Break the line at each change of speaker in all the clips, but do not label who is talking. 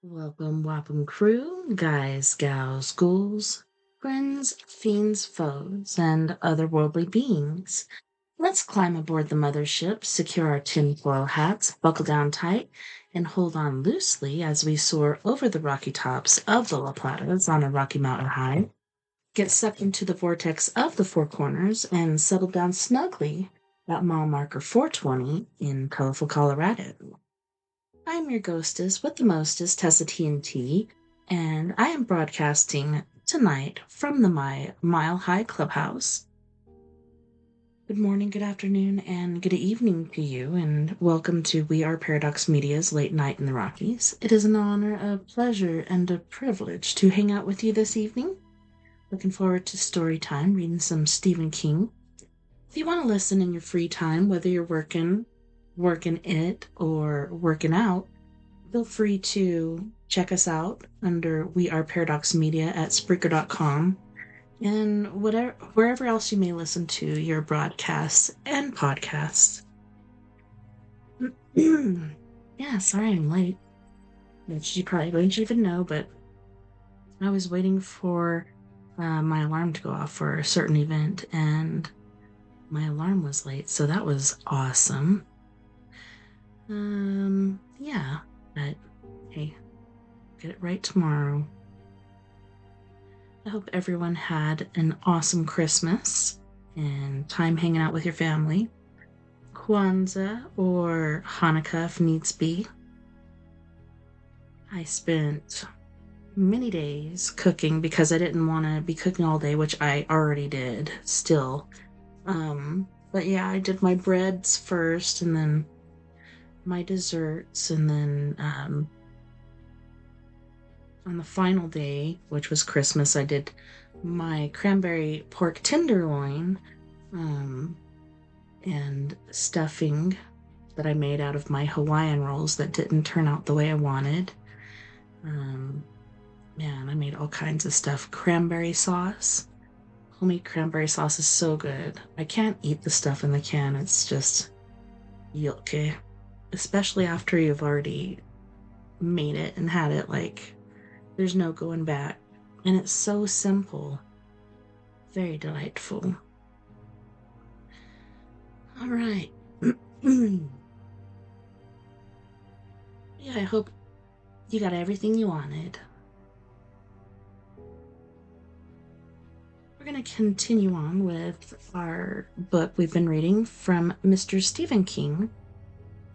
Welcome, Wapham crew, guys, gals, ghouls, friends, fiends, foes, and otherworldly beings. Let's climb aboard the mothership, secure our tinfoil hats, buckle down tight, and hold on loosely as we soar over the rocky tops of the La Platas on a Rocky Mountain high, get sucked into the vortex of the Four Corners, and settle down snugly at mile marker 420 in colorful Colorado. I'm your ghostess with the mostest, TessaTNT, and I am broadcasting tonight from the Mile High Clubhouse. Good morning, good afternoon, and good evening to you, and welcome to We Are Paradox Media's Late Night in the Rockies. It is an honor, a pleasure, and a privilege to hang out with you this evening. Looking forward to story time, reading some Stephen King. If you want to listen in your free time, whether you're working it, or working out, feel free to check us out under We Are Paradox Media at Spreaker.com and wherever else you may listen to your broadcasts and podcasts. Yeah, sorry I'm late, which you probably wouldn't even know, but I was waiting for my alarm to go off for a certain event, and my alarm was late, so that was awesome. Yeah, but hey, get it right tomorrow. I hope everyone had an awesome Christmas and time hanging out with your family. Kwanzaa or Hanukkah if needs be. I spent many days cooking because I didn't want to be cooking all day, which I already did still. But yeah, I did my breads first and then my desserts, and then on the final day, which was Christmas, I did my cranberry pork tenderloin and stuffing that I made out of my Hawaiian rolls that didn't turn out the way I wanted. Man, I made all kinds of stuff. Cranberry sauce. Homemade cranberry sauce is so good. I can't eat the stuff in the can. It's just yucky. Especially after you've already made it and had it, like, there's no going back. And it's so simple. Very delightful. All right. Yeah, I hope you got everything you wanted. We're going to continue on with our book we've been reading from Mr. Stephen King,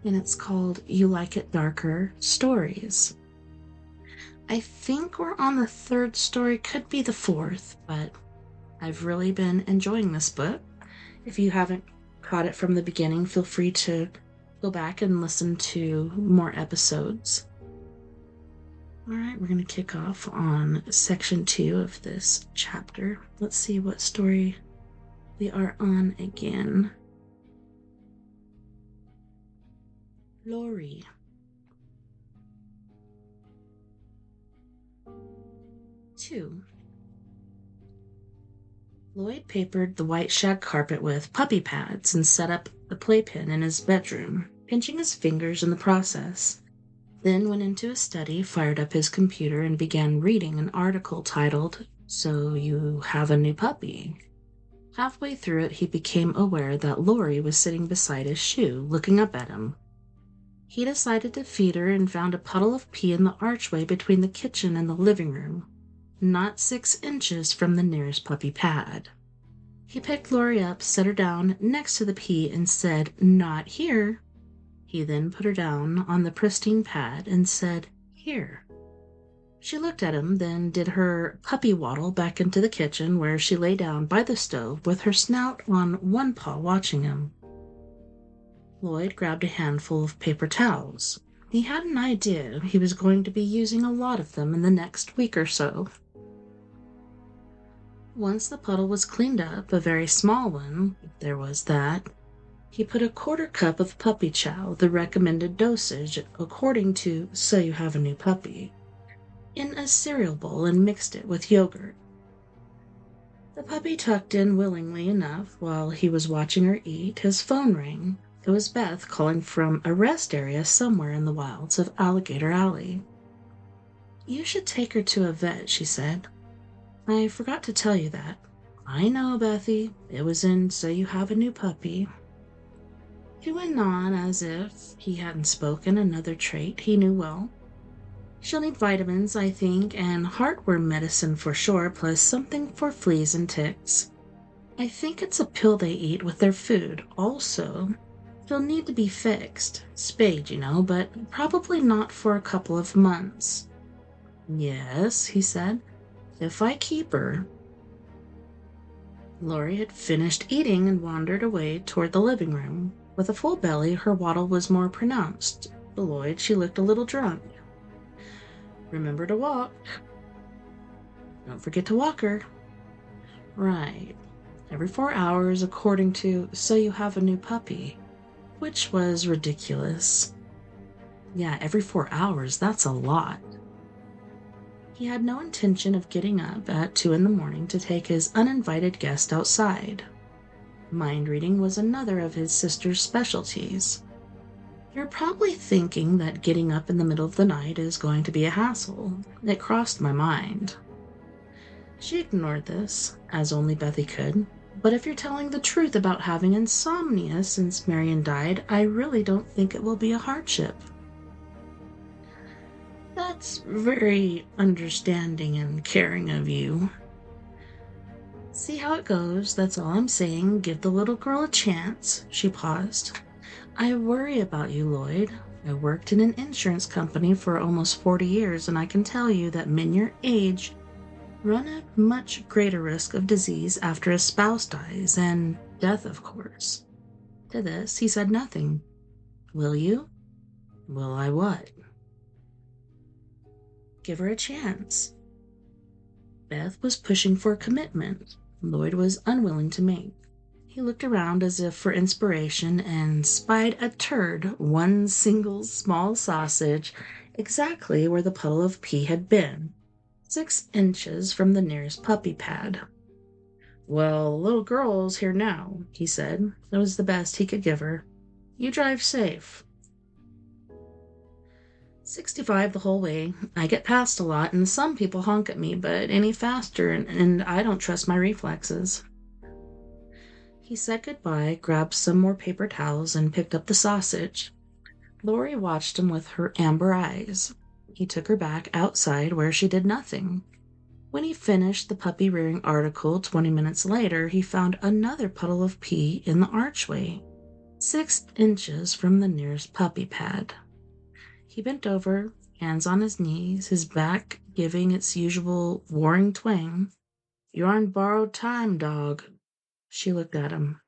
and it's called You Like It Darker Stories. I think we're on the third story, could be the fourth, but I've really been enjoying this book. If you haven't caught it from the beginning, feel free to go back and listen to more episodes. All right, we're going to kick off on section 2 of this chapter. Let's see what story we are on again. Lori. 2. Lloyd papered the white shag carpet with puppy pads and set up the playpen in his bedroom, pinching his fingers in the process. Then went into his study, fired up his computer, and began reading an article titled, "So You Have a New Puppy." Halfway through it, he became aware that Lori was sitting beside his shoe, looking up at him. He decided to feed her and found a puddle of pee in the archway between the kitchen and the living room, not 6 inches from the nearest puppy pad. He picked Lori up, set her down next to the pee, and said, "Not here." He then put her down on the pristine pad and said, "Here." She looked at him, then did her puppy waddle back into the kitchen, where she lay down by the stove with her snout on one paw watching him. Lloyd grabbed a handful of paper towels. He had an idea he was going to be using a lot of them in the next week or so. Once the puddle was cleaned up, a very small one, if there was that, he put a 1/4 cup of puppy chow, the recommended dosage according to So You Have a New Puppy, in a cereal bowl and mixed it with yogurt. The puppy tucked in willingly enough. While he was watching her eat, his phone rang. It was Beth calling from a rest area somewhere in the wilds of Alligator Alley. You should take her to a vet, she said. I forgot to tell you that. I know, Bethy. It was in So You Have a New Puppy. He went on as if he hadn't spoken another trait he knew well. She'll need vitamins, I think, and heartworm medicine for sure, plus something for fleas and ticks. I think it's a pill they eat with their food, also. She'll need to be fixed, spayed, but probably not for a couple of months. Yes, he said, if I keep her. Lori had finished eating and wandered away toward the living room. With a full belly, her waddle was more pronounced. To Lloyd, she looked a little drunk. Remember to walk. Don't forget to walk her. Right. Every 4 hours, according to So You Have a New Puppy. Which was ridiculous. Yeah, every 4 hours, that's a lot. He had no intention of getting up at 2 in the morning to take his uninvited guest outside. Mind reading was another of his sister's specialties. You're probably thinking that getting up in the middle of the night is going to be a hassle. It crossed my mind. She ignored this, as only Bethy could. But if you're telling the truth about having insomnia since Marion died, I really don't think it will be a hardship. That's very understanding and caring of you. See how it goes, that's all I'm saying. Give the little girl a chance. She paused. I worry about you, Lloyd. I worked in an insurance company for almost 40 years, and I can tell you that men your age run a much greater risk of disease after a spouse dies, and death, of course. To this, he said nothing. Will you? Will I what? Give her a chance. Beth was pushing for a commitment Lloyd was unwilling to make. He looked around as if for inspiration and spied a turd, one single small sausage, exactly where the puddle of pee had been, 6 inches from the nearest puppy pad. Well, the little girl's here now, he said. That was the best he could give her. You drive safe. 65 the whole way. I get past a lot, and some people honk at me, but any faster, and I don't trust my reflexes. He said goodbye, grabbed some more paper towels, and picked up the sausage. Lori watched him with her amber eyes. He took her back outside where she did nothing. When he finished the puppy rearing article 20 minutes later, he found another puddle of pee in the archway, 6 inches from the nearest puppy pad. He bent over, hands on his knees, his back giving its usual warring twang. You're on borrowed time, dog. She looked at him.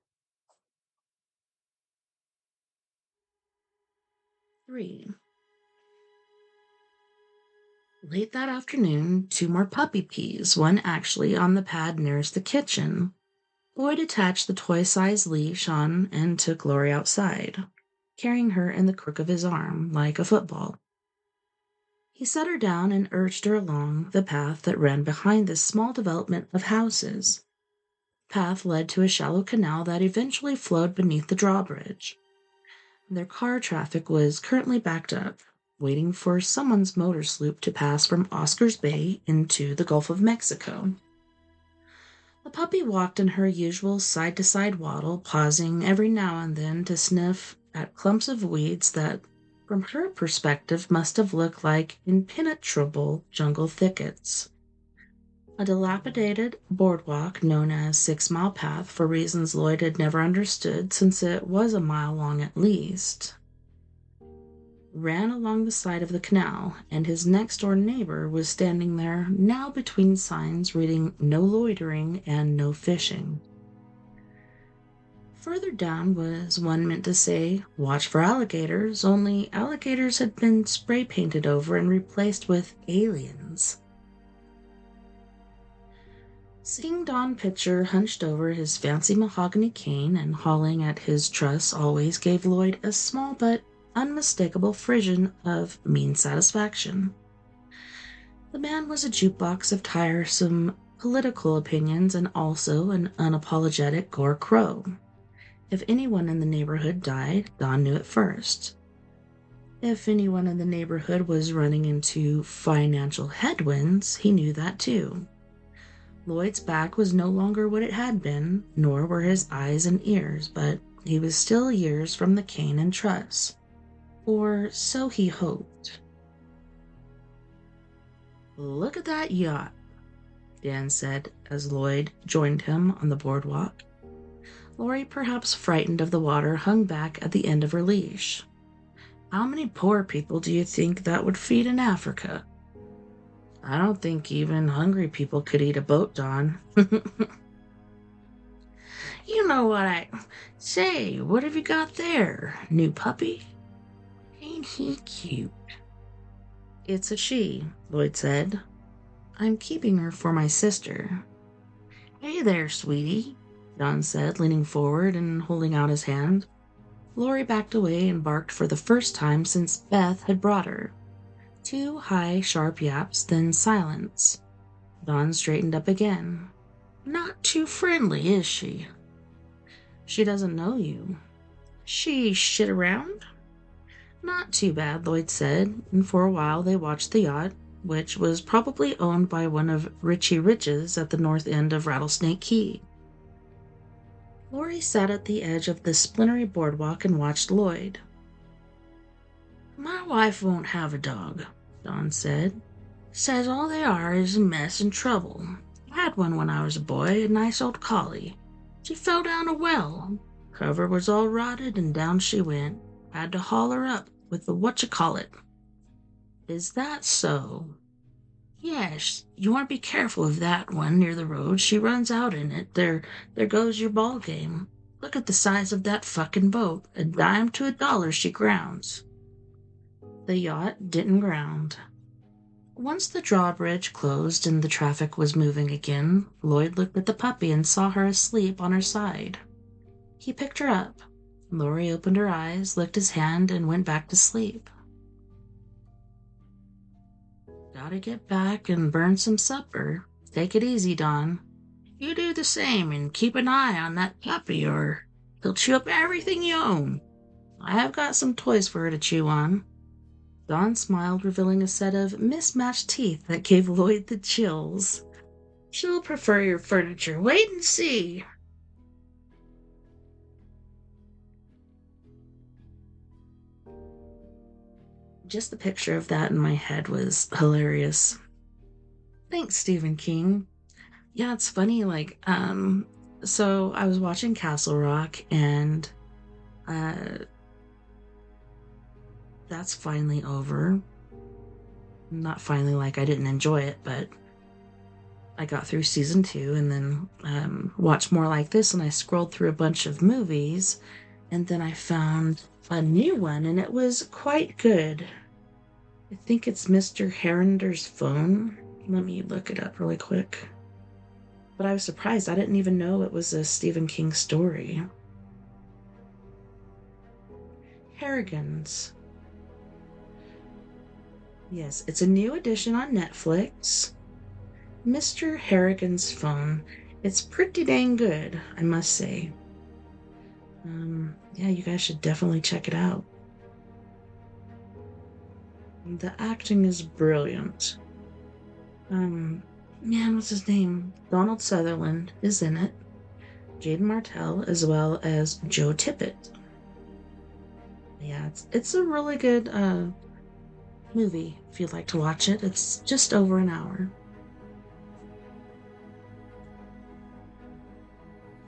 3. Late that afternoon, 2 more puppy peas, one actually on the pad nearest the kitchen. Lloyd attached the toy-sized leash on and took Lori outside, carrying her in the crook of his arm like a football. He set her down and urged her along the path that ran behind this small development of houses. The path led to a shallow canal that eventually flowed beneath the drawbridge. Their car traffic was currently backed up, waiting for someone's motor sloop to pass from Oscar's Bay into the Gulf of Mexico. The puppy walked in her usual side-to-side waddle, pausing every now and then to sniff at clumps of weeds that, from her perspective, must have looked like impenetrable jungle thickets. A dilapidated boardwalk known as 6 Mile Path for reasons Lloyd had never understood since it was a mile long at least, ran along the side of the canal, and his next-door neighbor was standing there now between signs reading no loitering and no fishing. Further down was one meant to say, watch for alligators, only alligators had been spray-painted over and replaced with aliens. Seeing Don Pitcher hunched over his fancy mahogany cane and hauling at his truss always gave Lloyd a small but unmistakable frisson of mean satisfaction. The man was a jukebox of tiresome political opinions and also an unapologetic gore crow. If anyone in the neighborhood died, Don knew it first. If anyone in the neighborhood was running into financial headwinds, he knew that too. Lloyd's back was no longer what it had been, nor were his eyes and ears, but he was still years from the cane and truss. Or so he hoped. "Look at that yacht," Dan said as Lloyd joined him on the boardwalk. Lori, perhaps frightened of the water, hung back at the end of her leash. "How many poor people do you think that would feed in Africa?" "I don't think even hungry people could eat a boat, Don." "You know what I... Say, what have you got there? New puppy? Ain't he cute?" "It's a she," Lloyd said. "I'm keeping her for my sister." "Hey there, sweetie," Don said, leaning forward and holding out his hand. Lori backed away and barked for the first time since Beth had brought her. 2 high, sharp yaps, then silence. Don straightened up again. "Not too friendly, is she?" "She doesn't know you." "She shit around?" "Not too bad," Lloyd said, and for a while they watched the yacht, which was probably owned by one of Richie Rich's at the north end of Rattlesnake Key. Lori sat at the edge of the splintery boardwalk and watched Lloyd. "My wife won't have a dog," Don said. "Says all they are is a mess and trouble. Had one when I was a boy, a nice old collie. She fell down a well. Cover was all rotted and down she went. Had to haul her up with the whatchacallit." "Is that so?" "Yes, you want to be careful of that one near the road. She runs out in it. There goes your ball game. Look at the size of that fucking boat. A dime to a dollar she grounds." The yacht didn't ground. Once the drawbridge closed and the traffic was moving again, Lloyd looked at the puppy and saw her asleep on her side. He picked her up. Lori opened her eyes, licked his hand, and went back to sleep. "Gotta get back and burn some supper. Take it easy, Don. You do the same and keep an eye on that puppy or he'll chew up everything you own. I have got some toys for her to chew on." Don smiled, revealing a set of mismatched teeth that gave Lloyd the chills. "She'll prefer your furniture. Wait and see." Just the picture of that in my head was hilarious. Thanks, Stephen King. Yeah, it's funny, so I was watching Castle Rock, and uh, that's finally over. Not finally, like I didn't enjoy it, but I got through season 2 and then watched more like this, and I scrolled through a bunch of movies, and then I found a new one, and it was quite good. I think it's Mr. Herrender's Phone. Let me look it up really quick. But I was surprised. I didn't even know it was a Stephen King story. Harrigan's. Yes, it's a new edition on Netflix. Mr. Harrigan's Phone. It's pretty dang good, I must say. Yeah, you guys should definitely check it out. The acting is brilliant. Man, what's his name? Donald Sutherland is in it. Jaden Martell, as well as Joe Tippett. Yeah, it's a really good movie if you'd like to watch it. It's just over an hour.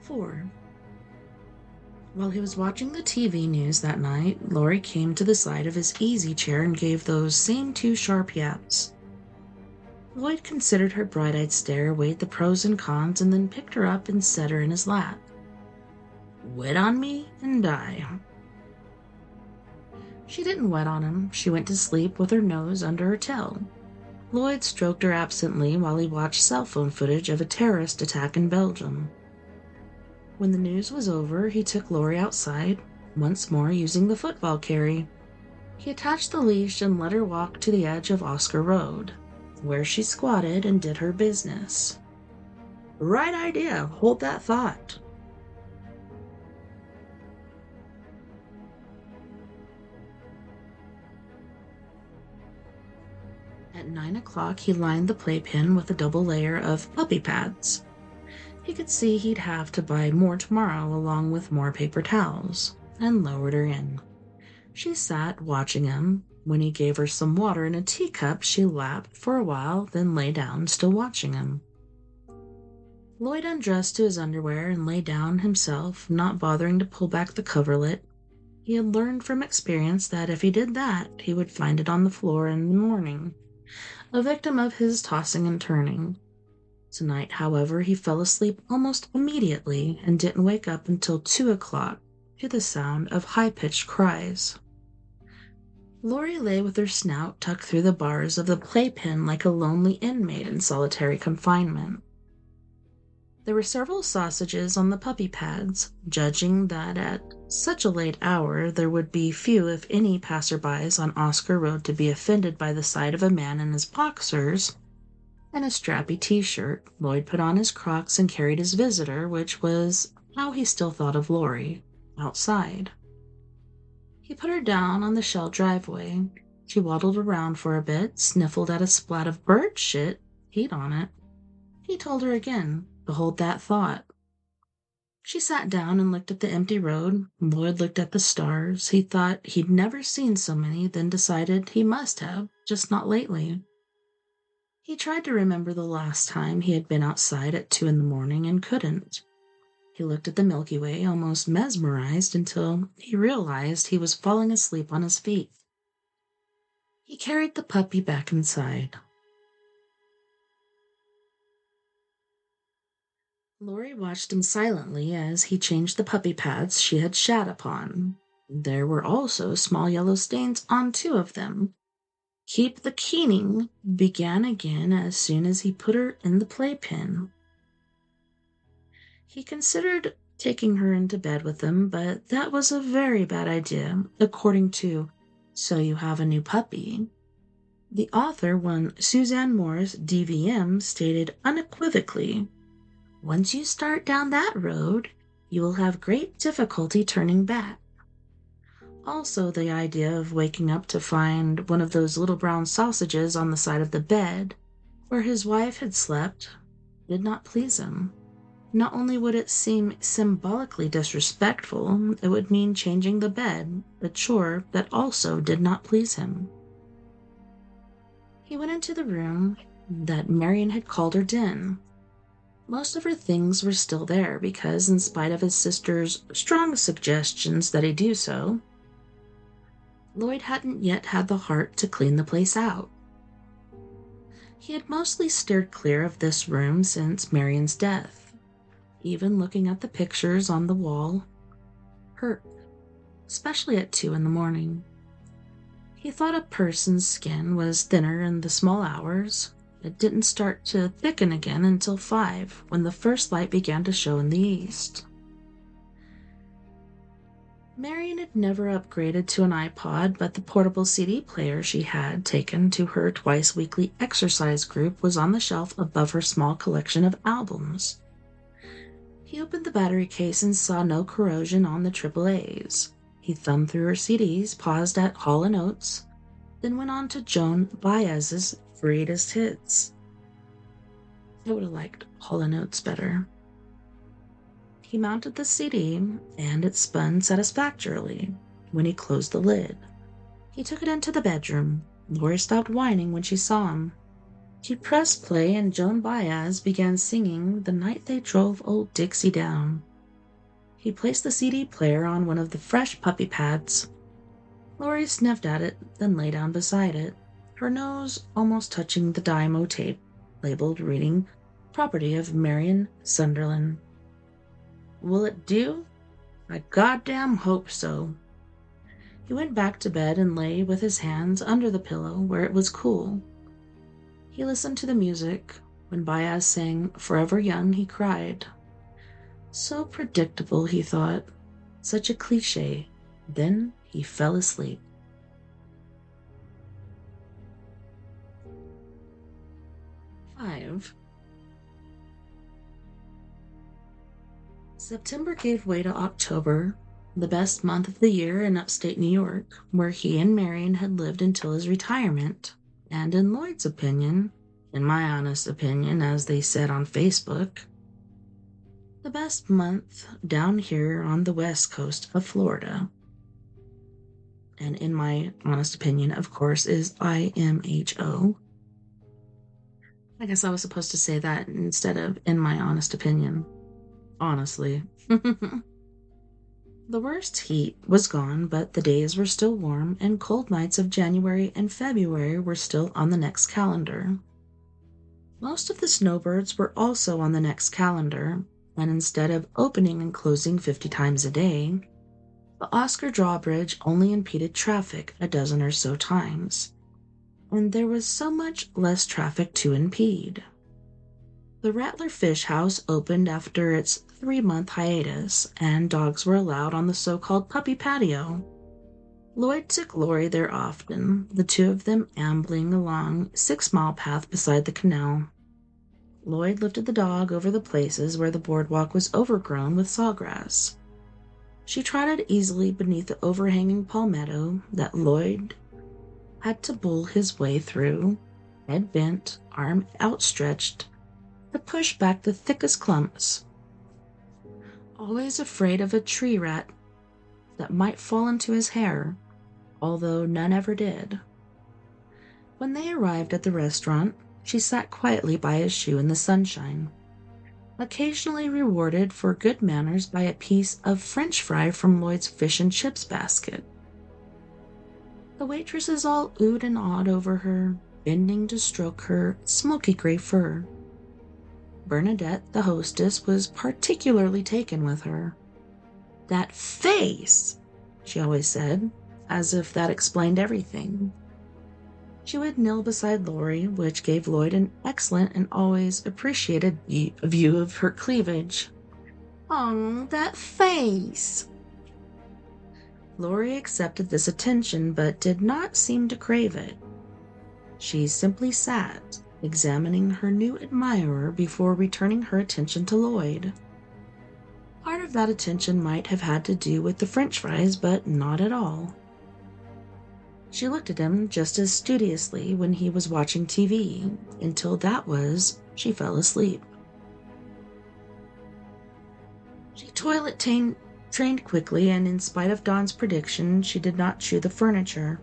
4. While he was watching the TV news that night, Laurie came to the side of his easy chair and gave those same 2 sharp yaps. Lloyd considered her bright-eyed stare, weighed the pros and cons, and then picked her up and set her in his lap. "Wet on me and die." She didn't wet on him. She went to sleep with her nose under her tail. Lloyd stroked her absently while he watched cell phone footage of a terrorist attack in Belgium. When the news was over, he took Lori outside, once more using the football carry. He attached the leash and let her walk to the edge of Oscar Road, where she squatted and did her business. "Right idea. Hold that thought." At 9 o'clock, he lined the playpen with a double layer of puppy pads. He could see he'd have to buy more tomorrow, along with more paper towels, and lowered her in. She sat watching him. When he gave her some water in a teacup, she lapped for a while, then lay down, still watching him. Lloyd undressed to his underwear and lay down himself, not bothering to pull back the coverlet. He had learned from experience that if he did that, he would find it on the floor in the morning, a victim of his tossing and turning. Tonight, however, he fell asleep almost immediately and didn't wake up until 2 o'clock to the sound of high-pitched cries. Lori lay with her snout tucked through the bars of the playpen like a lonely inmate in solitary confinement. There were several sausages on the puppy pads, judging that at such a late hour there would be few if any passerbys on Oscar Road to be offended by the sight of a man in his boxers and a strappy t-shirt. Lloyd put on his Crocs and carried his visitor, which was how he still thought of Lori, outside. He put her down on the shell driveway. She waddled around for a bit, sniffled at a splat of bird shit, heat on it. He told her again to hold that thought. She sat down and looked at the empty road. Lloyd looked at the stars. He thought he'd never seen so many, then decided he must have, just not lately. He tried to remember the last time he had been outside at 2 a.m. and couldn't. He looked at the Milky Way, almost mesmerized, until he realized he was falling asleep on his feet. He carried the puppy back inside. Lori watched him silently as he changed the puppy pads she had shat upon. There were also small yellow stains on 2 of them. Keep the keening began again as soon as he put her in the playpen. He considered taking her into bed with him, but that was a very bad idea, according to So You Have a New Puppy. The author, one Suzanne Morris, DVM, stated unequivocally, "Once you start down that road, you will have great difficulty turning back." Also, the idea of waking up to find one of those little brown sausages on the side of the bed where his wife had slept did not please him. Not only would it seem symbolically disrespectful, it would mean changing the bed, a chore that also did not please him. He went into the room that Marion had called her den. Most of her things were still there because, in spite of his sister's strong suggestions that he do so, Lloyd hadn't yet had the heart to clean the place out. He had mostly steered clear of this room since Marion's death. Even looking at the pictures on the wall hurt, especially at 2 a.m. He thought a person's skin was thinner in the small hours. It didn't start to thicken again until 5, when the first light began to show in the east. Marion had never upgraded to an iPod, but the portable CD player she had taken to her twice-weekly exercise group was on the shelf above her small collection of albums. He opened the battery case and saw no corrosion on the AAAs. He thumbed through her CDs, paused at Hall & Oates, then went on to Joan Baez's greatest hits. I would have liked Hall & Oates better. He mounted the CD, and it spun satisfactorily when he closed the lid. He took it into the bedroom. Lori stopped whining when she saw him. She pressed play, and Joan Baez began singing The Night They Drove Old Dixie Down. He placed the CD player on one of the fresh puppy pads. Lori sniffed at it, then lay down beside it, her nose almost touching the Dymo tape, labeled reading, "Property of Marion Sunderland." "Will it do? I goddamn hope so." He went back to bed and lay with his hands under the pillow where it was cool. He listened to the music. When Baez sang Forever Young, he cried. So predictable, he thought. Such a cliche. Then he fell asleep. Five. September gave way to October, the best month of the year in upstate New York, where he and Marion had lived until his retirement, And in Lloyd's opinion, in my honest opinion, as they said on Facebook, the best month down here on the west coast of Florida. And in my honest opinion, of course, is IMHO. I guess I was supposed to say that instead of in my honest opinion. Honestly. The worst heat was gone, but the days were still warm, and cold nights of January and February were still on the next calendar. Most of the snowbirds were also on the next calendar, and instead of opening and closing 50 times a day, the Oscar drawbridge only impeded traffic a dozen or so times, and there was so much less traffic to impede. The Rattler Fish House opened after its 3-month hiatus, and dogs were allowed on the so-called puppy patio. Lloyd took Lori there often, the two of them ambling along 6-mile path beside the canal. Lloyd lifted the dog over the places where the boardwalk was overgrown with sawgrass. She trotted easily beneath the overhanging palmetto that Lloyd had to bull his way through, head bent, arm outstretched, to push back the thickest clumps, always afraid of a tree rat that might fall into his hair, although none ever did. When they arrived at the restaurant, she sat quietly by his shoe in the sunshine, occasionally rewarded for good manners by a piece of French fry from Lloyd's fish and chips basket. The waitresses all oohed and awed over her, bending to stroke her smoky gray fur. Bernadette, the hostess, was particularly taken with her. "That face!" she always said, as if that explained everything. She would kneel beside Lori, which gave Lloyd an excellent and always appreciated view of her cleavage. "Oh, that face!" Lori accepted this attention, but did not seem to crave it. She simply sat, examining her new admirer before returning her attention to Lloyd. Part of that attention might have had to do with the French fries, but not at all. She looked at him just as studiously when he was watching TV, until she fell asleep. She trained quickly, and in spite of Don's prediction, she did not chew the furniture.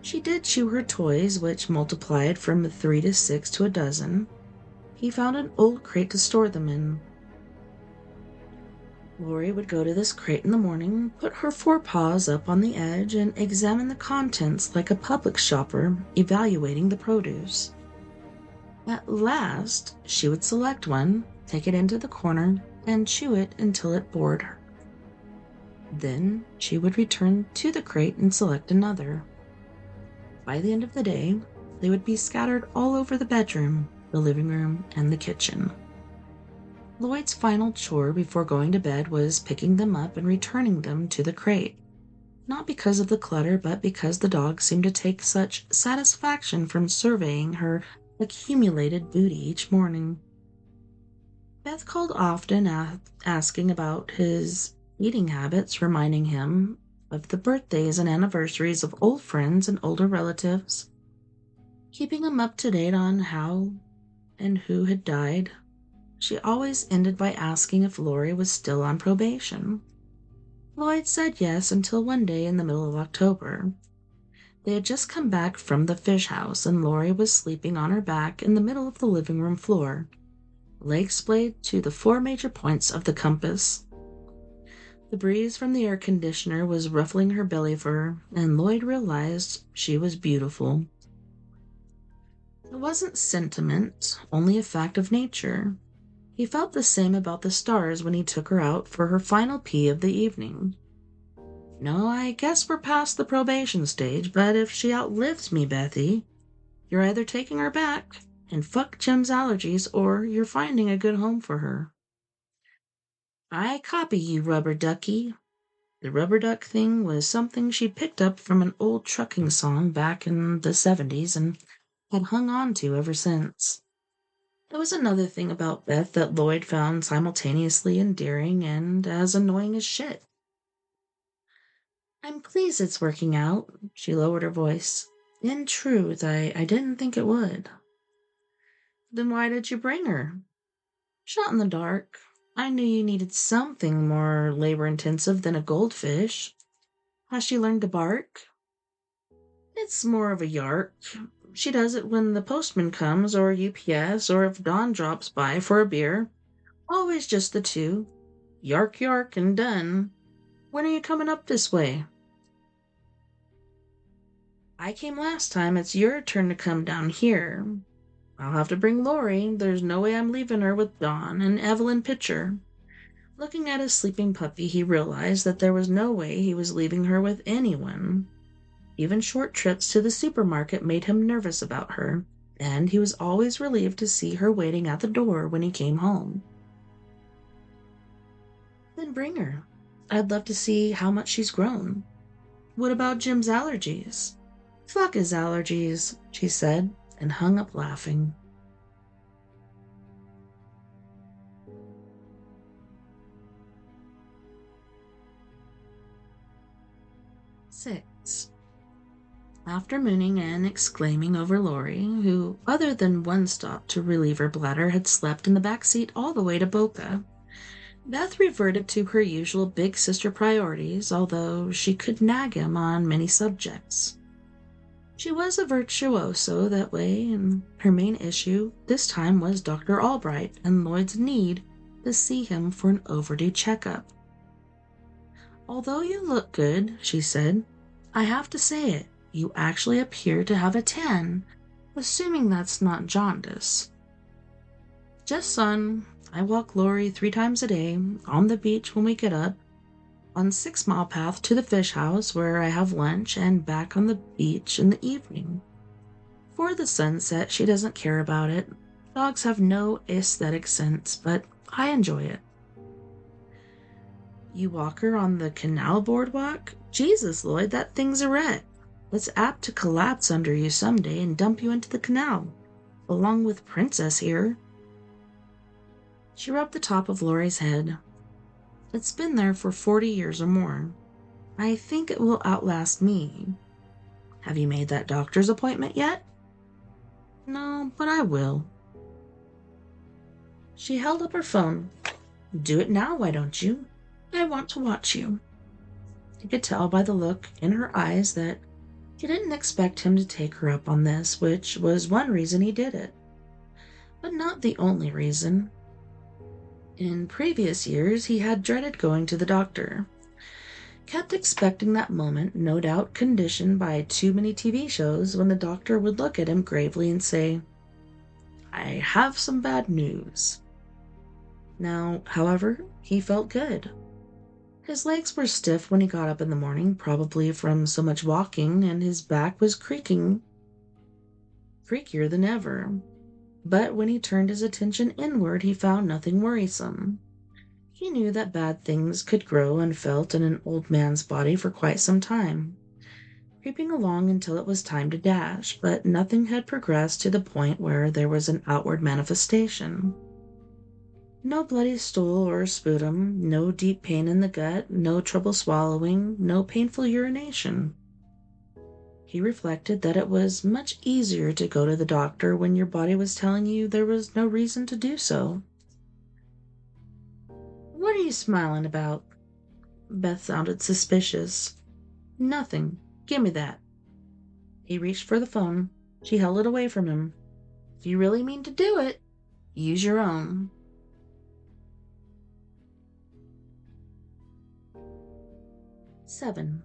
She did chew her toys, which multiplied from 3 to 6 to a dozen. He found an old crate to store them in. Lori would go to this crate in the morning, put her 4 paws up on the edge, and examine the contents like a public shopper evaluating the produce. At last, she would select one, take it into the corner, and chew it until it bored her. Then she would return to the crate and select another. By the end of the day, they would be scattered all over the bedroom, the living room, and the kitchen. Lloyd's final chore before going to bed was picking them up and returning them to the crate, not because of the clutter, but because the dog seemed to take such satisfaction from surveying her accumulated booty each morning. Beth called often, asking about his eating habits, reminding him of the birthdays and anniversaries of old friends and older relatives, keeping him up to date on how and who had died. She always ended by asking if Lori was still on probation. Lloyd said yes until one day in the middle of October. They had just come back from the fish house, and Lori was sleeping on her back in the middle of the living room floor, legs splayed to the 4 major points of the compass. The breeze from the air conditioner was ruffling her belly fur, and Lloyd realized she was beautiful. It wasn't sentiment, only a fact of nature. He felt the same about the stars when he took her out for her final pee of the evening. "No, I guess we're past the probation stage, but if she outlives me, Bethy, you're either taking her back and fuck Jim's allergies, or you're finding a good home for her." "I copy you, rubber ducky." The rubber duck thing was something she'd picked up from an old trucking song back in the 70s and had hung on to ever since. There was another thing about Beth that Lloyd found simultaneously endearing and as annoying as shit. "I'm pleased it's working out," she lowered her voice. In truth, I didn't think it would. Then why did you bring her? Shot in the dark. I knew you needed something more labor intensive than a goldfish. Has she learned to bark? It's more of a yark. She does it when the postman comes, or UPS, or if Dawn drops by for a beer. Always just the two. Yark, yark, and done. When are you coming up this way? I came last time. It's your turn to come down here. I'll have to bring Lori. There's no way I'm leaving her with Dawn and Evelyn Pitcher. Looking at his sleeping puppy, he realized that there was no way he was leaving her with anyone. Even short trips to the supermarket made him nervous about her, and he was always relieved to see her waiting at the door when he came home. Then bring her. I'd love to see how much she's grown. What about Jim's allergies? Fuck his allergies, she said, and hung up laughing. Six. After mooning and exclaiming over Lori, who, other than one stop to relieve her bladder, had slept in the back seat all the way to Boca, Beth reverted to her usual big sister priorities, although she could nag him on many subjects. She was a virtuoso that way, and her main issue this time was Dr. Albright and Lloyd's need to see him for an overdue checkup. Although you look good, she said, I have to say it, you actually appear to have a tan, assuming that's not jaundice. Just sun. I walk Lori 3 times a day, on the beach when we get up, on 6-mile path to the fish house where I have lunch, and back on the beach in the evening. For the sunset, she doesn't care about it. Dogs have no aesthetic sense, but I enjoy it. You walk her on the canal boardwalk? Jesus, Lloyd, that thing's a wreck. It's apt to collapse under you someday and dump you into the canal, along with Princess here. She rubbed the top of Lori's head. It's been there for 40 years or more. I think it will outlast me. Have you made that doctor's appointment yet? No, but I will. She held up her phone. Do it now, why don't you? I want to watch you. He could tell by the look in her eyes that she didn't expect him to take her up on this, which was one reason he did it. But not the only reason. In previous years, he had dreaded going to the doctor. Kept expecting that moment, no doubt conditioned by too many TV shows when the doctor would look at him gravely and say, I have some bad news. Now, however, he felt good. His legs were stiff when he got up in the morning, probably from so much walking, and his back was creakier than ever. But when he turned his attention inward, he found nothing worrisome. He knew that bad things could grow unfelt in an old man's body for quite some time, creeping along until it was time to dash, but nothing had progressed to the point where there was an outward manifestation. No bloody stool or sputum, no deep pain in the gut, no trouble swallowing, no painful urination. He reflected that it was much easier to go to the doctor when your body was telling you there was no reason to do so. What are you smiling about? Beth sounded suspicious. Nothing. Give me that. He reached for the phone. She held it away from him. If you really mean to do it, use your own. 7.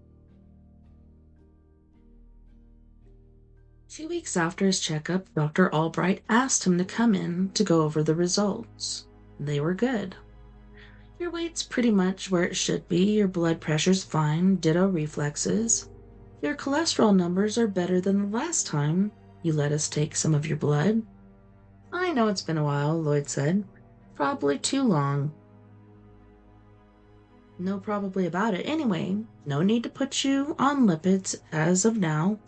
2 weeks after his checkup, Dr. Albright asked him to come in to go over the results. They were good. Your weight's pretty much where it should be, your blood pressure's fine, ditto reflexes. Your cholesterol numbers are better than the last time you let us take some of your blood. I know it's been a while, Lloyd said. Probably too long. No probably about it. Anyway, no need to put you on lipids as of now,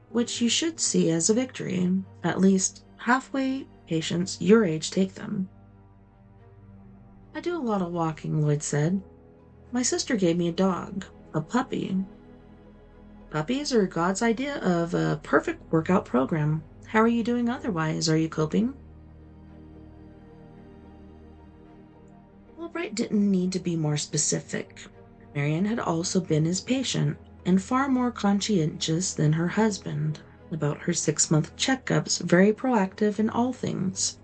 which you should see as a victory. At least halfway patients your age take them. I do a lot of walking, Lloyd said. My sister gave me a dog, a puppy. Puppies are God's idea of a perfect workout program. How are you doing otherwise? Are you coping? Albright didn't need to be more specific. Marian had also been his patient, and far more conscientious than her husband about her 6-month checkups, very proactive in all things.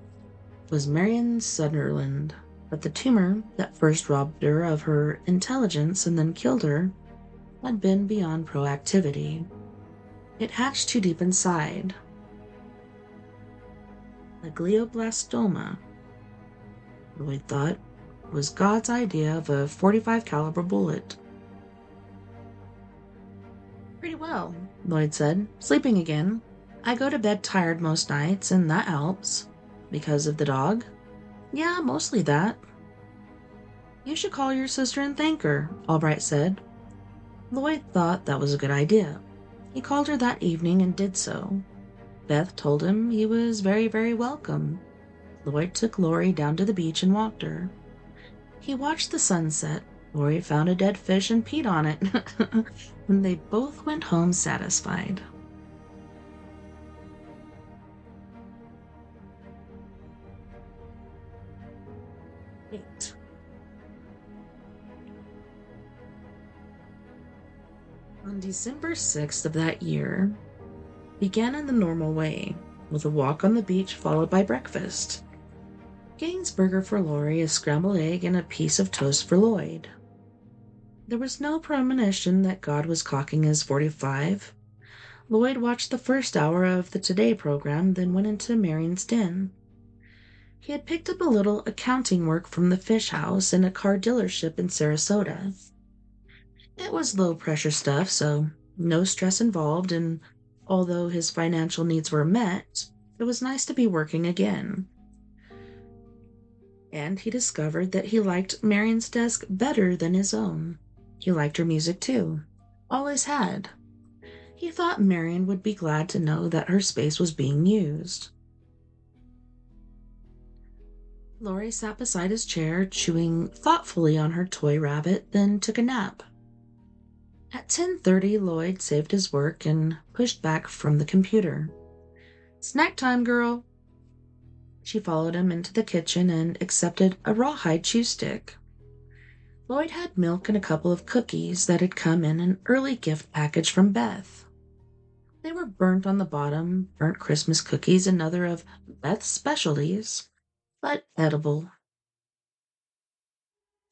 It was Marian Sutherland, but the tumor that first robbed her of her intelligence and then killed her had been beyond proactivity. It hatched too deep inside. A glioblastoma, Lloyd thought, was God's idea of a .45 caliber bullet. Pretty well, Lloyd said, sleeping again. I go to bed tired most nights, and that helps. Because of the dog? Yeah, mostly that. You should call your sister and thank her, Albright said. Lloyd thought that was a good idea. He called her that evening and did so. Beth told him he was very, very welcome. Lloyd took Lori down to the beach and walked her. He watched the sunset. Lori found a dead fish and peed on it. And they both went home satisfied. Eight. On December 6th of that year, began in the normal way, with a walk on the beach followed by breakfast. Gaines burger for Lori, a scrambled egg, and a piece of toast for Lloyd. There was no premonition that God was cocking his .45. Lloyd watched the first hour of the Today program, then went into Marian's den. He had picked up a little accounting work from the fish house and a car dealership in Sarasota. It was low-pressure stuff, so no stress involved, and although his financial needs were met, it was nice to be working again. And he discovered that he liked Marian's desk better than his own. He liked her music too. Always had. He thought Marian would be glad to know that her space was being used. Lori sat beside his chair, chewing thoughtfully on her toy rabbit, then took a nap. At 10:30, Lloyd saved his work and pushed back from the computer. Snack time, girl. She followed him into the kitchen and accepted a rawhide chew stick. Lloyd had milk and a couple of cookies that had come in an early gift package from Beth. They were burnt on the bottom, burnt Christmas cookies, another of Beth's specialties, but edible.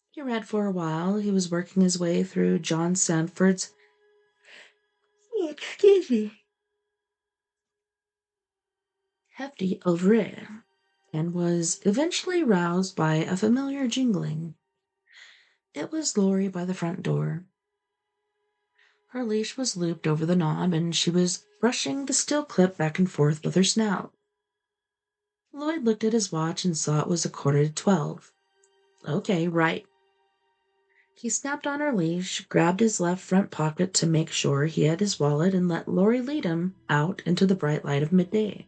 He read for a while. He was working his way through John Sanford's hefty oeuvre, and was eventually roused by a familiar jingling. It was Lori by the front door. Her leash was looped over the knob, and she was brushing the steel clip back and forth with her snout. Lloyd looked at his watch and saw it was 11:45. Okay, right. He snapped on her leash, grabbed his left front pocket to make sure he had his wallet, and let Lori lead him out into the bright light of midday.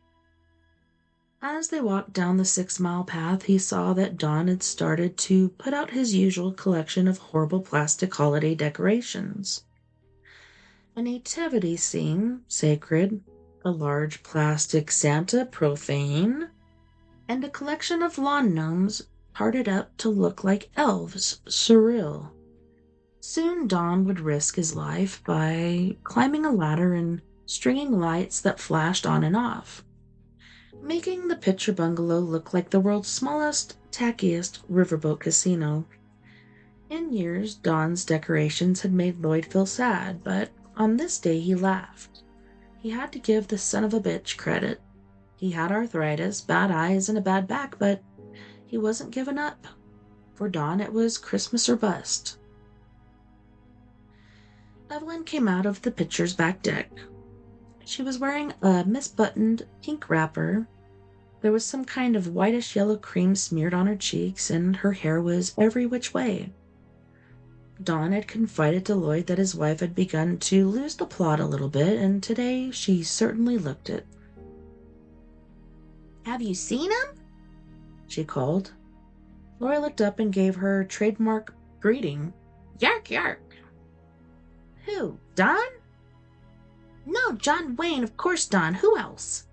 As they walked down the 6-mile path, he saw that Don had started to put out his usual collection of horrible plastic holiday decorations. A nativity scene, sacred, a large plastic Santa, profane, and a collection of lawn gnomes parted up to look like elves, surreal. Soon Don would risk his life by climbing a ladder and stringing lights that flashed on and off, making the picture bungalow look like the world's smallest, tackiest riverboat casino. In years, Don's decorations had made Lloyd feel sad, but on this day he laughed. He had to give the son of a bitch credit. He had arthritis, bad eyes, and a bad back, but he wasn't giving up. For Don, it was Christmas or bust. Evelyn came out of the picture's back deck. She was wearing a misbuttoned pink wrapper. There was some kind of whitish-yellow cream smeared on her cheeks, and her hair was every which way. Don had confided to Lloyd that his wife had begun to lose the plot a little bit, and today she certainly looked it. Have you seen him? She called. Lori looked up and gave her trademark greeting. Yark, yark. Who, Don? No, John Wayne, of course, Don. Who else?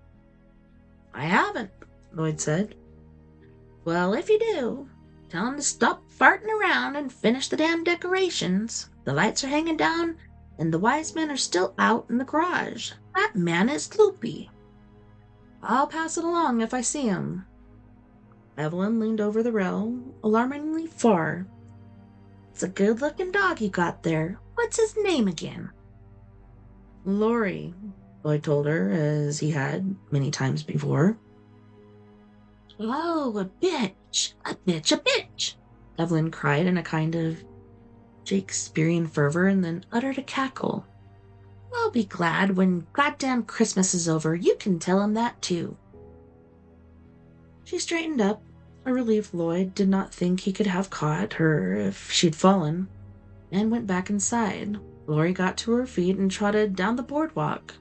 I haven't, Lloyd said. Well, if you do, tell him to stop farting around and finish the damn decorations. The lights are hanging down, and the wise men are still out in the garage. That man is loopy. I'll pass it along if I see him. Evelyn leaned over the rail, alarmingly far. It's a good-looking dog you got there. What's his name again? Lori, Lloyd told her, as he had many times before. Oh, a bitch, a bitch, a bitch, Evelyn cried in a kind of Shakespearean fervor and then uttered a cackle. I'll be glad when goddamn Christmas is over. You can tell him that too. She straightened up, a relief Lloyd did not think he could have caught her if she'd fallen, and went back inside. Lori got to her feet and trotted down the boardwalk,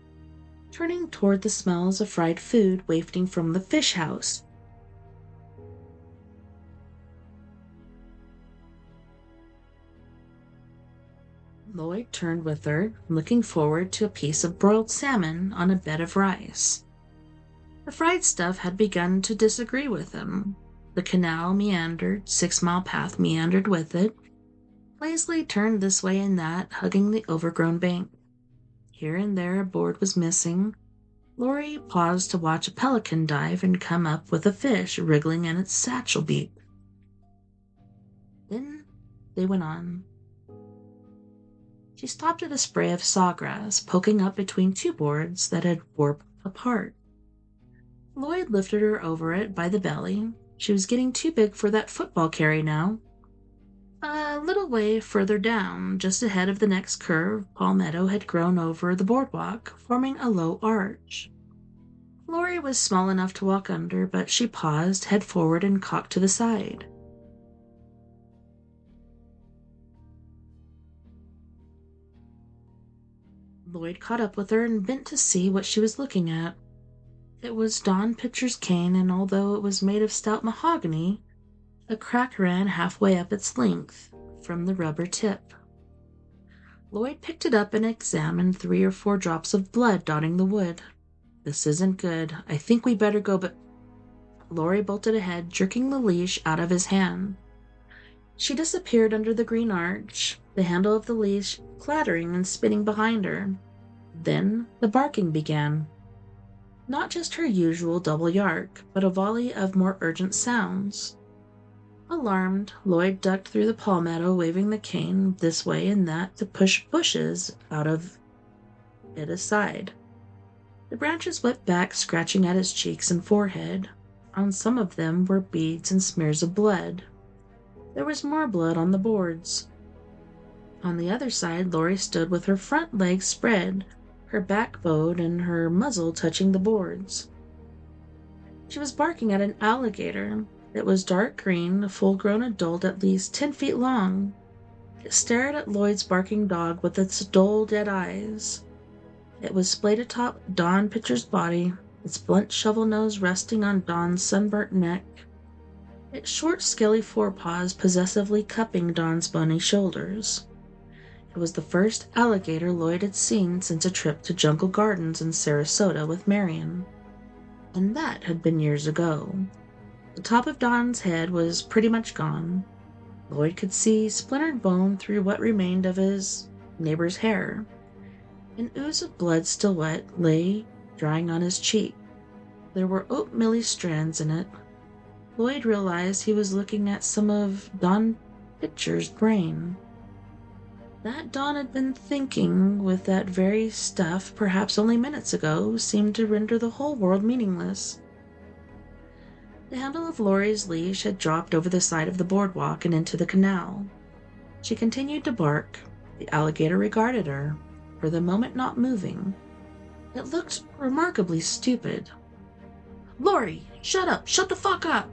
turning toward the smells of fried food wafting from the fish house. Lloyd turned with her, looking forward to a piece of broiled salmon on a bed of rice. The fried stuff had begun to disagree with him. The canal meandered, 6-mile path meandered with it. Lazily turned this way and that, hugging the overgrown bank. Here and there a board was missing. Lori paused to watch a pelican dive and come up with a fish wriggling in its satchel beak. Then they went on. She stopped at a spray of sawgrass poking up between 2 boards that had warped apart. Lloyd lifted her over it by the belly. She was getting too big for that football carry now. A little way further down, just ahead of the next curve, palmetto had grown over the boardwalk, forming a low arch. Lori was small enough to walk under, but she paused, head forward, and cocked to the side. Lloyd caught up with her and bent to see what she was looking at. It was Don Pitcher's cane, and although it was made of stout mahogany, a crack ran halfway up its length from the rubber tip. Lloyd picked it up and examined 3 or 4 drops of blood dotting the wood. This isn't good. I think we better go, but Lori bolted ahead, jerking the leash out of his hand. She disappeared under the green arch, the handle of the leash clattering and spinning behind her. Then the barking began. Not just her usual double yark, but a volley of more urgent sounds. Alarmed, Lloyd ducked through the palmetto, waving the cane this way and that to push bushes out of it aside. The branches whipped back, scratching at his cheeks and forehead. On some of them were beads and smears of blood. There was more blood on the boards. On the other side, Lori stood with her front legs spread, her back bowed and her muzzle touching the boards. She was barking at an alligator. It was dark green, a full-grown adult at least 10 feet long. It stared at Lloyd's barking dog with its dull, dead eyes. It was splayed atop Don Pitcher's body, its blunt shovel nose resting on Don's sunburnt neck, its short, scaly forepaws possessively cupping Don's bony shoulders. It was the first alligator Lloyd had seen since a trip to Jungle Gardens in Sarasota with Marion. And that had been years ago. The top of Don's head was pretty much gone. Lloyd could see splintered bone through what remained of his neighbor's hair. An ooze of blood still wet lay drying on his cheek. There were oatmeal-y strands in it. Lloyd realized he was looking at some of Don Pitcher's brain. That Don had been thinking with that very stuff perhaps only minutes ago seemed to render the whole world meaningless. The handle of Lori's leash had dropped over the side of the boardwalk and into the canal. She continued to bark. The alligator regarded her, for the moment not moving. It looked remarkably stupid. Lori, shut up! Shut the fuck up!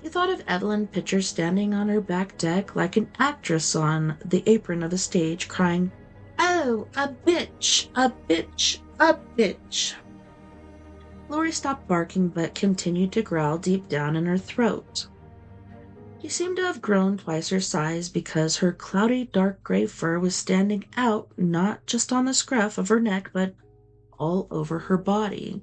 He thought of Evelyn Pitcher standing on her back deck like an actress on the apron of the stage, crying, "Oh, a bitch! A bitch! A bitch!" Lori stopped barking but continued to growl deep down in her throat. He seemed to have grown twice her size because her cloudy dark gray fur was standing out not just on the scruff of her neck, but all over her body.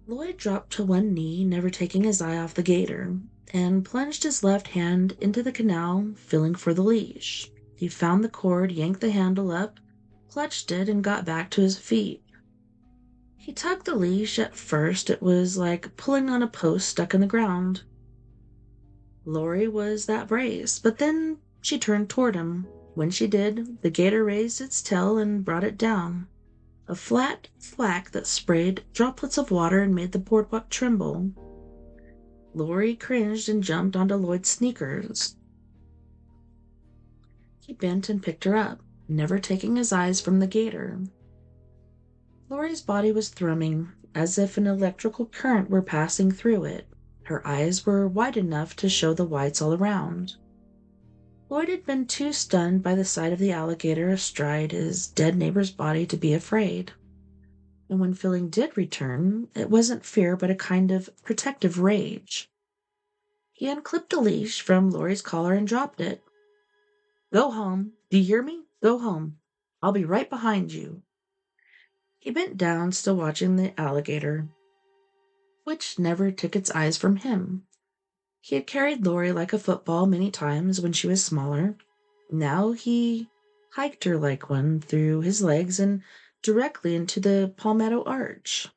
Lloyd dropped to one knee, never taking his eye off the gator, and plunged his left hand into the canal, feeling for the leash. He found the cord, yanked the handle up, clutched it, and got back to his feet. He tugged the leash. At first, it was like pulling on a post stuck in the ground. Lori was that braced, but then she turned toward him. When she did, the gator raised its tail and brought it down. A flat thwack that sprayed droplets of water and made the boardwalk tremble. Lori cringed and jumped onto Lloyd's sneakers. He bent and picked her up, never taking his eyes from the gator. Lori's body was thrumming, as if an electrical current were passing through it. Her eyes were wide enough to show the whites all around. Lloyd had been too stunned by the sight of the alligator astride his dead neighbor's body to be afraid. And when feeling did return, it wasn't fear but a kind of protective rage. He unclipped the leash from Lori's collar and dropped it. "Go home. Do you hear me? Go home. I'll be right behind you." He bent down, still watching the alligator, which never took its eyes from him. He had carried Lori like a football many times when she was smaller. Now he hiked her like one through his legs and directly into the palmetto arch.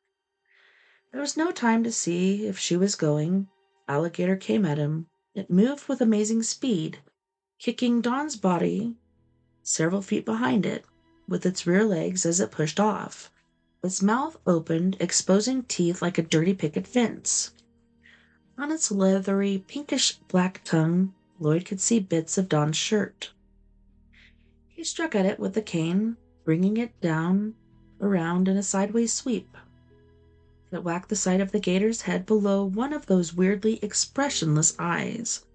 There was no time to see if she was going. Alligator came at him. It moved with amazing speed, kicking Dawn's body several feet behind it, with its rear legs as it pushed off. Its mouth opened, exposing teeth like a dirty picket fence. On its leathery, pinkish-black tongue, Lloyd could see bits of Dawn's shirt. He struck at it with the cane, bringing it down around in a sideways sweep. It whacked the side of the gator's head below one of those weirdly expressionless eyes,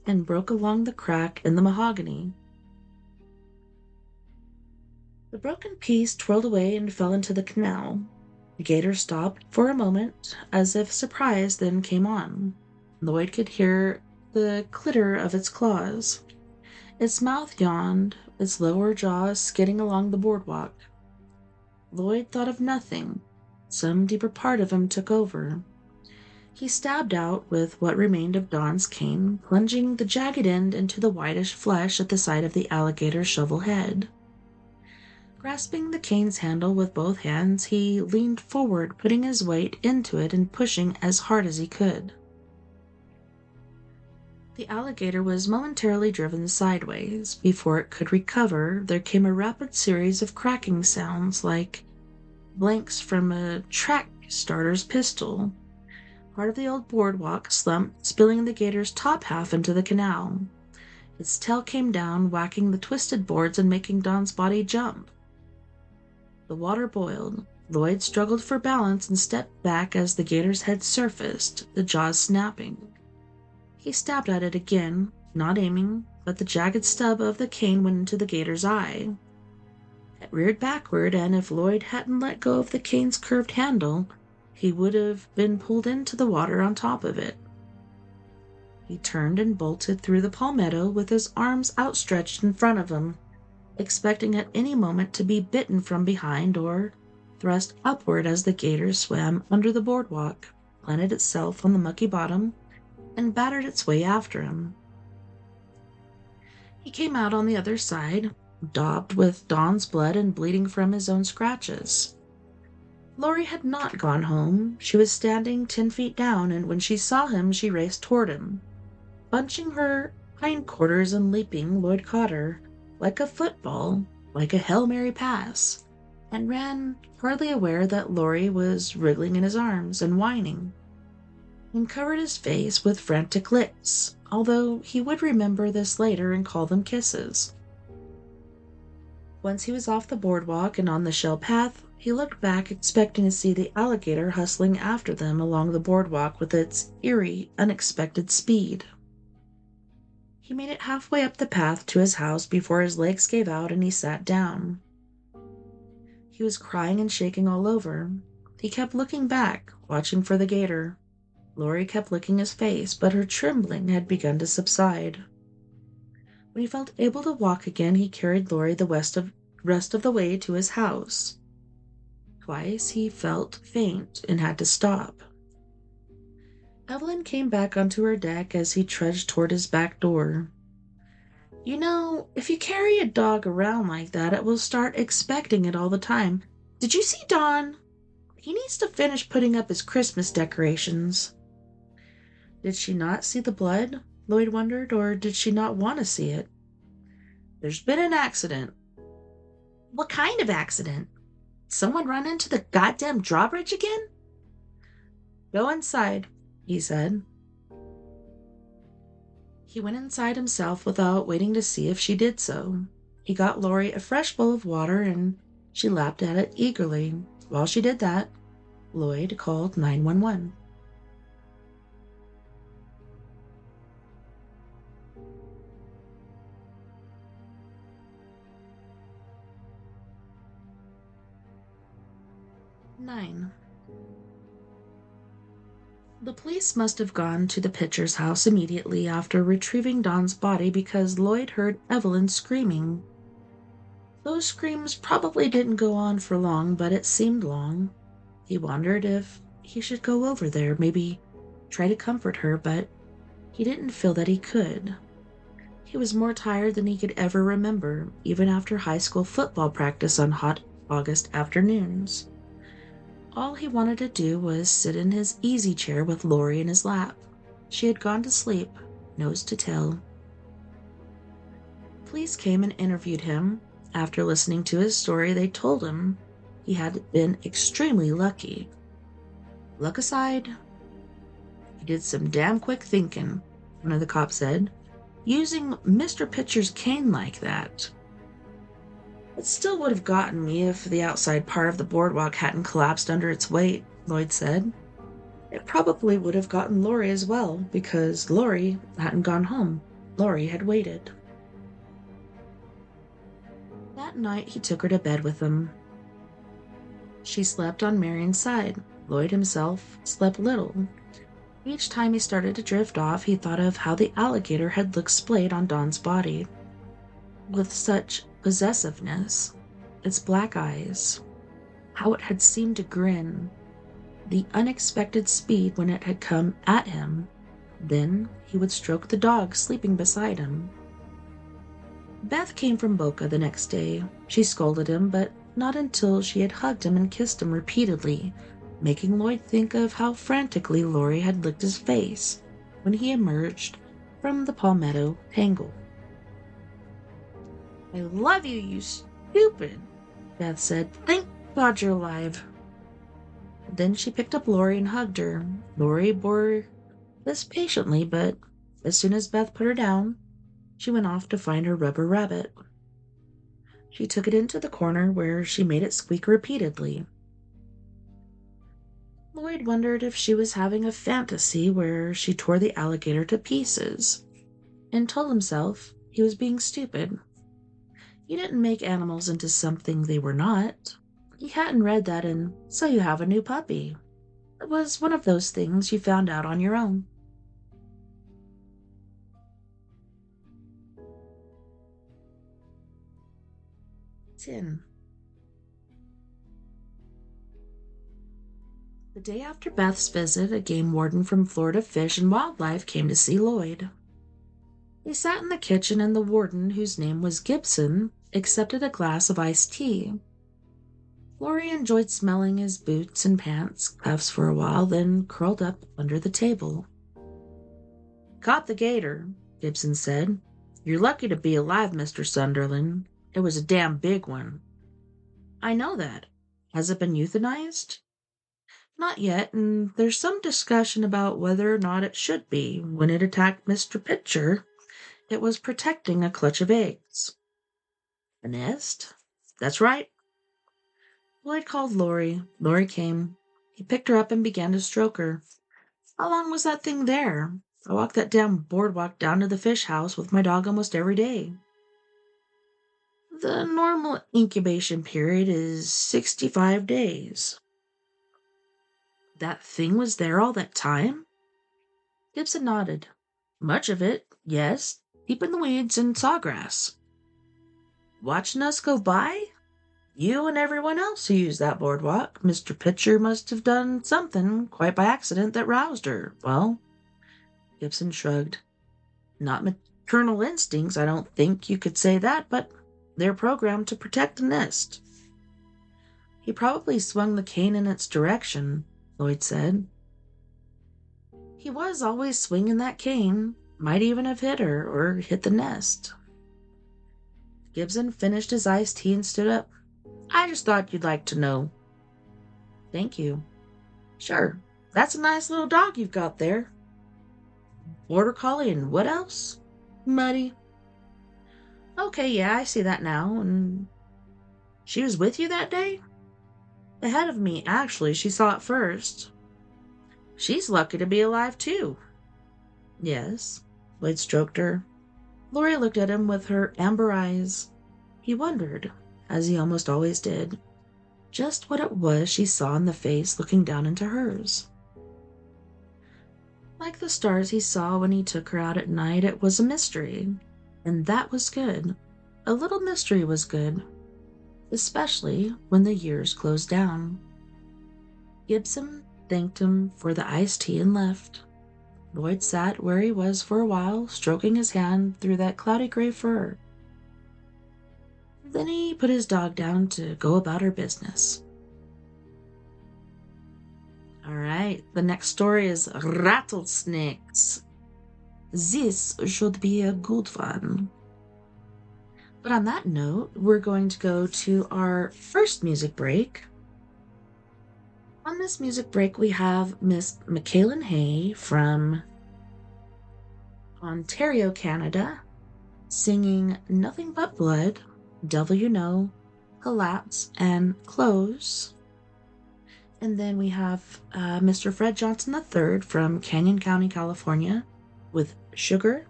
and broke along the crack in the mahogany. The broken piece twirled away and fell into the canal. The gator stopped for a moment, as if surprised, then came on. Lloyd could hear the clitter of its claws. Its mouth yawned, its lower jaw skidding along the boardwalk. Lloyd thought of nothing. Some deeper part of him took over. He stabbed out with what remained of Dawn's cane, plunging the jagged end into the whitish flesh at the side of the alligator's shovel head. Grasping the cane's handle with both hands, he leaned forward, putting his weight into it and pushing as hard as he could. The alligator was momentarily driven sideways. Before it could recover, there came a rapid series of cracking sounds like blanks from a track starter's pistol. Part of the old boardwalk slumped, spilling the gator's top half into the canal. Its tail came down, whacking the twisted boards and making Dawn's body jump. The water boiled. Lloyd struggled for balance and stepped back as the gator's head surfaced, the jaws snapping. He stabbed at it again, not aiming, but the jagged stub of the cane went into the gator's eye. It reared backward, and if Lloyd hadn't let go of the cane's curved handle, he would have been pulled into the water on top of it. He turned and bolted through the palmetto with his arms outstretched in front of him, expecting at any moment to be bitten from behind or thrust upward as the gator swam under the boardwalk, planted itself on the mucky bottom, and battered its way after him. He came out on the other side, daubed with Dawn's blood and bleeding from his own scratches. Lori had not gone home. She was standing 10 feet down, and when she saw him, she raced toward him. Bunching her hindquarters and leaping, Lloyd caught her, like a football, like a Hail Mary pass, and ran, hardly aware that Lori was wriggling in his arms and whining, and covered his face with frantic licks, although he would remember this later and call them kisses. Once he was off the boardwalk and on the shell path, he looked back expecting to see the alligator hustling after them along the boardwalk with its eerie, unexpected speed. He made it halfway up the path to his house before his legs gave out and he sat down. He was crying and shaking all over. He kept looking back, watching for the gator. Lori kept licking his face, but her trembling had begun to subside. When he felt able to walk again, he carried Lori the rest of the way to his house. Twice he felt faint and had to stop. Evelyn came back onto her deck as he trudged toward his back door. You know, if you carry a dog around like that, it will start expecting it all the time. Did you see Don? He needs to finish putting up his Christmas decorations. Did she not see the blood? Lloyd wondered, or did she not want to see it? There's been an accident. What kind of accident? Someone run into the goddamn drawbridge again? Go inside, he said. He went inside himself without waiting to see if she did so. He got Lori a fresh bowl of water and she lapped at it eagerly. While she did that, Lloyd called 911. Nine. The police must have gone to the Pitcher's house immediately after retrieving Don's body because Lloyd heard Evelyn screaming. Those screams probably didn't go on for long, but it seemed long. He wondered if he should go over there, maybe try to comfort her, but he didn't feel that he could. He was more tired than he could ever remember, even after high school football practice on hot August afternoons. All he wanted to do was sit in his easy chair with Lori in his lap. She had gone to sleep, nose to tail. Police came and interviewed him. After listening to his story, they told him he had been extremely lucky. Luck aside, he did some damn quick thinking, one of the cops said, using Mr. Pitcher's cane like that. It still would have gotten me if the outside part of the boardwalk hadn't collapsed under its weight, Lloyd said. It probably would have gotten Lori as well, because Lori hadn't gone home. Lori had waited. That night he took her to bed with him. She slept on Marion's side. Lloyd himself slept little. Each time he started to drift off, he thought of how the alligator had looked splayed on Don's body. With such possessiveness, its black eyes, how it had seemed to grin, the unexpected speed when it had come at him. Then he would stroke the dog sleeping beside him. Beth came from Boca the next day. She scolded him, but not until she had hugged him and kissed him repeatedly, making Lloyd think of how frantically Lori had licked his face when he emerged from the palmetto tangle. I love you, you stupid, Beth said. Thank God you're alive. Then she picked up Lori and hugged her. Lori bore this patiently, but as soon as Beth put her down, she went off to find her rubber rabbit. She took it into the corner where she made it squeak repeatedly. Lloyd wondered if she was having a fantasy where she tore the alligator to pieces, and told himself he was being stupid. You didn't make animals into something they were not. He hadn't read that in So You Have a New Puppy. It was one of those things you found out on your own. The day after Beth's visit, a game warden from Florida Fish and Wildlife came to see Lloyd. They sat in the kitchen and the warden, whose name was Gibson, accepted a glass of iced tea. Lori enjoyed smelling his boots and pants cuffs for a while, then curled up under the table. Caught the gator, Gibson said. You're lucky to be alive, Mr. Sunderland. It was a damn big one. I know that. Has it been euthanized? Not yet, and there's some discussion about whether or not it should be. When it attacked Mr. Pitcher, it was protecting a clutch of eggs. A nest? That's right. Lloyd called Lori. Lori came. He picked her up and began to stroke her. How long was that thing there? I walk that damn boardwalk down to the fish house with my dog almost every day. The normal incubation period is 65 days. That thing was there all that time? Gibson nodded. Much of it, yes, deep in the weeds and sawgrass. Watching us go by? You and everyone else who used that boardwalk. Mr. Pitcher must have done something quite by accident that roused her. Well, Gibson shrugged. Not maternal instincts, I don't think you could say that, but they're programmed to protect the nest. He probably swung the cane in its direction, Lloyd said. He was always swinging that cane. Might even have hit her or hit the nest. Gibson finished his iced tea and stood up. I just thought you'd like to know. Thank you. Sure, that's a nice little dog you've got there. Border Collie and what else? Muddy. Okay, yeah, I see that now. And she was with you that day? Ahead of me, actually. She saw it first. She's lucky to be alive, too. Yes. Lloyd stroked her. Lori looked at him with her amber eyes. He wondered, as he almost always did, just what it was she saw in the face looking down into hers. Like the stars he saw when he took her out at night, it was a mystery. And that was good. A little mystery was good. Especially when the years closed down. Gibson thanked him for the iced tea and left. Lloyd sat where he was for a while, stroking his hand through that cloudy gray fur. Then he put his dog down to go about her business. All right, the next story is rattlesnakes. This should be a good one. But on that note, we're going to go to our first music break. On this music break, we have Miss Michaelan Hay from Ontario, Canada, singing Nothing But Blood, Devil You Know, Collapse, and Close. And then we have Mr. Fred Johnson III from Canyon County, California, with Sugar.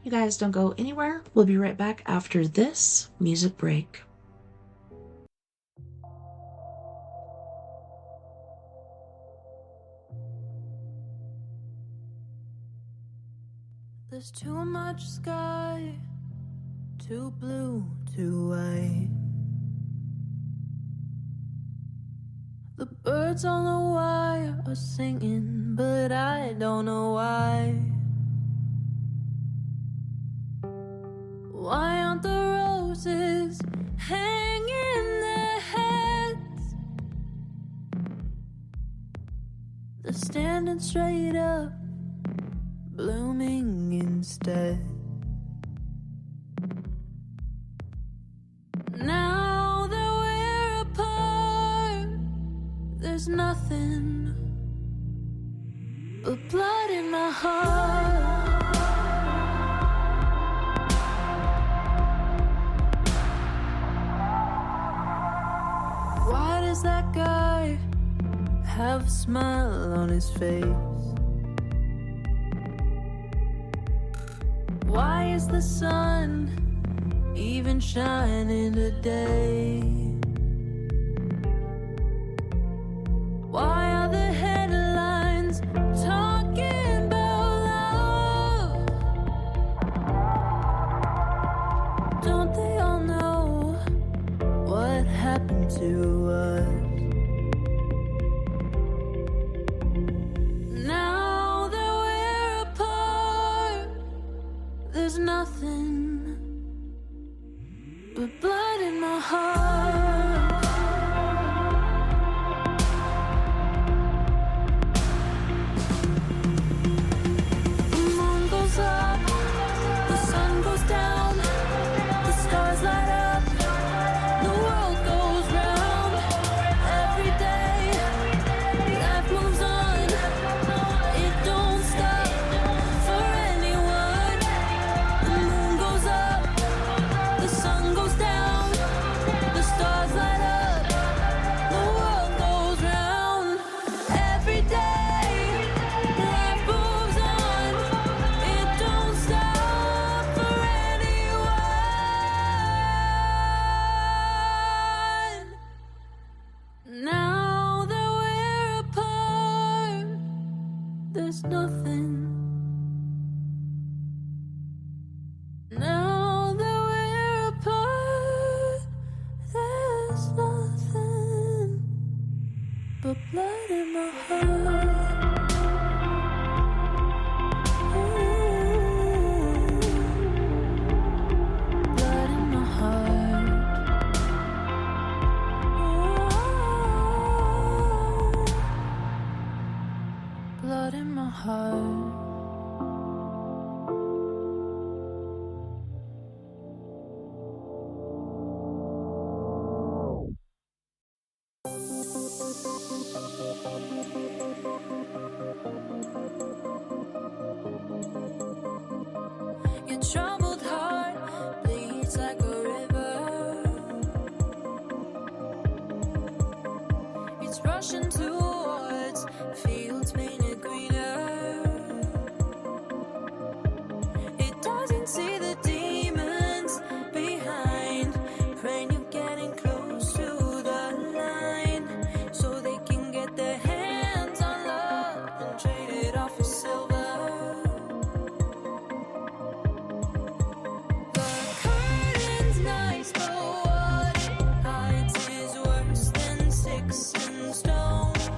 You guys don't go anywhere. We'll be right back after this music break.
There's too much sky, too blue, too white. The birds on the wire are singing, but I don't know why. Why aren't the roses hanging their heads? They're standing straight up, blooming instead. Now that we're apart, there's nothing but blood in my heart. Why does that guy have a smile on his face? Why is the sun even shining today? Why are the headlines talking about love? Don't they all know what happened to us? Now that we're apart, there's nothing but blood in my heart. The moon goes up, the sun goes down, the stars light up, the world goes round. Every day, life moves on, it don't stop for anyone. The moon goes up, the sun goes down, the stars light up, the world goes round. Every day, life moves on, it don't stop for anyone. Now that we're apart, there's nothing but blood in my heart. Blood in my heart. Blood in my heart. Your troubled heart bleeds like a river. It's rushing towards fields painted greener. It doesn't see the demons behind, praying you're getting close to the line, so they can get their hands on love and trade it off for silver. Nice, but what it hides is worse than sticks and stones.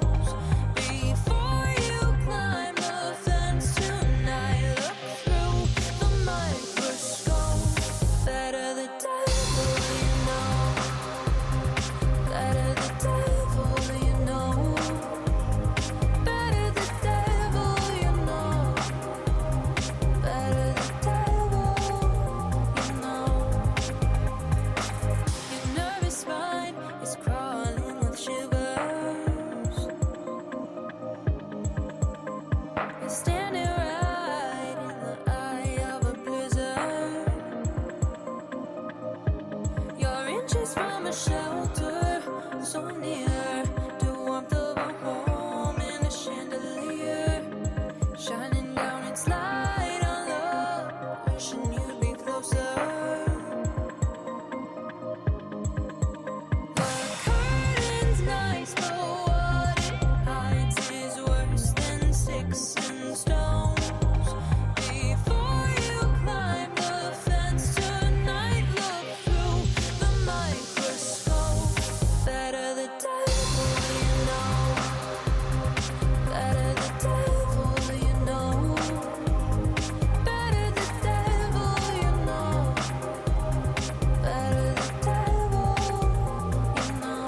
Before you climb the fence tonight, look through the microscope. Better the devil you know. Better the devil you know. Better the devil you know. Better the devil you know. Your nervous spine is crawling with shivers. You're standing right in the eye of a blizzard. You're inches from a shelter, so near to warmth of a home in a chandelier, shining down its light on love, wishing you'd be closer. The curtain's nice, but what it hides is worse than sticks and stones. Before you climb the fence tonight, look through the microscope. Better the devil you know. Better the devil you know. Better the devil you know. Better the devil you know.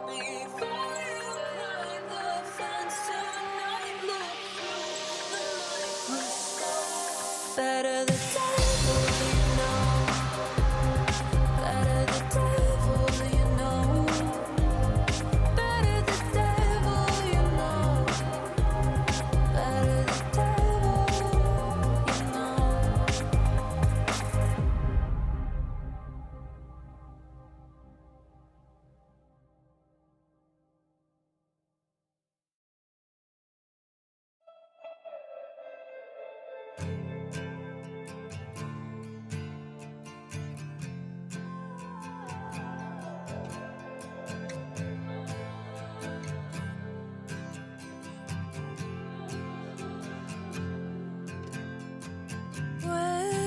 Before you climb the fence tonight, look through the microscope. Better the devil you know. Better the devil you know. Better the devil you know. Better the devil you know.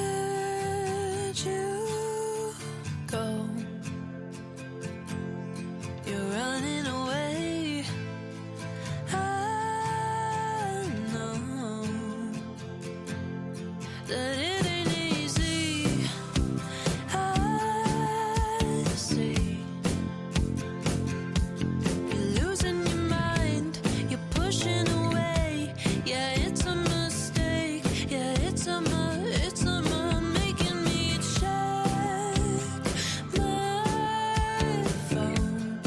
Where'd you go? You're running away. I know that it ain't easy. I see you're losing your mind. You're pushing away. Yeah, it's a mistake. Yeah, it's a making me check my phone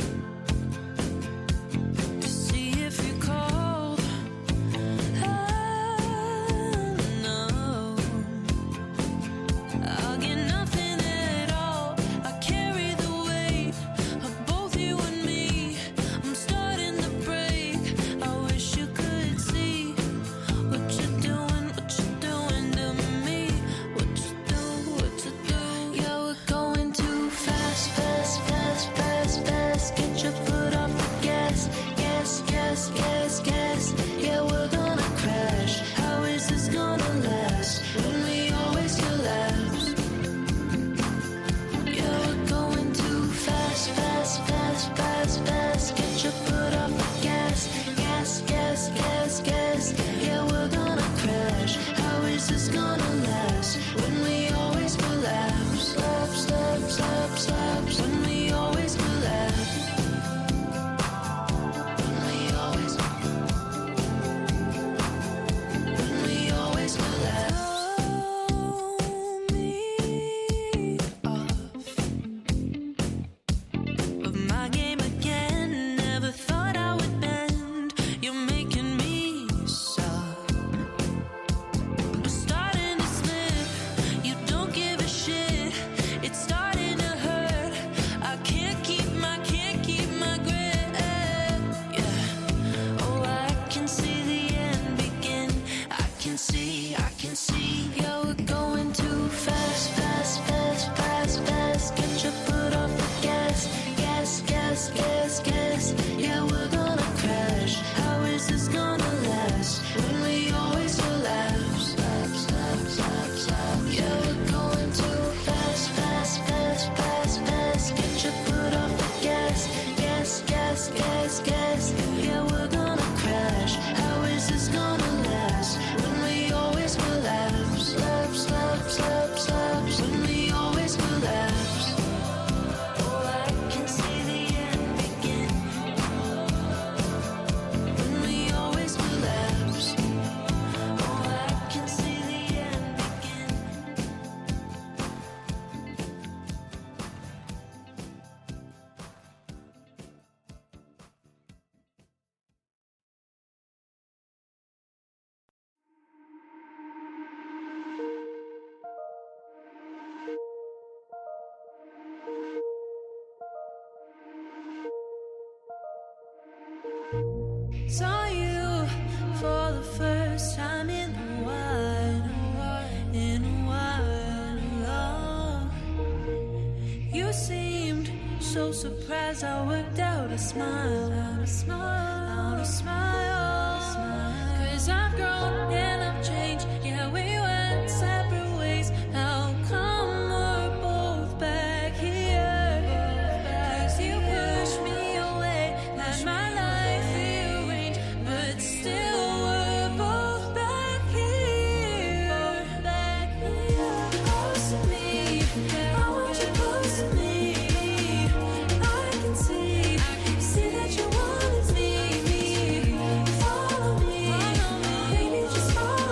to see if you called. I know so surprised I worked out a smile, out a smile, out a smile. 'Cause I've grown and I've changed. Yeah, we went separate ways. How come we're both back here? 'Cause you pushed me away, had my life rearranged, but still we're both back here. Back here. Close to me, I want you close to me. I can see that you wanted me. Follow me, baby, just follow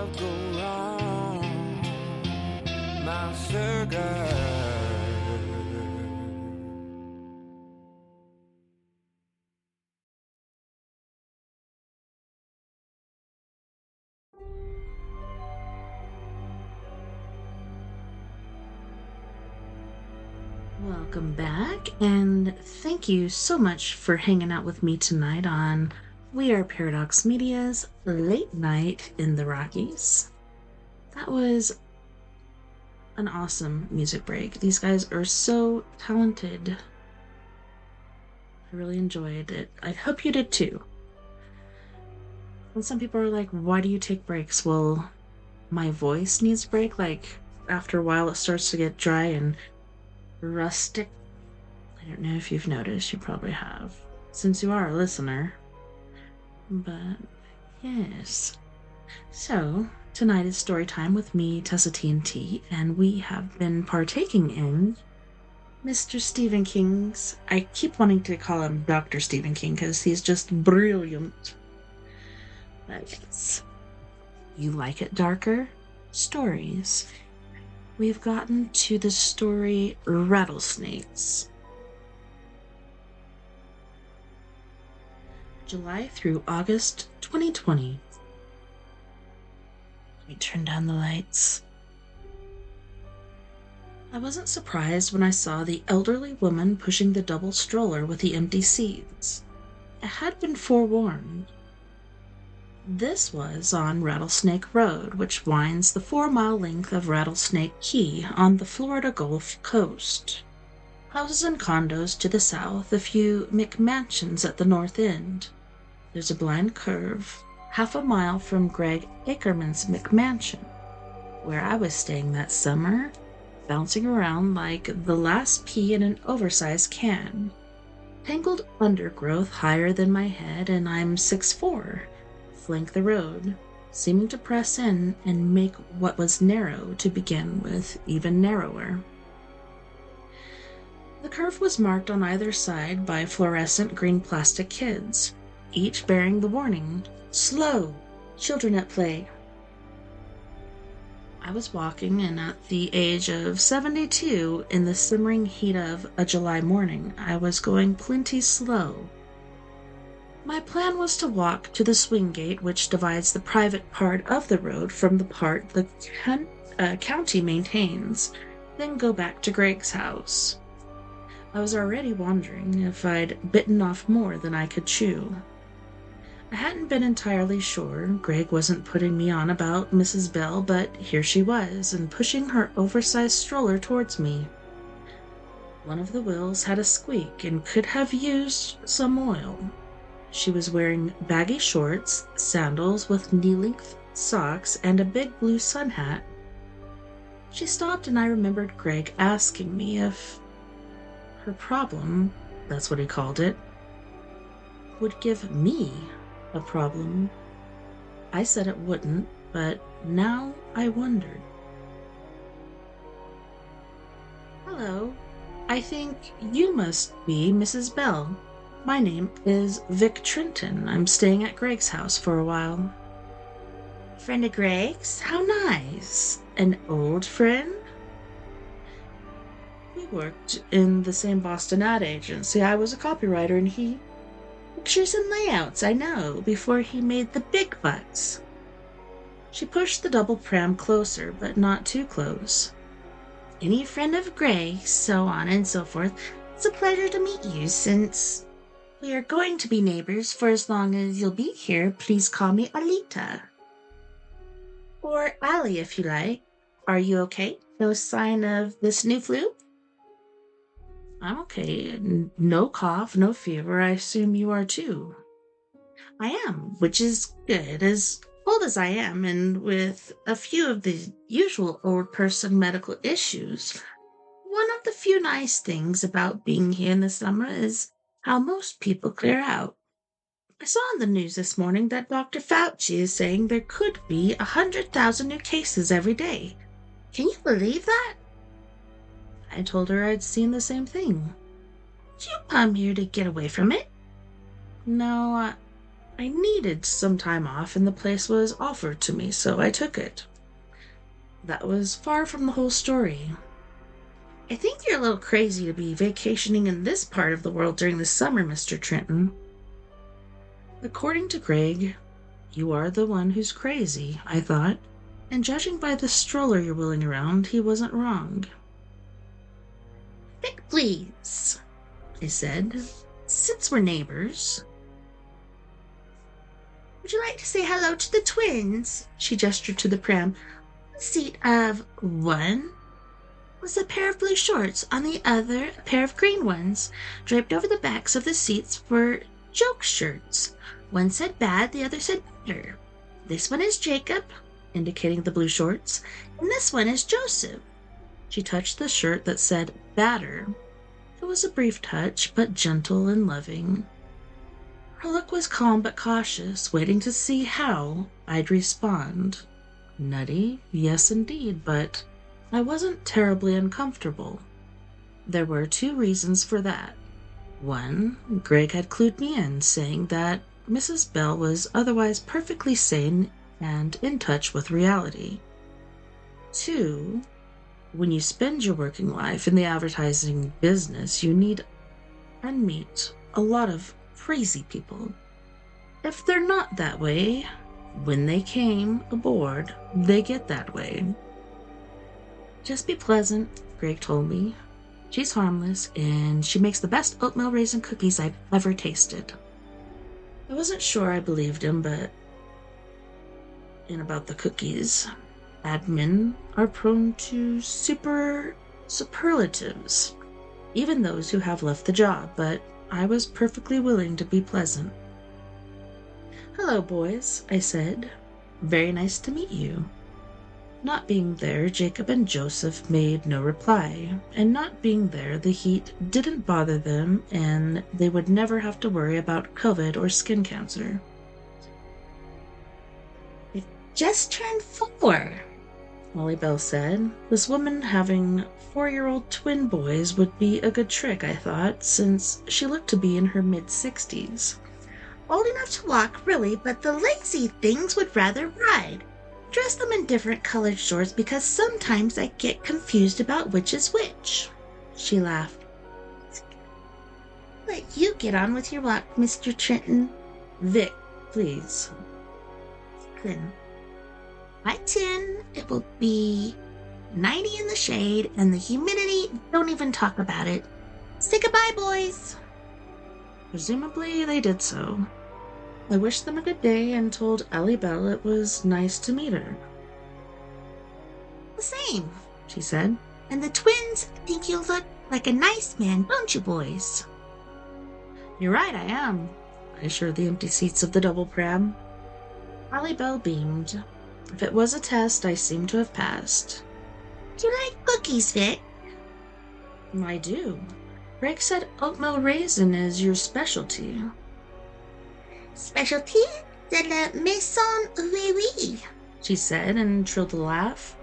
world go round, my sugar.
Welcome back, and thank you so much for hanging out with me tonight on We Are Paradox Media's Late Night in the Rockies. That was an awesome music break. These guys are so talented. I really enjoyed it. I hope you did too. And some people are like, why do you take breaks? Well, my voice needs a break. Like, after a while, it starts to get dry and rustic. I don't know if you've noticed. You probably have, since you are a listener. But, yes. So, tonight is story time with me, TessaTNT, and we have been partaking in Mr. Stephen King's... I keep wanting to call him Dr. Stephen King because he's just brilliant. But yes. You Like It Darker? Stories. We've gotten to the story Rattlesnakes. July through August 2020. Let me turn down the lights. I wasn't surprised when I saw the elderly woman pushing the double stroller with the empty seats. I had been forewarned. This was on Rattlesnake Road, which winds the 4-mile length of Rattlesnake Key on the Florida Gulf Coast. Houses and condos to the south, a few McMansions at the north end. There's a blind curve, half a mile from Greg Ackerman's McMansion, where I was staying that summer, bouncing around like the last pea in an oversized can. Tangled undergrowth higher than my head, and I'm 6'4", flank the road, seeming to press in and make what was narrow to begin with even narrower. The curve was marked on either side by fluorescent green plastic kids, each bearing the warning, "Slow! Children at play." I was walking, and at the age of 72, in the simmering heat of a July morning, I was going plenty slow. My plan was to walk to the swing gate which divides the private part of the road from the part the county maintains, then go back to Greg's house. I was already wondering if I'd bitten off more than I could chew. I hadn't been entirely sure. Greg wasn't putting me on about Mrs. Bell, but here she was, and pushing her oversized stroller towards me. One of the wheels had a squeak and could have used some oil. She was wearing baggy shorts, sandals with knee-length socks, and a big blue sun hat. She stopped, and I remembered Greg asking me if her problem, that's what he called it, would give me a problem. I said it wouldn't, but now I wondered. "Hello, I think you must be Mrs. Bell. My name is Vic Trenton. I'm staying at Greg's house for a while." "Friend of Greg's? How nice. An old friend?" "We worked in the same Boston ad agency. I was a copywriter and he..." "Pictures and layouts, I know, before he made the big bucks." She pushed the double pram closer, but not too close. "Any friend of Greg's, so on and so forth. It's a pleasure to meet you. Since we are going to be neighbors for as long as you'll be here, please call me Alita. Or Allie, if you like. Are you okay? No sign of this new flu?" "I'm okay. No cough, no fever. I assume you are too." "I am, which is good. As old as I am, and with a few of the usual old person medical issues, one of the few nice things about being here in the summer is how most people clear out. I saw on the news this morning that Dr. Fauci is saying there could be 100,000 new cases every day. Can you believe that?" I told her I'd seen the same thing. "Did you come here to get away from it?" "No, I needed some time off and the place was offered to me, so I took it. That was far from the whole story. I think you're a little crazy to be vacationing in this part of the world during the summer, Mr. Trenton. According to Greg, you are the one who's crazy, I thought, and judging by the stroller you're wheeling around, he wasn't wrong. Vic, please, I said, since we're neighbors. Would you like to say hello to the twins? She gestured to the pram. On the seat of one was a pair of blue shorts, on the other a pair of green ones. Draped over the backs of the seats were joke shirts. One said bad, the other said better. This one is Jacob, indicating the blue shorts, and this one is Joseph. She touched the shirt that said batter. It was a brief touch, but gentle and loving. Her look was calm but cautious, waiting to see how I'd respond. Nutty, yes indeed, but I wasn't terribly uncomfortable. There were 2 reasons for that. One, Greg had clued me in, saying that Mrs. Bell was otherwise perfectly sane and in touch with reality. 2, when you spend your working life in the advertising business, you need and meet a lot of crazy people. If they're not that way, when they came aboard, they get that way. Just be pleasant, Greg told me. She's harmless, and she makes the best oatmeal raisin cookies I've ever tasted. I wasn't sure I believed him, but about the cookies. Admin are prone to superlatives, even those who have left the job, but I was perfectly willing to be pleasant. Hello, boys, I said. Very nice to meet you. Not being there, Jacob and Joseph made no reply, and not being there, the heat didn't bother them, and they would never have to worry about COVID or skin cancer. I just turned 4, Molly Bell said. This woman having 4-year-old twin boys would be a good trick, I thought, since she looked to be in her mid-60s. Old enough to walk, really, but the lazy things would rather ride. Dress them in different colored shorts because sometimes I get confused about which is which. She laughed. Let you get on with your walk, Mr. Trenton. Vic, please. Then, by 10, it will be 90 in the shade, and the humidity, don't even talk about it. Say goodbye, boys. Presumably, they did so. I wished them a good day and told Ellie Bell it was nice to meet her. The same, she said. And the twins think you look like a nice man, don't you, boys? You're right, I am, I assured the empty seats of the double pram. Ellie Bell beamed. If it was a test, I seemed to have passed. Do you like cookies, Vic? I do. Greg said oatmeal raisin is your specialty. Specialty de la maison, oui, oui, she said, and trilled a laugh.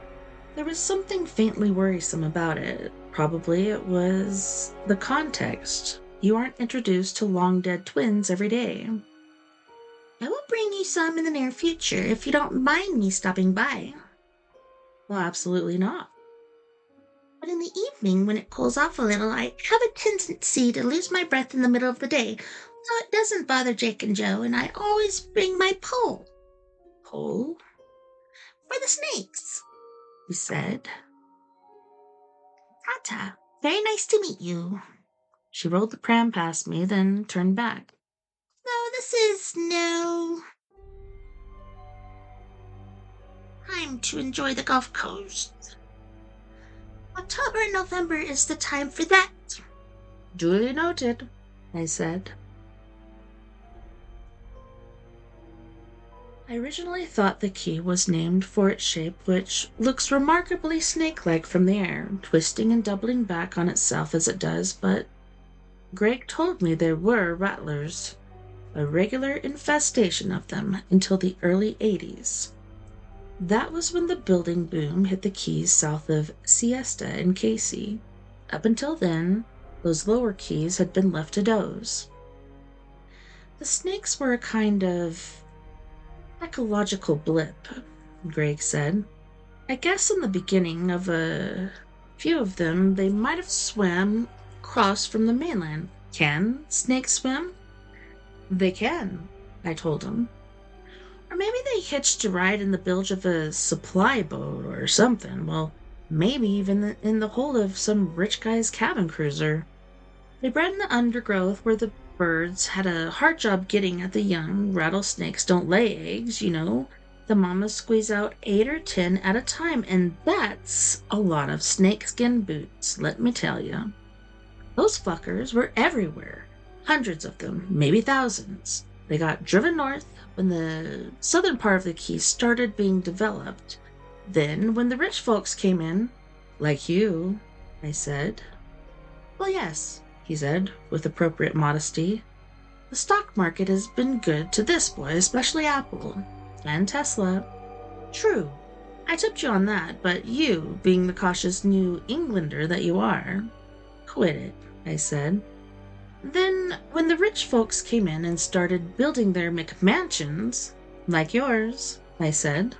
There was something faintly worrisome about it. Probably it was the context. You aren't introduced to long-dead twins every day. I will bring you some in the near future if you don't mind me stopping by. Well, absolutely not. But in the evening, when it cools off a little, I have a tendency to lose my breath in the middle of the day. So it doesn't bother Jake and Joe, and I always bring my pole. Pole? For the snakes, he said. Tata, very nice to meet you. She rolled the pram past me, then turned back. No, this is no time to enjoy the Gulf Coast. October and November is the time for that. Duly noted, I said. I originally thought the key was named for its shape, which looks remarkably snake-like from the air, twisting and doubling back on itself as it does, but Greg told me there were rattlers, a regular infestation of them, until the early 80s. That was when the building boom hit the keys south of Siesta and Casey. Up until then, those lower keys had been left to doze. The snakes were a kind of ecological blip, Greg said. I guess in the beginning of a few of them, they might have swam across from the mainland. Can snakes swim? They can, I told him. Or maybe they hitched a ride in the bilge of a supply boat or something. Well, maybe even in the hold of some rich guy's cabin cruiser. They bred in the undergrowth where the birds had a hard job getting at the young. Rattlesnakes don't lay eggs, you know. The mamas squeeze out 8 or 10 at a time, and that's a lot of snakeskin boots, let me tell you. Those fuckers were everywhere. Hundreds of them, maybe thousands. They got driven north when the southern part of the key started being developed. Then, when the rich folks came in, like you, I said. Well, yes, he said, with appropriate modesty. The stock market has been good to this boy, especially Apple and Tesla. True, I tipped you on that, but you, being the cautious New Englander that you are, quit it, I said. Then, when the rich folks came in and started building their McMansions, like yours, I said.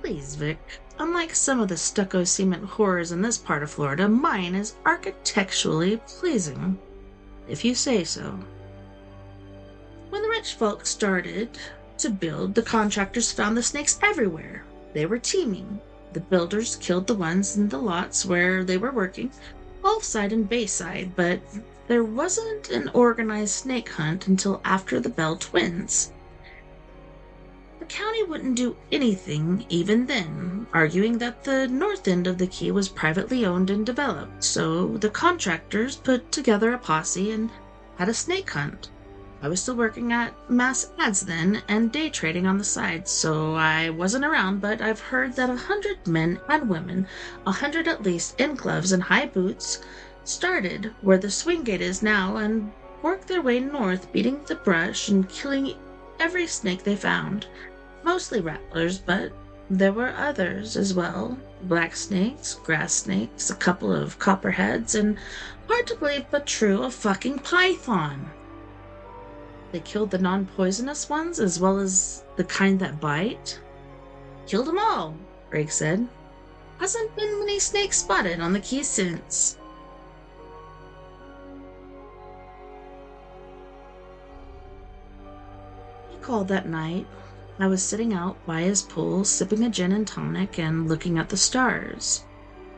Please, Vic, unlike some of the stucco cement horrors in this part of Florida, mine is architecturally pleasing, if you say so. When the rich folks started to build, the contractors found the snakes everywhere. They were teeming. The builders killed the ones in the lots where they were working, Gulfside and Bayside, but there wasn't an organized snake hunt until after the Bell twins. The county wouldn't do anything even then, arguing that the north end of the key was privately owned and developed, so the contractors put together a posse and had a snake hunt. I was still working at Mass Ads then and day trading on the side, so I wasn't around, but I've heard that 100 men and women, 100 at least in gloves and high boots, started where the swing gate is now and worked their way north, beating the brush and killing every snake they found. Mostly rattlers, but there were others as well. Black snakes, grass snakes, a couple of copperheads, and, hard to believe but true, a fucking python. They killed the non-poisonous ones as well as the kind that bite. Killed them all, Greg said. Hasn't been many snakes spotted on the key since. He called that night. I was sitting out by his pool, sipping a gin and tonic and looking at the stars.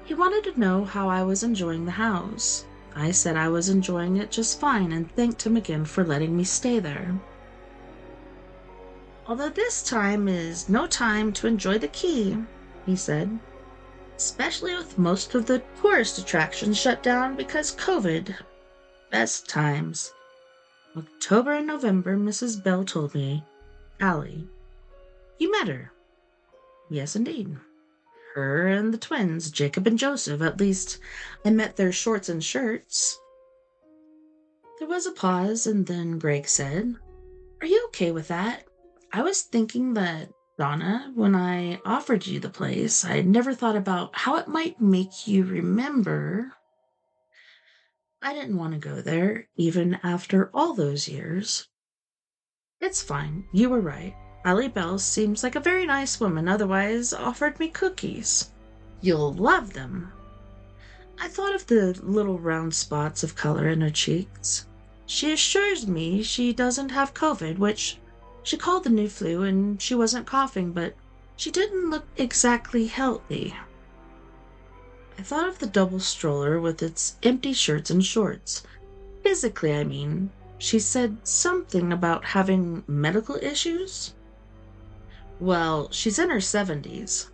He wanted to know how I was enjoying the house. I said I was enjoying it just fine and thanked him again for letting me stay there. Although this time is no time to enjoy the key, he said, especially with most of the tourist attractions shut down because COVID. Best times. October and November, Mrs. Bell told me. Allie. You met her. Yes, indeed. Her and the twins, Jacob and Joseph. At least, I met their shorts and shirts. There was a pause, and then Greg said, Are you okay with that? I was thinking that, Donna, when I offered you the place, I never thought about how it might make you remember. I didn't want to go there, even after all those years. It's fine. You were right. Allie Bell seems like a very nice woman, otherwise offered me cookies. You'll love them. I thought of the little round spots of color in her cheeks. She assures me she doesn't have COVID, which she called the new flu, and she wasn't coughing, but she didn't look exactly healthy. I thought of the double stroller with its empty shirts and shorts. Physically, I mean. She said something about having medical issues. Well, she's in her 70s.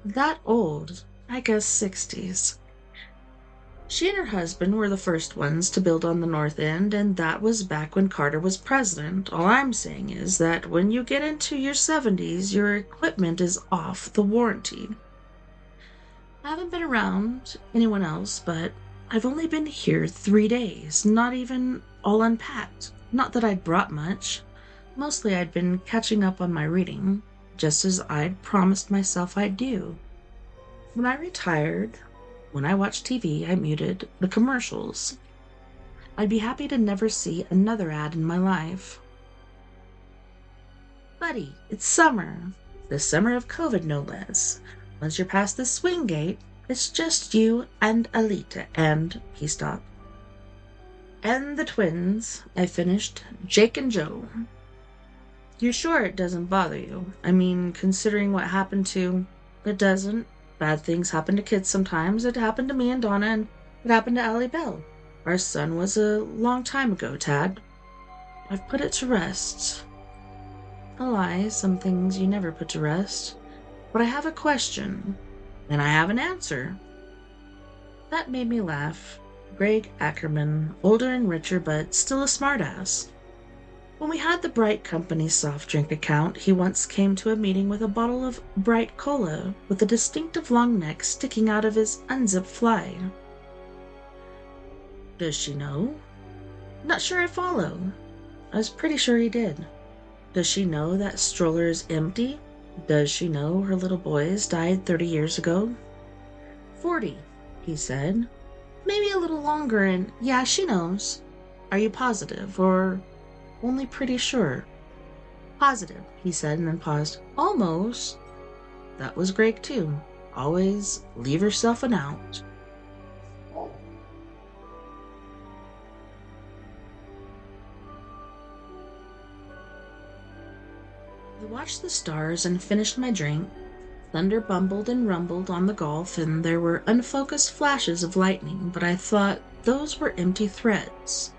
That old, I guess 60s. She and her husband were the first ones to build on the north end, and that was back when Carter was president. All I'm saying is that when you get into your 70s, your equipment is off the warranty. I haven't been around anyone else, but I've only been here 3 days, not even all unpacked. Not that I'd brought much. Mostly I'd been catching up on my reading, just as I'd promised myself I'd do. When I retired, when I watched TV, I muted the commercials. I'd be happy to never see another ad in my life. Buddy, it's summer. The summer of COVID, no less. Once you're past the swing gate, it's just you and Alita and he stopped. And the twins, I finished, Jake and Joe. You're sure it doesn't bother you? I mean, considering what happened to... It doesn't. Bad things happen to kids sometimes. It happened to me and Donna, and it happened to Allie Bell. Our son was a long time ago, Tad. I've put it to rest. A lie, some things you never put to rest. But I have a question, and I have an answer. That made me laugh. Greg Ackerman, older and richer, but still a smartass. When we had the Bright Company soft drink account, he once came to a meeting with a bottle of Bright Cola with a distinctive long neck sticking out of his unzipped fly. Does she know? Not sure I follow. I was pretty sure he did. Does she know that stroller is empty? Does she know her little boys died 30 years ago? 40, he said. Maybe a little longer, and yeah, she knows. Are you positive, or only pretty sure? Positive, he said, and then paused. Almost. That was Greg, too. Always leave yourself an out. I watched the stars and finished my drink. Thunder bumbled and rumbled on the Gulf, and there were unfocused flashes of lightning, but I thought those were empty threads.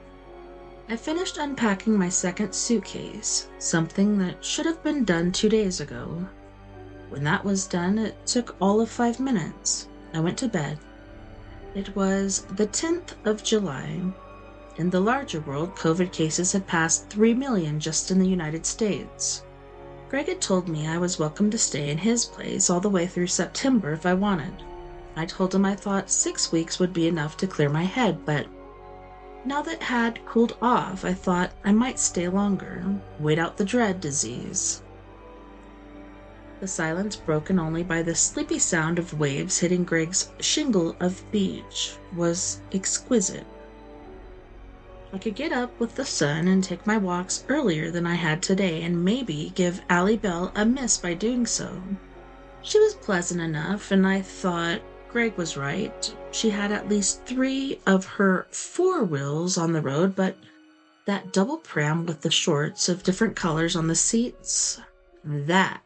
I finished unpacking my second suitcase, something that should have been done 2 days ago. When that was done, it took all of 5 minutes. I went to bed. It was the 10th of July. In the larger world, COVID cases had passed 3 million just in the United States. Greg had told me I was welcome to stay in his place all the way through September if I wanted. I told him I thought 6 weeks would be enough to clear my head, but now that it had cooled off, I thought I might stay longer, wait out the dread disease. The silence, broken only by the sleepy sound of waves hitting Greg's shingle of beach, was exquisite. I could get up with the sun and take my walks earlier than I had today, and maybe give Allie Bell a miss by doing so. She was pleasant enough, and I thought Greg was right. She had at least 3 of her 4 wheels on the road, but that double pram with the shorts of different colors on the seats, that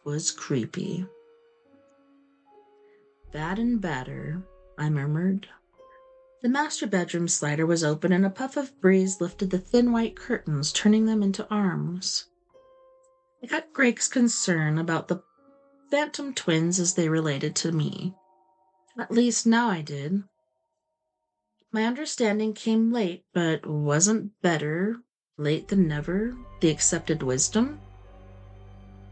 was creepy. Bad and badder, I murmured. The master bedroom slider was open, and a puff of breeze lifted the thin white curtains, turning them into arms. I got Greg's concern about the phantom twins as they related to me. At least now I did. My understanding came late, but wasn't better late than never the accepted wisdom?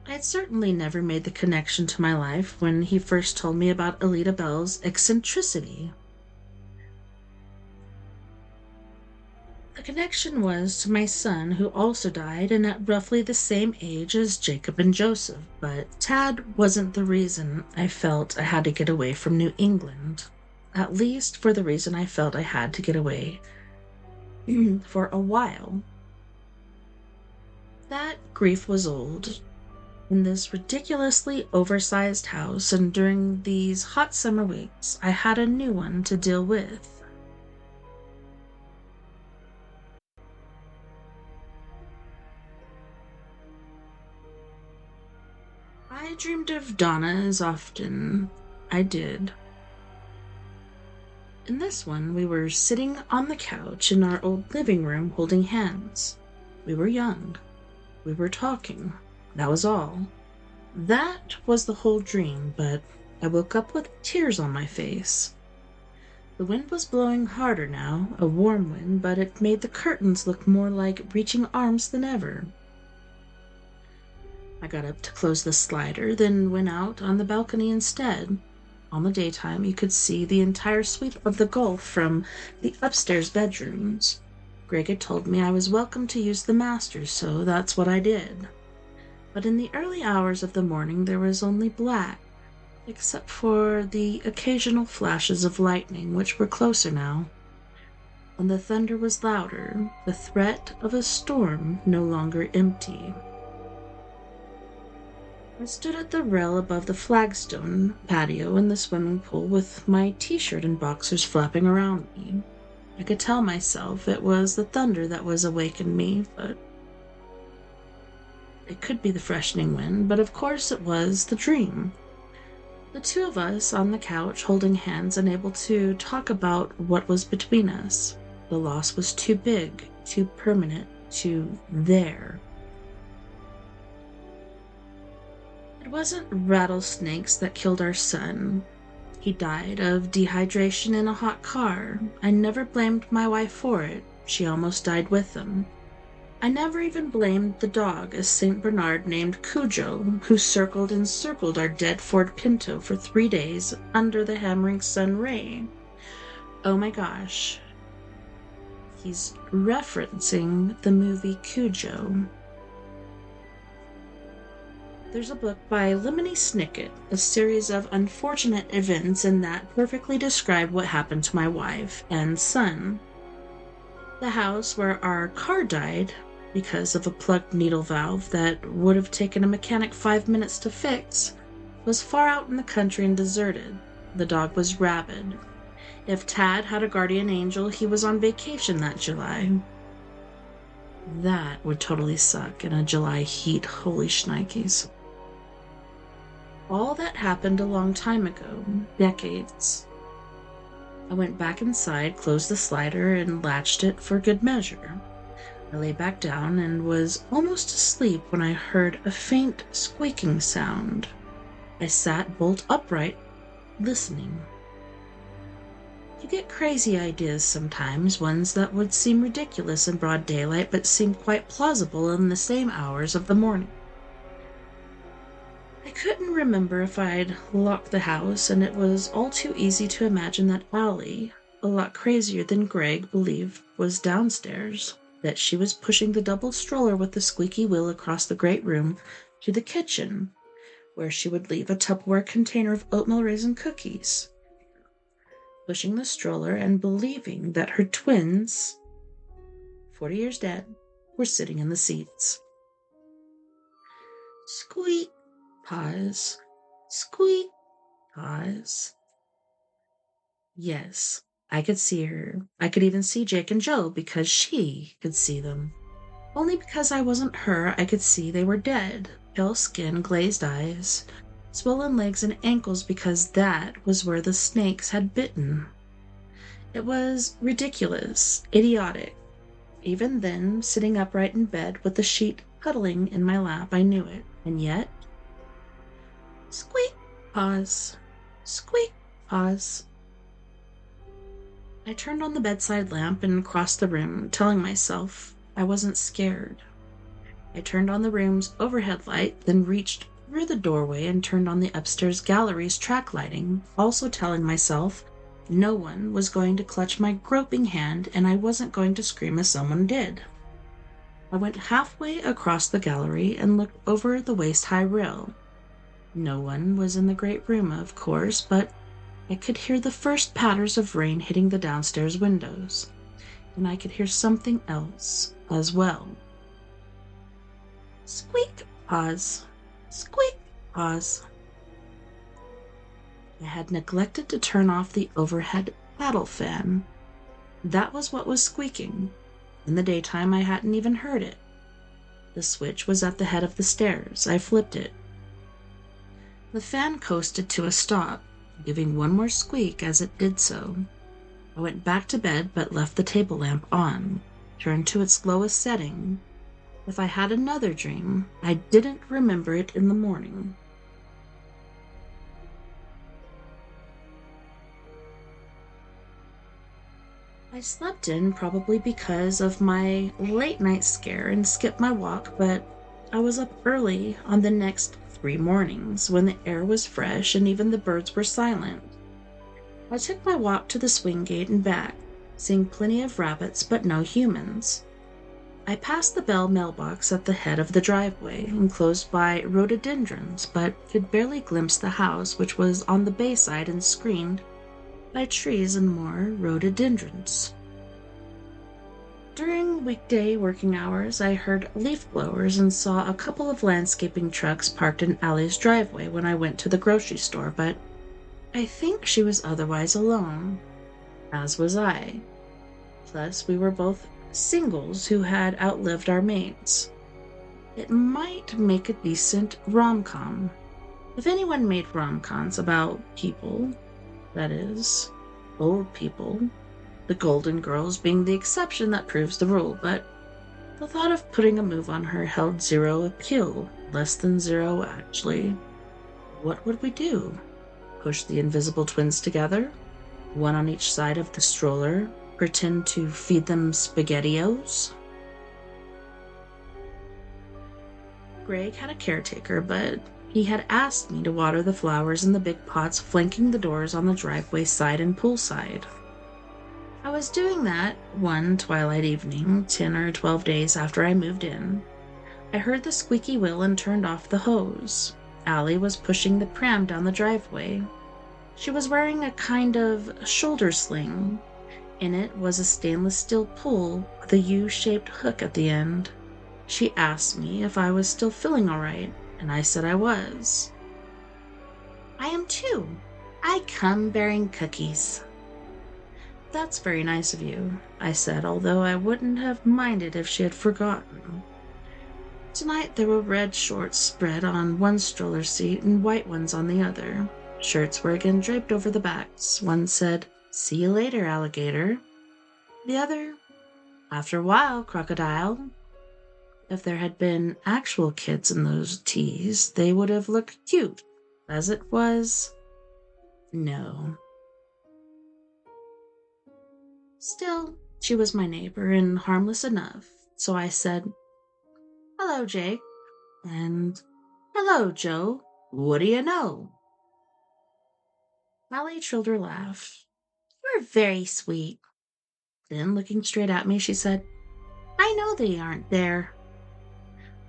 I had certainly never made the connection to my life when he first told me about Alita Bell's eccentricity. The connection was to my son, who also died and at roughly the same age as Jacob and Joseph, but Tad wasn't the reason I felt I had to get away from New England. At least for the reason I felt I had to get away for a while. That grief was old. In this ridiculously oversized house, and during these hot summer weeks, I had a new one to deal with. I dreamed of Donna as often I did. In this one, we were sitting on the couch in our old living room holding hands. We were young. We were talking. That was all. That was the whole dream, but I woke up with tears on my face. The wind was blowing harder now, a warm wind, but it made the curtains look more like reaching arms than ever. I got up to close the slider, then went out on the balcony instead. On the daytime, you could see the entire sweep of the Gulf from the upstairs bedrooms. Greg had told me I was welcome to use the master's, so that's what I did. But in the early hours of the morning, there was only black, except for the occasional flashes of lightning, which were closer now. and the thunder was louder, the threat of a storm no longer empty. I stood at the rail above the flagstone patio in the swimming pool with my t-shirt and boxers flapping around me. I could tell myself it was the thunder that was awakening me, but it could be the freshening wind, but of course it was the dream. The two of us on the couch holding hands and able to talk about what was between us. The loss was too big, too permanent, too there. It wasn't rattlesnakes that killed our son. He died of dehydration in a hot car. I never blamed my wife for it. She almost died with him. I never even blamed the dog, a St. Bernard named Cujo, who circled and circled our dead Ford Pinto for 3 days under the hammering sun ray. Oh my gosh. He's referencing the movie Cujo. There's a book by Lemony Snicket, a series of unfortunate events in that perfectly describe what happened to my wife and son. The house where our car died because of a plugged needle valve that would have taken a mechanic 5 minutes to fix was far out in the country and deserted. The dog was rabid. If Tad had a guardian angel, he was on vacation that July. That would totally suck in a July heat, holy shnikes. All that happened a long time ago, decades. I went back inside, closed the slider, and latched it for good measure. I lay back down and was almost asleep when I heard a faint squeaking sound. I sat bolt upright, listening. You get crazy ideas sometimes, ones that would seem ridiculous in broad daylight but seem quite plausible in the same hours of the morning. I couldn't remember if I'd locked the house, and it was all too easy to imagine that Allie, a lot crazier than Greg believed, was downstairs, that she was pushing the double stroller with the squeaky wheel across the great room to the kitchen, where she would leave a Tupperware container of oatmeal raisin cookies, pushing the stroller and believing that her twins, 40 years dead, were sitting in the seats. Squeak. Pause. Squeak. Pause. Yes, I could see her. I could even see Jake and Joe because she could see them. Only because I wasn't her, I could see they were dead. Pale skin, glazed eyes, swollen legs and ankles because that was where the snakes had bitten. It was ridiculous, idiotic. Even then, sitting upright in bed with the sheet cuddling in my lap, I knew it. And yet, squeak, pause, squeak, pause. I turned on the bedside lamp and crossed the room, telling myself I wasn't scared. I turned on the room's overhead light, then reached through the doorway and turned on the upstairs gallery's track lighting, also telling myself no one was going to clutch my groping hand and I wasn't going to scream as someone did. I went halfway across the gallery and looked over the waist-high rail. No one was in the great room, of course, but I could hear the first patters of rain hitting the downstairs windows, and I could hear something else as well. Squeak, pause. Squeak, pause. I had neglected to turn off the overhead paddle fan. That was what was squeaking. In the daytime, I hadn't even heard it. The switch was at the head of the stairs. I flipped it. The fan coasted to a stop, giving one more squeak as it did so. I went back to bed but left the table lamp on, turned to its lowest setting. If I had another dream, I didn't remember it in the morning. I slept in probably because of my late night scare and skipped my walk, but I was up early on the next 3 mornings when the air was fresh and even the birds were silent. I took my walk to the swing gate and back, seeing plenty of rabbits but no humans. I passed the Bell mailbox at the head of the driveway, enclosed by rhododendrons, but could barely glimpse the house, which was on the bayside and screened by trees and more rhododendrons. During weekday working hours, I heard leaf blowers and saw a couple of landscaping trucks parked in Allie's driveway when I went to the grocery store, but I think she was otherwise alone, as was I. Plus, we were both singles who had outlived our mates. It might make a decent rom-com. If anyone made rom-coms about people, that is, old people, the Golden Girls being the exception that proves the rule, but the thought of putting a move on her held zero appeal, less than zero actually. What would we do? Push the invisible twins together, one on each side of the stroller, pretend to feed them SpaghettiOs? Greg had a caretaker, but he had asked me to water the flowers in the big pots flanking the doors on the driveway side and poolside. I was doing that one twilight evening, 10 or 12 days after I moved in. I heard the squeaky wheel and turned off the hose. Allie was pushing the pram down the driveway. She was wearing a kind of shoulder sling. In it was a stainless steel pole with a U-shaped hook at the end. She asked me if I was still feeling all right, and I said I was. "I am too. I come bearing cookies." "That's very nice of you," I said, although I wouldn't have minded if she had forgotten. Tonight there were red shorts spread on one stroller seat and white ones on the other. Shirts were again draped over the backs. One said, "See you later, alligator." The other, "After a while, crocodile." If there had been actual kids in those tees, they would have looked cute. As it was, no. Still, she was my neighbor and harmless enough, so I said, "Hello, Jake," and "Hello, Joe. What do you know?" Allie trilled her laugh. "You're very sweet." Then, looking straight at me, she said, "I know they aren't there."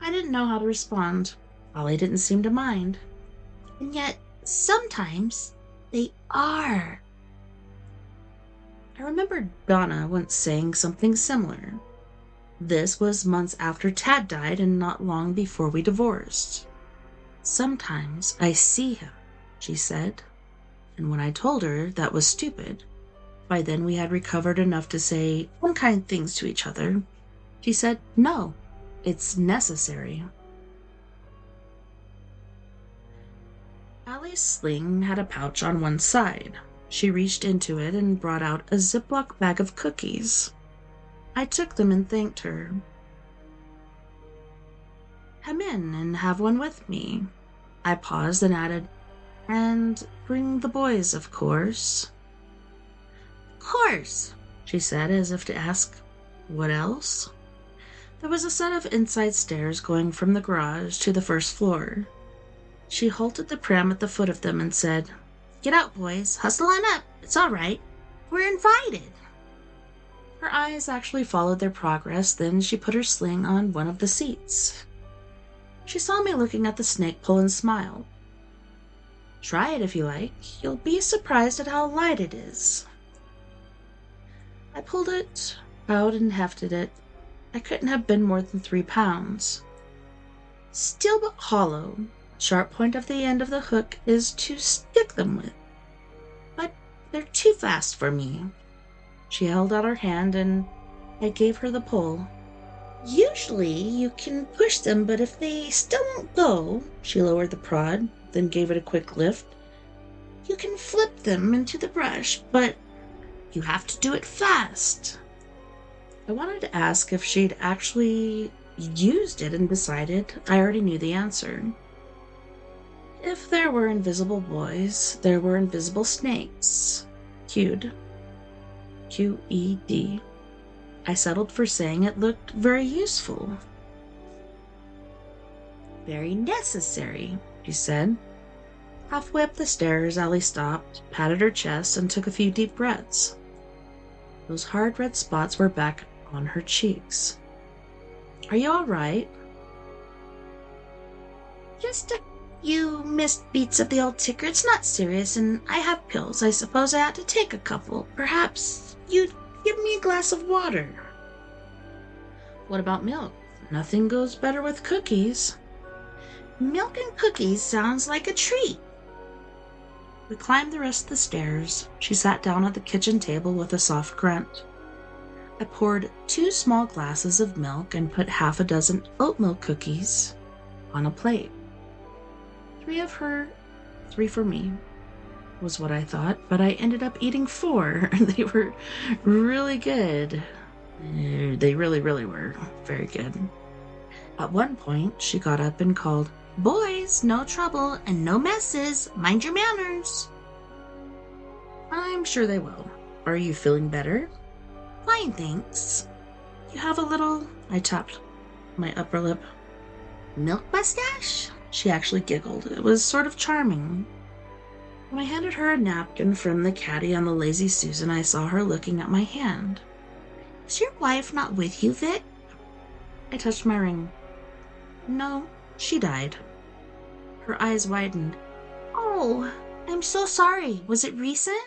I didn't know how to respond. Allie didn't seem to mind. "And yet, sometimes, they are." I remembered Donna once saying something similar. This was months after Tad died and not long before we divorced. "Sometimes I see him," she said. And when I told her that was stupid, by then we had recovered enough to say unkind things to each other, she said, "No, it's necessary." Allie's sling had a pouch on one side. She reached into it and brought out a Ziploc bag of cookies. I took them and thanked her. "Come in and have one with me." I paused and added, "And bring the boys, of course." "Of course," she said, as if to ask, "What else?" There was a set of inside stairs going from the garage to the first floor. She halted the pram at the foot of them and said, "Get out, boys. Hustle on up. It's all right. We're invited." Her eyes actually followed their progress, then she put her sling on one of the seats. She saw me looking at the snake pole and smiled. "Try it if you like. You'll be surprised at how light it is." I pulled it out and hefted it. I couldn't have been more than 3 pounds. Steel but hollow. Sharp point of the end of the hook is to stick them with. But they're too fast for me. She held out her hand and I gave her the pole. "Usually you can push them, but if they still won't go," she lowered the prod, then gave it a quick lift, "you can flip them into the brush, but you have to do it fast." I wanted to ask if she'd actually used it and decided I already knew the answer. If there were invisible boys, there were invisible snakes. Q'd. Q-E-D. I settled for saying it looked very useful. "Very necessary," she said. Halfway up the stairs, Allie stopped, patted her chest, and took a few deep breaths. Those hard red spots were back on her cheeks. "Are you all right?" "Just a few missed beats of the old ticker. It's not serious, and I have pills. I suppose I ought to take a couple. Perhaps you'd give me a glass of water." What about milk? Nothing goes better with cookies.
Milk and cookies sounds like a treat.
We climbed the rest of the stairs. She sat down at the kitchen table with a soft grunt. I poured 2 small glasses of milk and put half a dozen oat milk cookies on a plate. 3 of her, 3 for me, was what I thought, but I ended up eating 4. They were really good. They really, really were very good. At one point, she got up and called,
"Boys, no trouble and no messes. Mind your manners."
"I'm sure they will. Are you feeling better?"
"Fine, thanks."
"You have a little," I tapped my upper lip,
"milk mustache?"
She actually giggled. It was sort of charming. When I handed her a napkin from the caddy on the Lazy Susan, I saw her looking at my hand.
"Is your wife not with you, Vic?"
I touched my ring. "No, she died." Her eyes widened.
"Oh, I'm so sorry. Was it recent?"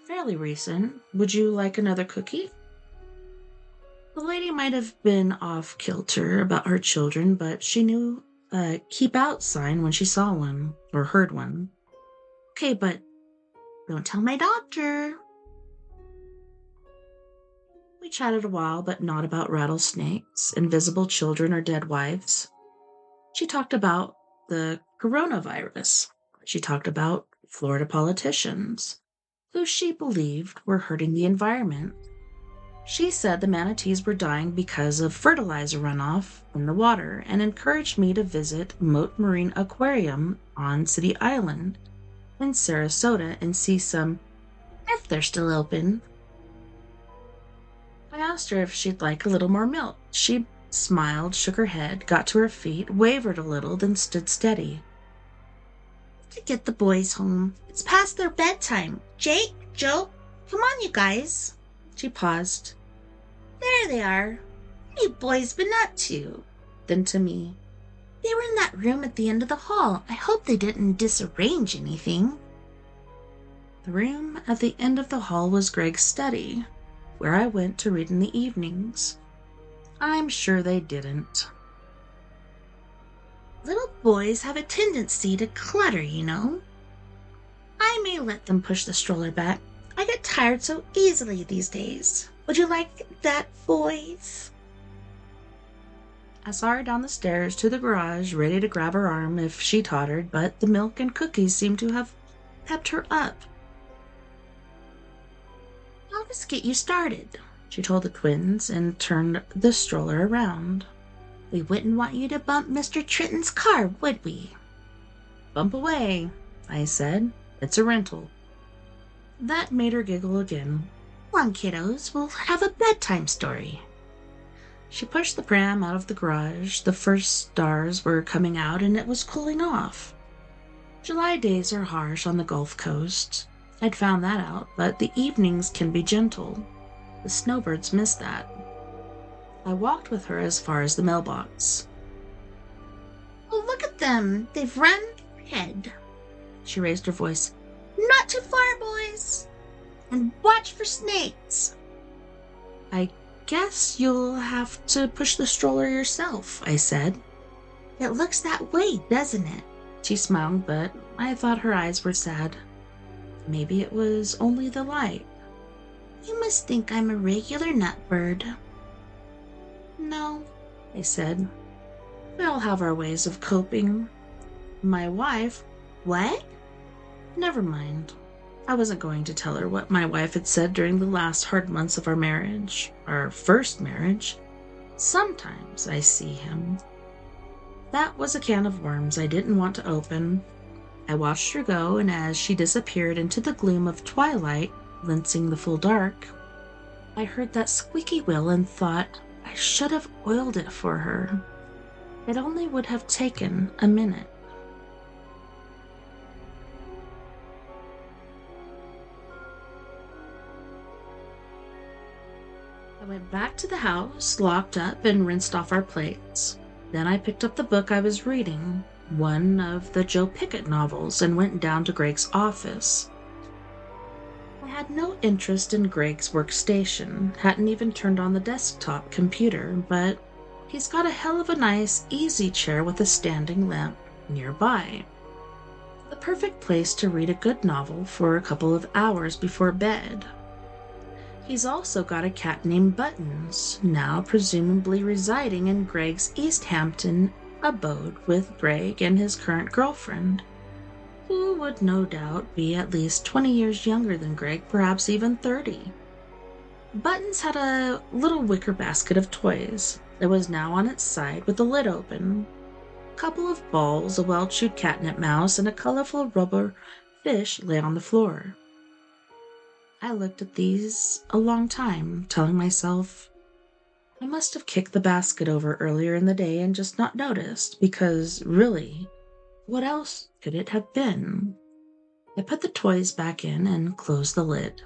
"Fairly recent. Would you like another cookie?" The lady might have been off-kilter about her children, but she knew a keep out sign when she saw one, or heard one.
"Okay, but don't tell my doctor."
We chatted a while, but not about rattlesnakes, invisible children, or dead wives. She talked about the coronavirus. She talked about Florida politicians, who she believed were hurting the environment. She said the manatees were dying because of fertilizer runoff in the water and encouraged me to visit Moat Marine Aquarium on City Island in Sarasota and see some, if they're still open. I asked her if she'd like a little more milk. She smiled, shook her head, got to her feet, wavered a little, then stood steady.
"To get the boys home. It's past their bedtime. Jake, Joe, come on, you guys."
She paused.
"There they are. What you boys been up to?"
Then to me,
"They were in that room at the end of the hall. I hope they didn't disarrange anything."
The room at the end of the hall was Greg's study, where I went to read in the evenings. I'm sure they didn't.
"Little boys have a tendency to clutter, you know. I may let them push the stroller back. I get tired so easily these days. Would you like that, boys?"
I saw her down the stairs to the garage, ready to grab her arm if she tottered, but the milk and cookies seemed to have pepped her up.
"I'll just get you started,"
she told the twins and turned the stroller around.
"We wouldn't want you to bump Mr. Trenton's car, would we?"
"Bump away," I said. "It's a rental." That made her giggle again.
"Come on, kiddos, we'll have a bedtime story."
She pushed the pram out of the garage. The first stars were coming out and it was cooling off. July days are harsh on the Gulf Coast. I'd found that out, but the evenings can be gentle. The snowbirds miss that. I walked with her as far as the mailbox.
"Oh, look at them. They've run ahead."
She raised her voice.
"Not too far, boys. And watch for snakes."
"I guess you'll have to push the stroller yourself," I said.
"It looks that way, doesn't it?"
She smiled, but I thought her eyes were sad. Maybe it was only the light.
"You must think I'm a regular nutbird."
"No," I said. "We all have our ways of coping. My wife..."
"What?"
Never mind. I wasn't going to tell her what my wife had said during the last hard months of our marriage, our first marriage. Sometimes I see him. That was a can of worms I didn't want to open. I watched her go, and as she disappeared into the gloom of twilight, rinsing the full dark, I heard that squeaky wheel and thought I should have oiled it for her. It only would have taken a minute. I went back to the house, locked up, and rinsed off our plates. Then I picked up the book I was reading, one of the Joe Pickett novels, and went down to Greg's office. I had no interest in Greg's workstation, hadn't even turned on the desktop computer, but he's got a hell of a nice, easy chair with a standing lamp nearby. The perfect place to read a good novel for a couple of hours before bed. He's also got a cat named Buttons, now presumably residing in Greg's East Hampton abode with Greg and his current girlfriend, who would no doubt be at least 20 years younger than Greg, perhaps even 30. Buttons had a little wicker basket of toys that was now on its side with the lid open. A couple of balls, a well-chewed catnip mouse, and a colorful rubber fish lay on the floor. I looked at these a long time, telling myself I must have kicked the basket over earlier in the day and just not noticed, because really, what else could it have been? I put the toys back in and closed the lid.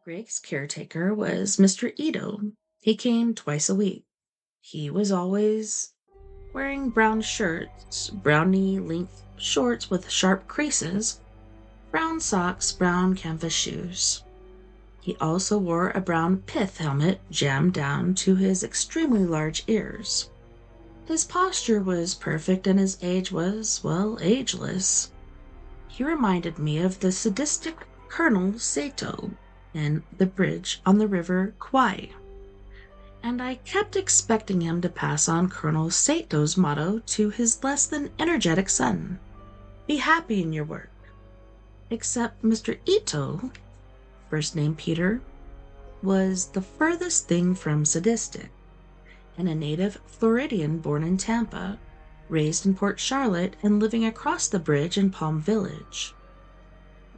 Greg's caretaker was Mr. Ito. He came twice a week. He was always wearing brown shirts, brown knee-length shorts with sharp creases, brown socks, brown canvas shoes. He also wore a brown pith helmet jammed down to his extremely large ears. His posture was perfect and his age was, well, ageless. He reminded me of the sadistic Colonel Sato in The Bridge on the River Kwai, and I kept expecting him to pass on Colonel Sato's motto to his less than energetic son: be happy in your work. Except Mr. Ito, first name Peter, was the furthest thing from sadistic, and a native Floridian born in Tampa, raised in Port Charlotte, and living across the bridge in Palm Village.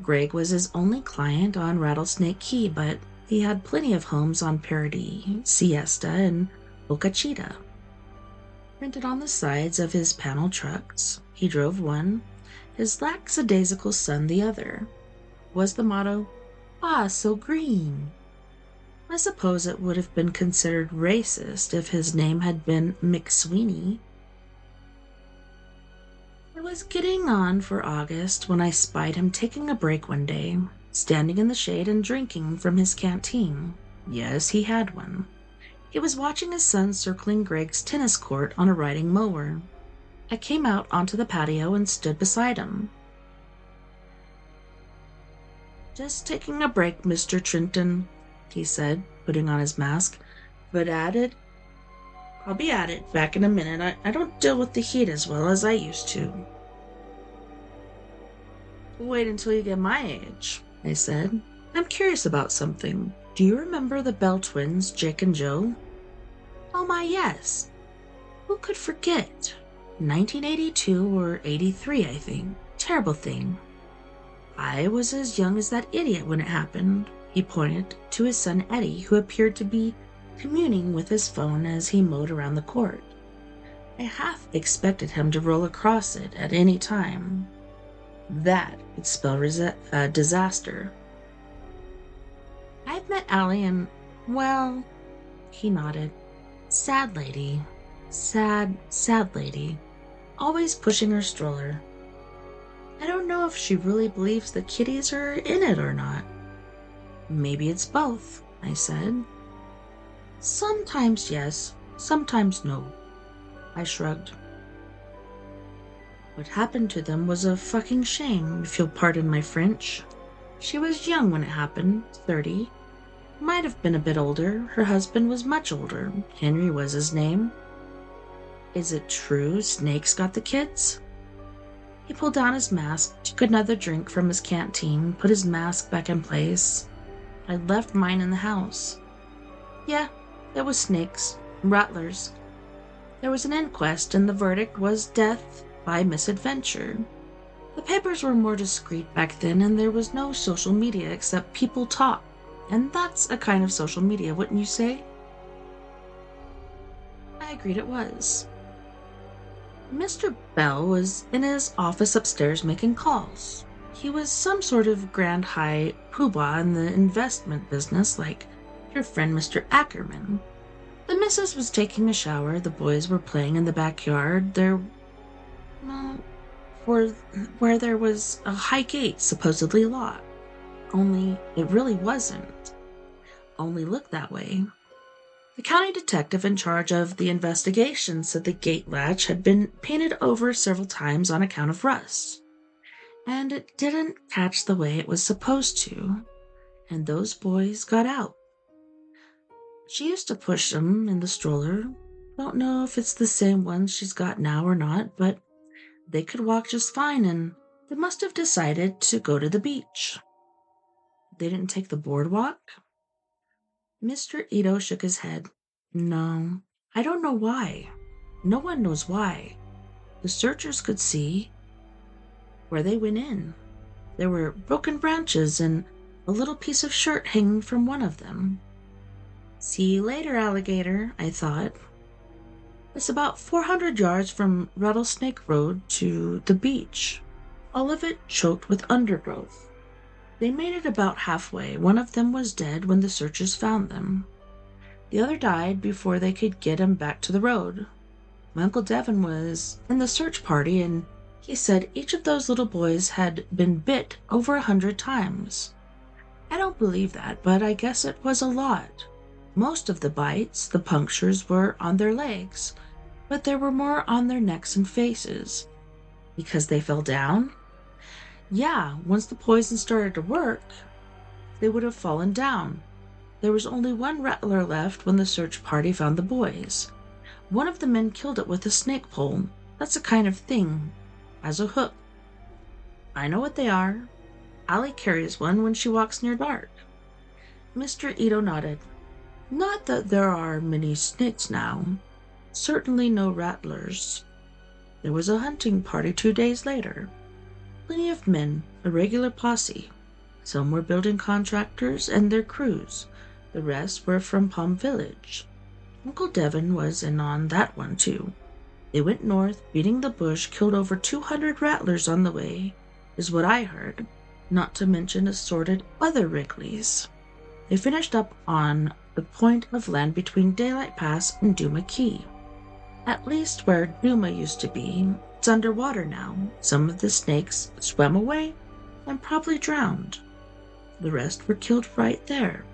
Greg was his only client on Rattlesnake Key, but he had plenty of homes on Paradis, Siesta, and Boca Chica. Printed on the sides of his panel trucks, he drove one, his lackadaisical son the other, was the motto, "Ah, so green." I suppose it would have been considered racist if his name had been McSweeney. It was getting on for August when I spied him taking a break one day, standing in the shade and drinking from his canteen. Yes, he had one. He was watching his son circling Greg's tennis court on a riding mower. I came out onto the patio and stood beside him. "Just taking a break, Mr. Trenton," he said, putting on his mask. "But I'll be at it back in a minute. I don't deal with the heat as well as I used to." "Wait until you get my age," I said. "I'm curious about something. Do you remember the Bell twins, Jake and Joe?" "Oh my, yes. Who could forget? 1982 or 83, I think. Terrible thing. I was as young as that idiot when it happened." He pointed to his son Eddie, who appeared to be communing with his phone as he mowed around the court. I half expected him to roll across it at any time. That would spell disaster. "I've met Allie and, well," he nodded. "Sad lady. Sad, sad lady. Always pushing her stroller. I don't know if she really believes the kitties are in it or not." "Maybe it's both," I said. "Sometimes yes, sometimes no." I shrugged. "What happened to them was a fucking shame, if you'll pardon my French. She was young when it happened, 30. Might have been a bit older. Her husband was much older. Henry was his name." "Is it true Snakes got the kids?" He pulled down his mask, took another drink from his canteen, put his mask back in place. "I'd left mine in the house." "Yeah, it was Snakes. Rattlers. There was an inquest, and the verdict was death by misadventure. The papers were more discreet back then, and there was no social media except people talk. And that's a kind of social media, wouldn't you say?" I agreed it was. Mr. Bell was in his office upstairs making calls. He was some sort of grand high poobah in the investment business, like your friend Mr. Ackerman. The missus was taking a shower, the boys were playing in the backyard. Well, for where there was a high gate supposedly locked. Only it really wasn't. Only looked that way. The county detective in charge of the investigation said the gate latch had been painted over several times on account of rust, and it didn't catch the way it was supposed to, and those boys got out. She used to push them in the stroller. Don't know if it's the same one she's got now or not, but they could walk just fine, and they must have decided to go to the beach. They didn't take the boardwalk? Mr. Ito shook his head. No, I don't know why. No one knows why. The searchers could see where they went in. There were broken branches and a little piece of shirt hanging from one of them. See you later, alligator, I thought. It's about 400 yards from Rattlesnake Road to the beach, all of it choked with undergrowth. They made it about halfway. One of them was dead when the searchers found them. The other died before they could get him back to the road. My Uncle Devin was in the search party, and he said each of those little boys had been bit over 100 times. I don't believe that, but I guess it was a lot. Most of the bites, the punctures, were on their legs, but there were more on their necks and faces. Because they fell down? Yeah, once the poison started to work, they would have fallen down. There was only one rattler left when the search party found the boys. One of the men killed it with a snake pole. That's a kind of thing, as a hook. I know what they are. Allie carries one when she walks near dark. Mr. Ito nodded. Not that there are many snakes now. Certainly no rattlers. There was a hunting party 2 days later. Plenty of men, a regular posse. Some were building contractors and their crews. The rest were from Palm Village. Uncle Devin was in on that one, too. They went north, beating the bush, killed over 200 rattlers on the way, is what I heard, not to mention assorted other Wrigleys. They finished up on the point of land between Daylight Pass and Duma Key. At least where Duma used to be. It's underwater now. Some of the snakes swam away and probably drowned. The rest were killed right there.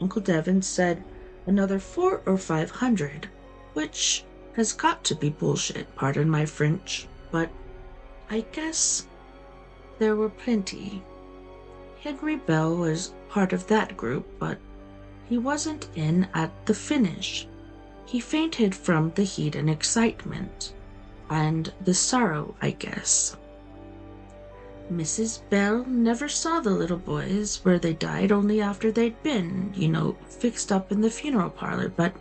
Uncle Devin said another 400 or 500, which has got to be bullshit, pardon my French, but I guess there were plenty. Henry Bell was part of that group, but he wasn't in at the finish. He fainted from the heat and excitement. And the sorrow, I guess. Mrs. Bell never saw the little boys where they died, only after they'd been, fixed up in the funeral parlor, but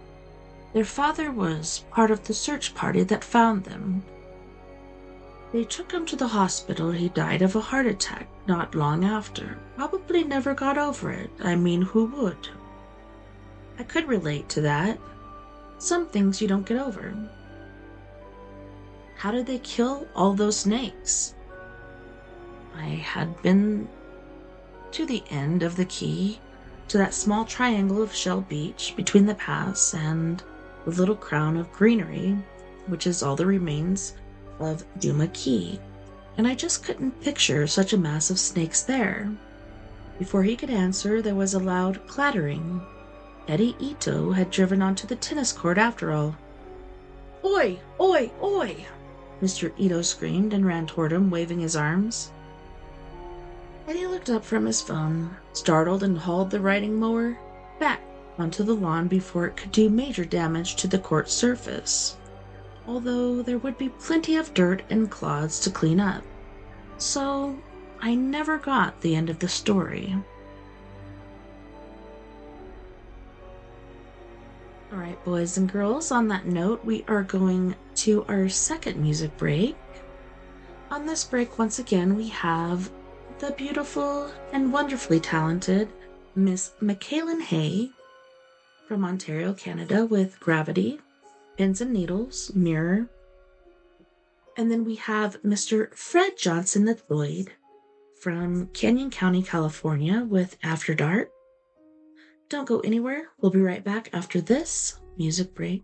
their father was part of the search party that found them. They took him to the hospital. He died of a heart attack not long after. Probably never got over it. I mean, who would? I could relate to that. Some things you don't get over. How did they kill all those snakes? I had been to the end of the key, to that small triangle of shell beach between the pass and the little crown of greenery, which is all the remains of Duma Key, and I just couldn't picture such a mass of snakes there. Before he could answer, there was a loud clattering. Eddie Ito had driven onto the tennis court after all. Oi! Oi! Oi! Mr. Ito screamed and ran toward him, waving his arms. Eddie looked up from his phone, startled, and hauled the riding mower back onto the lawn before it could do major damage to the court surface, although there would be plenty of dirt and clods to clean up. So I never got the end of the story. All right, boys and girls, on that note, we are going to our second music break. On this break, once again, we have the beautiful and wonderfully talented Miss Michaelan Hay from Ontario, Canada, with Gravity, Pins and Needles, Mirror. And then we have Mr. Fred Johnson III from Canyon County, California, with After Dark. Don't go anywhere. We'll be right back after this music break.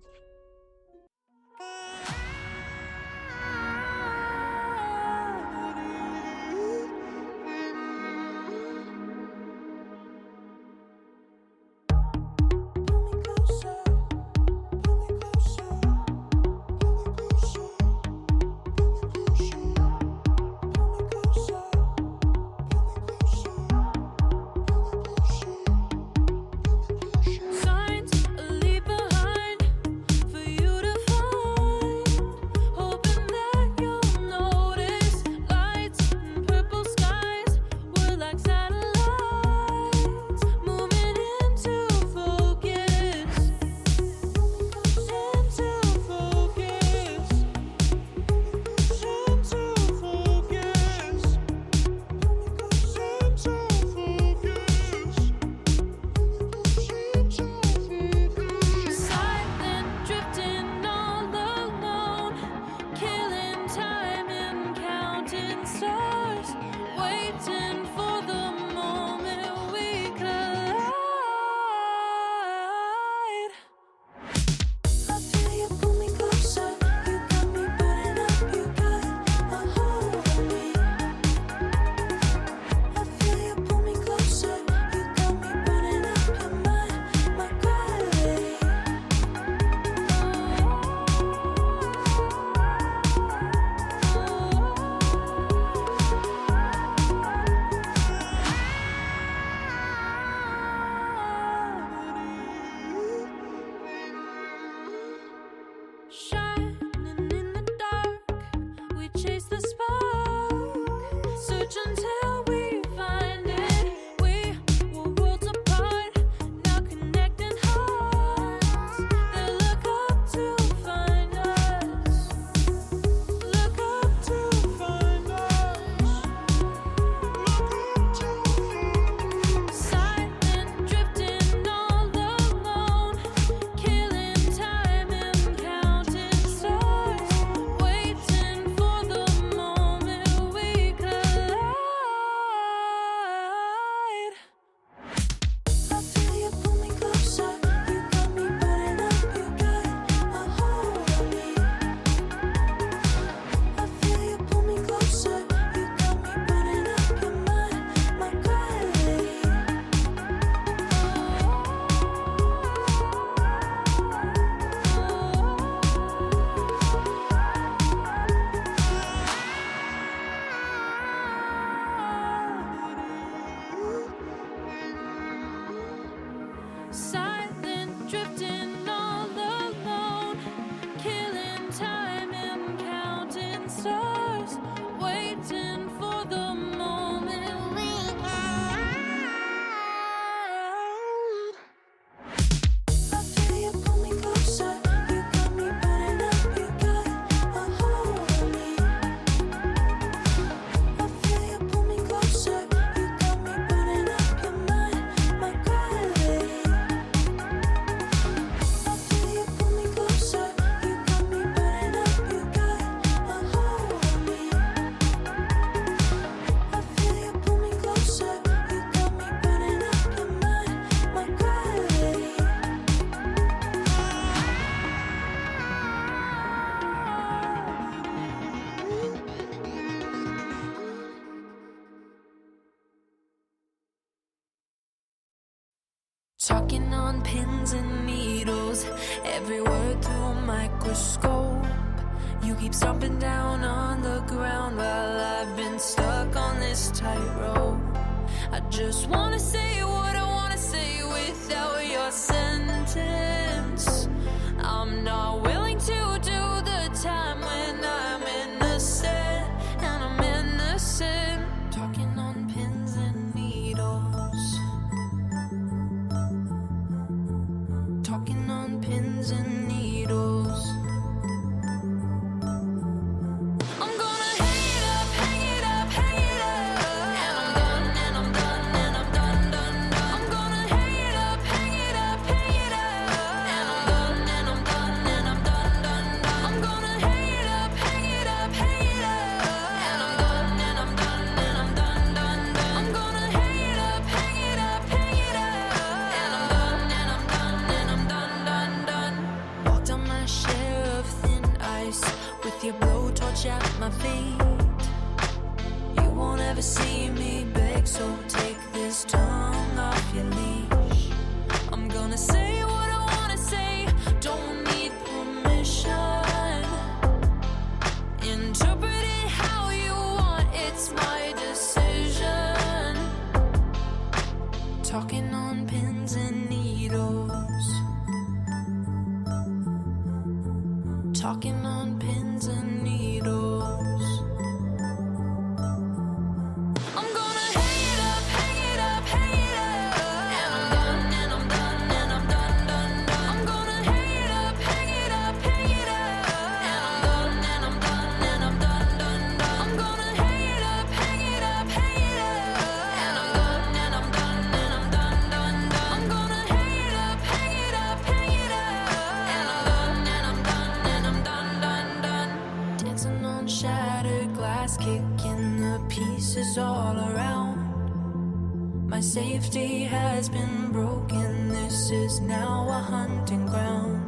Signs leave behind for you to find, hoping that you'll notice. Lights and purple skies were like satellites moving into focus, into focus, into focus, silent, drifting all alone, killing time and counting stars, waiting for the moment we collide. I feel you pull me closer, you got me burning up, you got a hold on me. I feel you pull me closer, you got me burning up, you're my gravity. Shining in the dark, we chase the spark, search until we find it. We were worlds apart, now connecting hearts. They look up to find us, look up to find us, silent, drifting all alone, killing time and counting stars, waiting for the moment we collide. I feel you pull me closer, you got me burning up, you got a hold on me. I feel you pull me closer, you got me burning up, you're my gravity. Silent, drifting all alone, killing time and counting stars, waiting for the moment we collide. I feel you pull me closer, you got me burning up, you got a hold on me. I feel you pull me closer, you got me burning up, you're my gravity. I feel you pull me closer, you got me burning up, you got a hold on me. I feel you pull me closer, you got me burning up, you're my gravity. Talking on pins and needles, every word through a microscope. You keep stomping down on the ground while I've been stuck on this tightrope. I just wanna say what I wanna say without your sentence. I'm not willing to do the time when I'm innocent, and I'm innocent. Talking on pins and needles. Talking on pins and needles. I'm gonna hang it up, hang it up, hang it up. And I'm done, and I'm done, and I'm done, done, done. I'm gonna hang it up, hang it up, hang this tongue off your leash. I'm gonna say what I wanna say, don't need permission. Interpret it how you want, it's my decision. Talking on pins and needles. Talking on pins and needles. I'm gonna hang it up, hang it up, hang it up. And I'm done, and I'm done, and I'm done, done, done. I'm gonna hang it up, hang it up, hang it up. And I'm done, and I'm done, and I'm done, done, done. I'm gonna hang it up, hang it up, hang it up. And I'm done, and I'm done, and I'm done, done, done. I'm gonna hang it up, hang it up, hang it up. And I'm done, and I'm done, and I'm done, done, done. Dancing on shattered glass, kicking the pieces all around. My safety has been broken, this is now a hunting ground.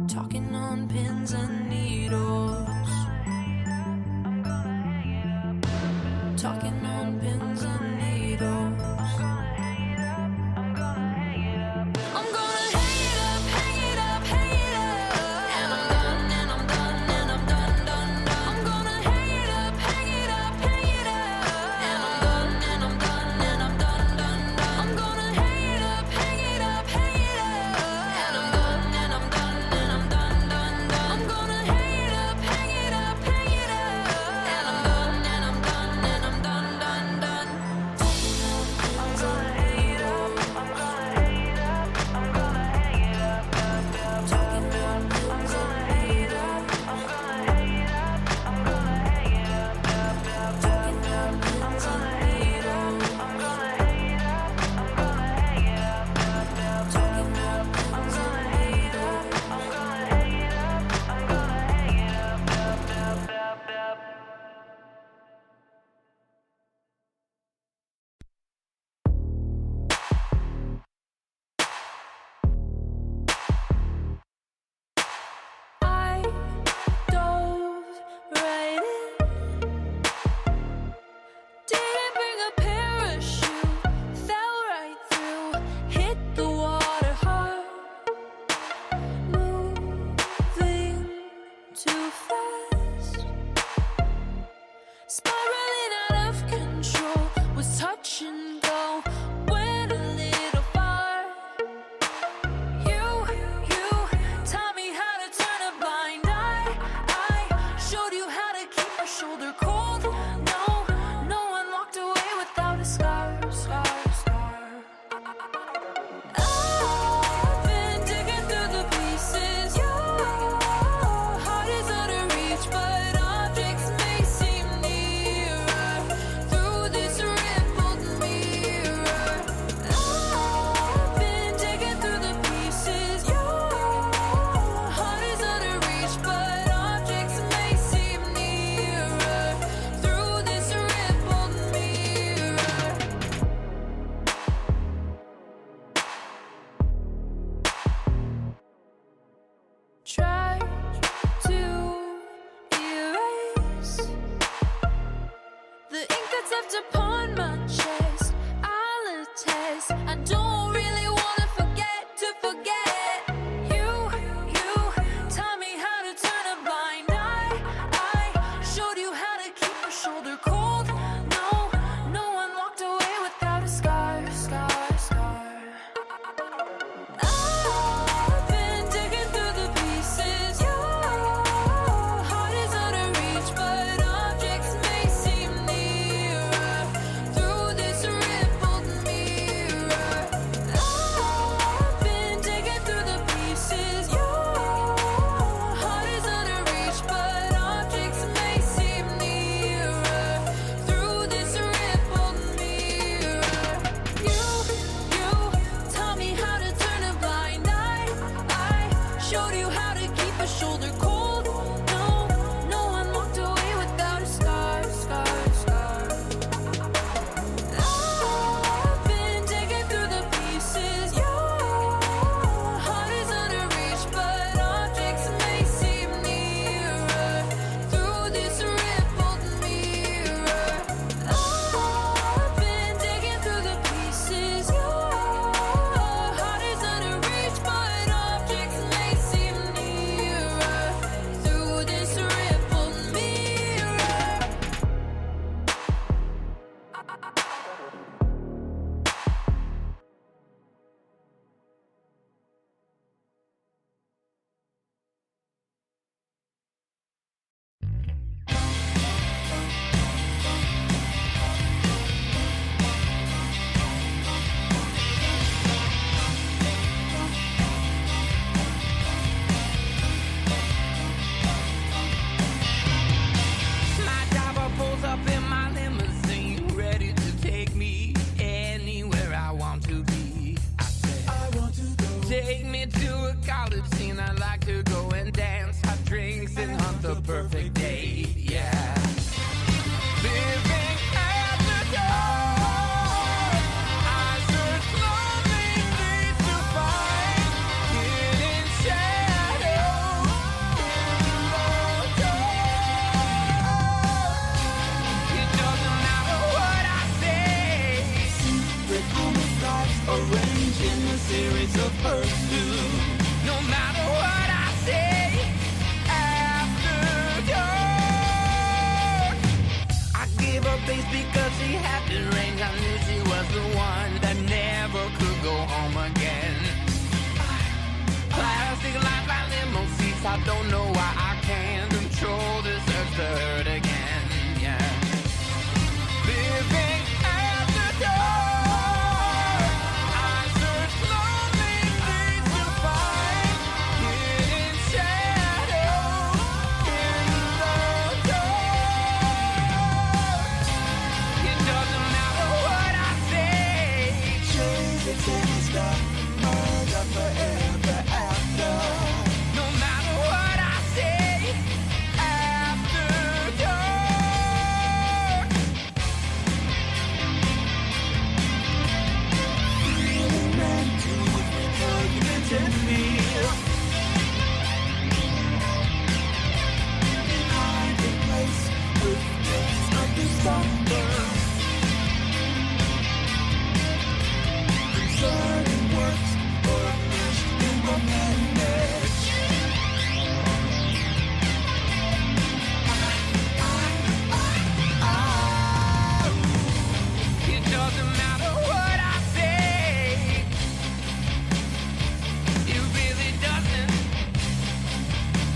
Talking on pins and needles. Talking on pins and needles. I'm gonna hang it up, hang it up, hang it up. And I'm done, and I'm done, and I'm done, done, done. I'm gonna hang it up, hang it up, hang it up. And I'm done, and I'm done, and I'm done, done, done. I'm gonna hang it up, hang it up, hang it up. And I'm done, and I'm done, and I'm done, done, done. I'm gonna hang it up, hang it up, hang it up. And I'm done, and I'm done, and I'm done, done, done. I'm gonna hang it up, I'm gonna hang it up, I'm gonna hang it up, up, up. Talking about I'm gonna hang it up, I'm gonna hang it up, I'm gonna hang it up, up, up. Talking about I'm gonna hang it up, I'm gonna hang it up, I'm gonna hang it up, up, up. Talking about I'm gonna hang it up, I'm gonna hang it up, I'm gonna hang it up, up, up, up, up. I dove right in. Didn't bring a parachute. Fell right through. Hit the water hard. Moving too fast. Spiraling out of control. Was touch and go. Went a little far. You taught me how to turn a blind eye. I showed you how to keep your shoulder cold. No one walked away without a scar. I've been digging through the pieces. Your heart is out of reach, but objects may seem nearer through this rippled mirror. I've been digging through the pieces. Your heart is out of reach, but objects may seem nearer through this rippled mirror. Take me to a college scene, I'd like to go and dance, have drinks and hunt the perfect date, yeah. Living at the dark, I search lonely streets to find hidden shadows in the dark. It doesn't matter what I say. Secret homicides arranged in a series of pursuits. No matter what I say, after dark, I gave her base because she had the range. I knew she was the one that never could go home again. Plastic lights by limo seats. I don't know why I can't control this urge to hurt again. Yeah. Living at the dark, I search lonely streets to find hidden shadows in the dark. It doesn't matter what I say. Change the tennis stuff, murder forever after. No matter what I say, after dark. Feeling meant to argument and fear. Behind the place with days of December. Concerning works or meshed in the madness. It doesn't matter what I say. It really doesn't.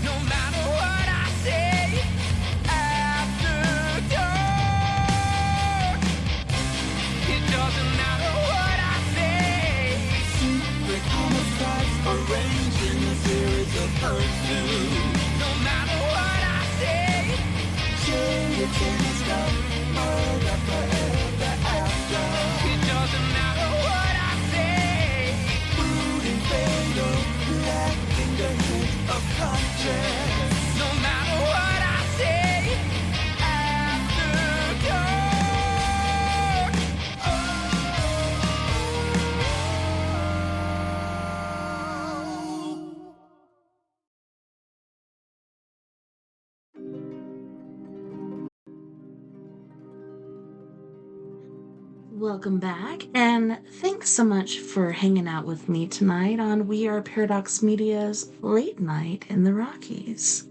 No matter what I say, after dark. It doesn't matter what I say. Secret homicides arranged in a series of pursuits. No matter what I say, change the tennis stuff, murder forever after. It doesn't matter what I say. Rude and fatal, lacking the hint of conscience. No matter what I say, after dark.
Welcome back, and thanks so much for hanging out with me tonight on We Are Paradox Media's Late Night in the Rockies.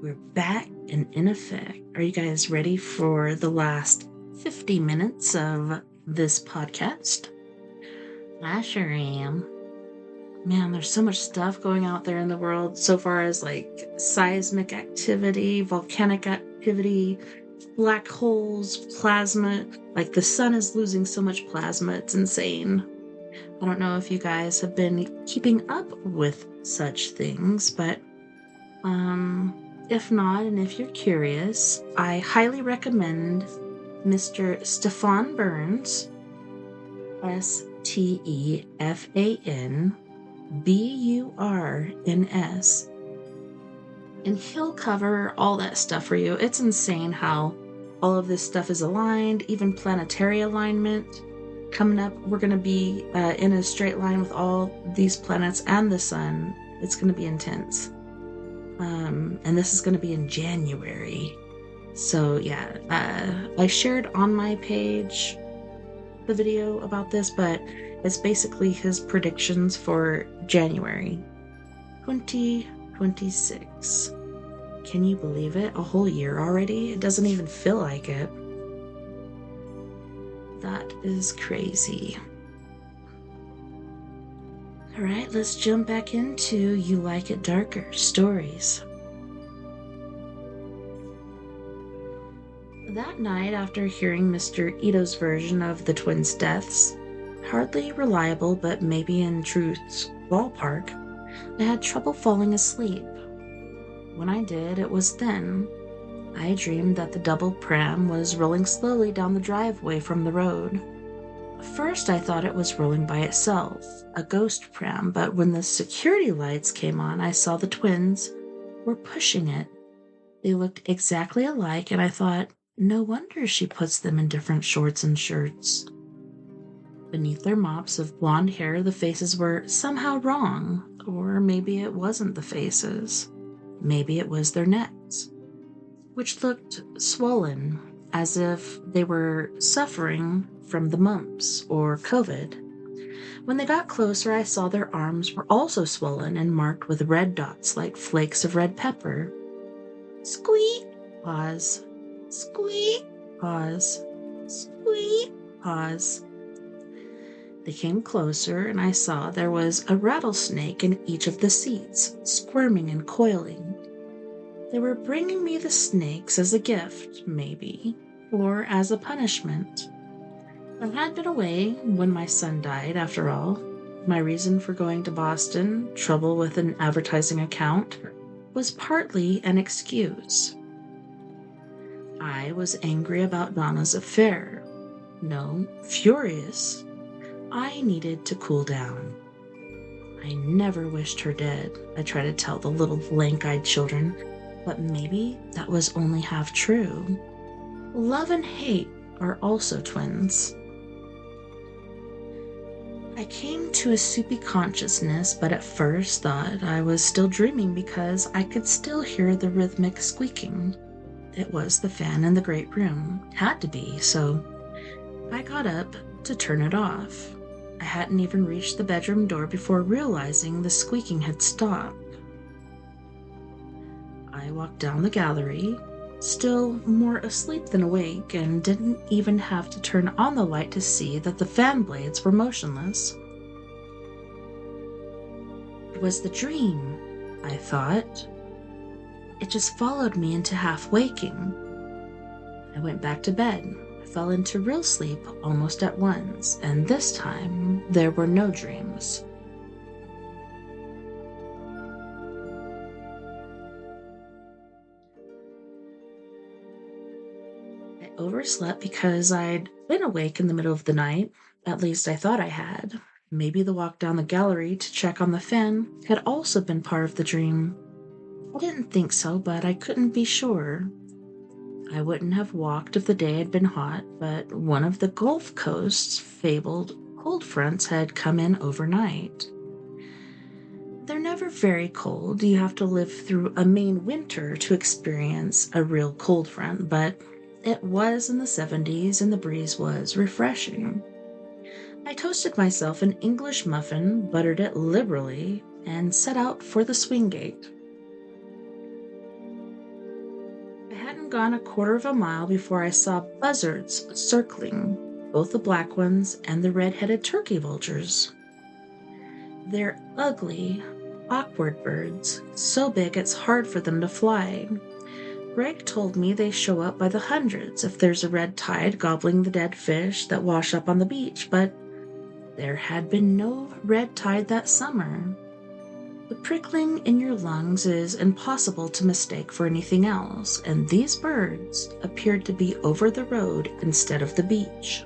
We're back and in effect. Are you guys ready for the last 50 minutes of this podcast? I sure am. Man, there's so much stuff going out there in the world so far as like seismic activity, volcanic activity, black holes, plasma. Like the sun is losing so much plasma, it's insane. I don't know if you guys have been keeping up with such things, but if not, and if you're curious, I highly recommend Mr. Stefan Burns, STEFAN BURNS, and he'll cover all that stuff for you. It's insane how all of this stuff is aligned, even planetary alignment. Coming up, we're going to be in a straight line with all these planets and the sun. It's going to be intense. And this is going to be in January. So yeah, I shared on my page the video about this, but it's basically his predictions for January 2026. Can you believe it? A whole year already? It doesn't even feel like it. That is crazy. Alright, let's jump back into You Like It Darker stories. That night, after hearing Mr. Ito's version of the twins' deaths, hardly reliable but maybe in truth's ballpark, I had trouble falling asleep. When I did, it was then. I dreamed that the double pram was rolling slowly down the driveway from the road. First, I thought it was rolling by itself, a ghost pram, but when the security lights came on, I saw the twins were pushing it. They looked exactly alike, and I thought, no wonder she puts them in different shorts and shirts. Beneath their mops of blonde hair, the faces were somehow wrong, or maybe it wasn't the faces. Maybe it was their necks, which looked swollen, as if they were suffering from the mumps or COVID. When they got closer, I saw their arms were also swollen and marked with red dots like flakes of red pepper.
Squeak,
Pause.
squeak,
Pause.
squeak.
Pause. They came closer, and I saw there was a rattlesnake in each of the seats, squirming and coiling. They were bringing me the snakes as a gift, maybe, or as a punishment. I had been away when my son died, after all. My reason for going to Boston, trouble with an advertising account, was partly an excuse. I was angry about Donna's affair. No, furious. I needed to cool down. I never wished her dead, I tried to tell the little blank-eyed children, but maybe that was only half true. Love and hate are also twins. I came to a soupy consciousness, but at first thought I was still dreaming because I could still hear the rhythmic squeaking. It was the fan in the great room. Had to be, so I got up to turn it off. I hadn't even reached the bedroom door before realizing the squeaking had stopped. I walked down the gallery, still more asleep than awake, and didn't even have to turn on the light to see that the fan blades were motionless. It was the dream, I thought. It just followed me into half waking. I went back to bed. I fell into real sleep almost at once, and this time there were no dreams. I overslept because I'd been awake in the middle of the night. At least I thought I had. Maybe the walk down the gallery to check on the fan had also been part of the dream. I didn't think so, but I couldn't be sure. I wouldn't have walked if the day had been hot, but one of the Gulf Coast's fabled cold fronts had come in overnight. They're never very cold. You have to live through a Maine winter to experience a real cold front, but it was in the 70s and the breeze was refreshing. I toasted myself an English muffin, buttered it liberally, and set out for the swing gate. I hadn't gone a quarter of a mile before I saw buzzards circling, both the black ones and the red-headed turkey vultures. They're ugly, awkward birds, so big it's hard for them to fly. Greg told me they show up by the hundreds if there's a red tide gobbling the dead fish that wash up on the beach, but there had been no red tide that summer. The prickling in your lungs is impossible to mistake for anything else, and these birds appeared to be over the road instead of the beach.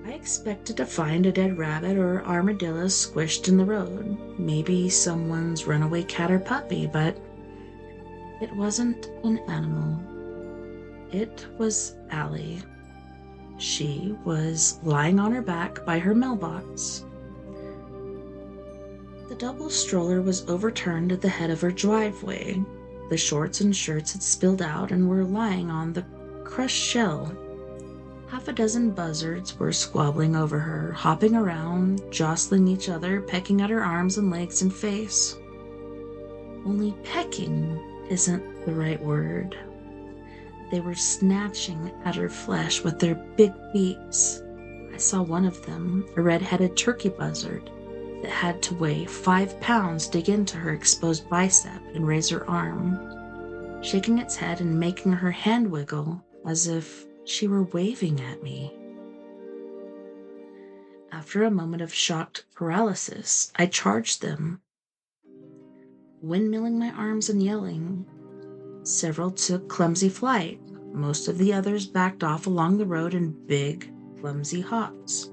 I expected to find a dead rabbit or armadillo squished in the road, maybe someone's runaway cat or puppy, but it wasn't an animal. It was Allie. She was lying on her back by her mailbox. The double stroller was overturned at the head of her driveway. The shorts and shirts had spilled out and were lying on the crushed shell. Half a dozen buzzards were squabbling over her, hopping around, jostling each other, pecking at her arms and legs and face. Only pecking isn't the right word. They were snatching at her flesh with their big beaks. I saw one of them, a red-headed turkey buzzard, that had to weigh 5 pounds dig into her exposed bicep and raise her arm, shaking its head and making her hand wiggle as if she were waving at me. After a moment of shocked paralysis, I charged them, windmilling my arms and yelling. Several took clumsy flight. Most of the others backed off along the road in big, clumsy hops.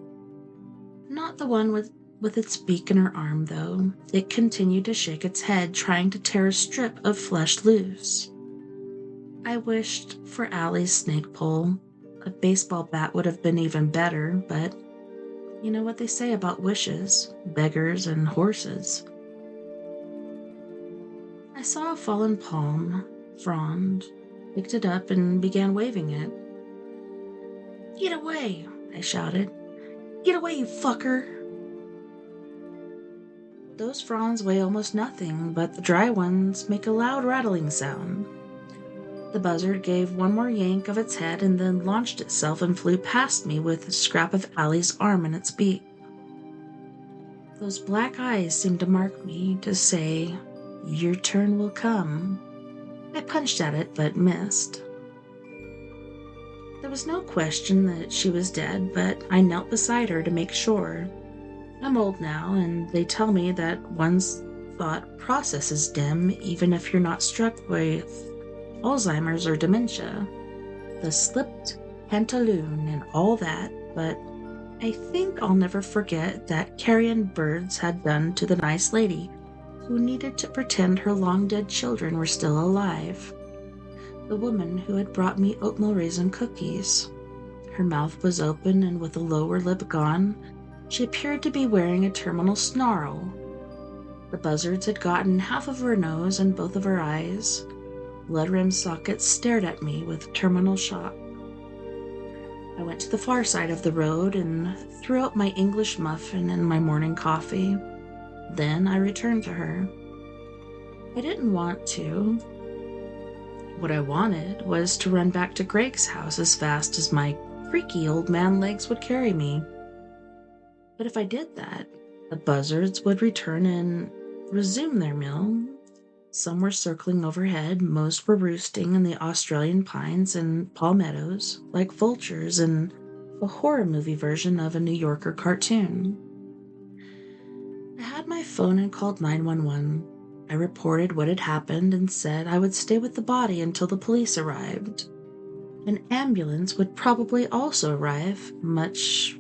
Not the one with its beak in her arm, though. It continued to shake its head, trying to tear a strip of flesh loose. I wished for Allie's snake pole. A baseball bat would have been even better, but you know what they say about wishes, beggars, and horses. I saw a fallen palm, frowned, picked it up, and began waving it. "Get away!" I shouted. "Get away, you fucker!" Those fronds weigh almost nothing, but the dry ones make a loud rattling sound. The buzzard gave one more yank of its head and then launched itself and flew past me with a scrap of Allie's arm in its beak. Those black eyes seemed to mark me, to say, "Your turn will come." I punched at it, but missed. There was no question that she was dead, but I knelt beside her to make sure. I'm old now, and they tell me that one's thought process is dim even if you're not struck with Alzheimer's or dementia. The slipped pantaloon and all that, but I think I'll never forget that carrion birds had done to the nice lady who needed to pretend her long-dead children were still alive. The woman who had brought me oatmeal raisin cookies. Her mouth was open, and with the lower lip gone, she appeared to be wearing a terminal snarl. The buzzards had gotten half of her nose and both of her eyes. Blood-rimmed sockets stared at me with terminal shock. I went to the far side of the road and threw out my English muffin and my morning coffee. Then I returned to her. I didn't want to. What I wanted was to run back to Greg's house as fast as my creaky old man legs would carry me. But if I did that, the buzzards would return and resume their meal. Some were circling overhead, most were roosting in the Australian pines and palmettos, like vultures in a horror movie version of a New Yorker cartoon. I had my phone and called 911. I reported what had happened and said I would stay with the body until the police arrived. An ambulance would probably also arrive, much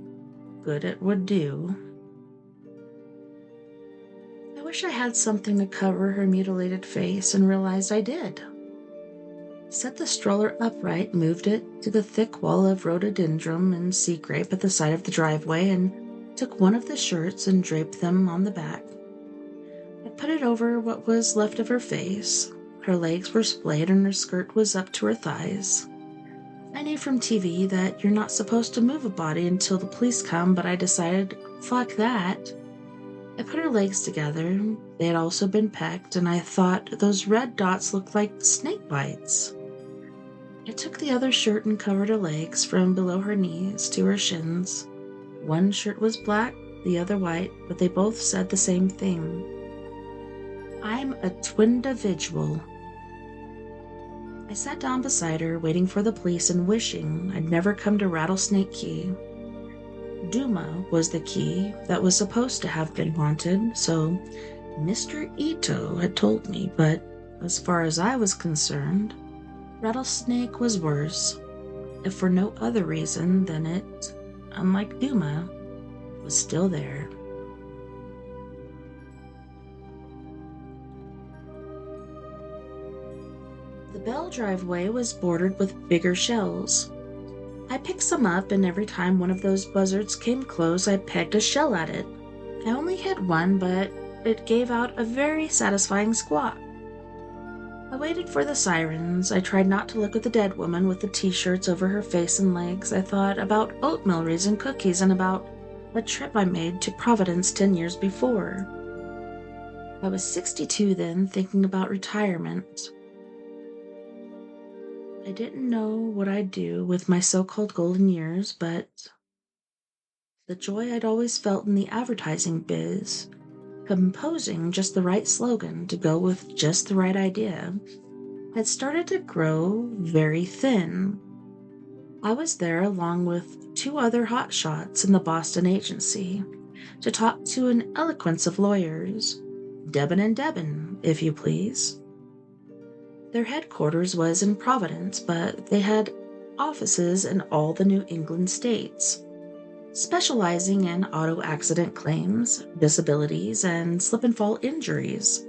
good it would do. I wish I had something to cover her mutilated face and realized I did. Set the stroller upright, moved it to the thick wall of rhododendron and sea grape at the side of the driveway, and took one of the shirts and draped them on the back. I put it over what was left of her face. Her legs were splayed and her skirt was up to her thighs. I knew from TV that you're not supposed to move a body until the police come, but I decided, fuck that. I put her legs together. They had also been pecked, and I thought those red dots looked like snake bites. I took the other shirt and covered her legs from below her knees to her shins. One shirt was black, the other white, but they both said the same thing. I'm a twin-individual. I sat down beside her, waiting for the police and wishing I'd never come to Rattlesnake Key. Duma was the key that was supposed to have been haunted, so Mr. Ito had told me, but as far as I was concerned, Rattlesnake was worse, if for no other reason than it, unlike Duma, was still there. The Bell driveway was bordered with bigger shells. I picked some up, and every time one of those buzzards came close, I pegged a shell at it. I only hit one, but it gave out a very satisfying squawk. I waited for the sirens. I tried not to look at the dead woman with the t-shirts over her face and legs. I thought about oatmeal raisin cookies and about a trip I made to Providence 10 years before. I was 62 then, thinking about retirement. I didn't know what I'd do with my so-called golden years, but the joy I'd always felt in the advertising biz, composing just the right slogan to go with just the right idea, had started to grow very thin. I was there along with 2 other hotshots in the Boston agency to talk to an eloquence of lawyers, Debin and Debin, if you please. Their headquarters was in Providence, but they had offices in all the New England states, specializing in auto accident claims, disabilities, and slip and fall injuries.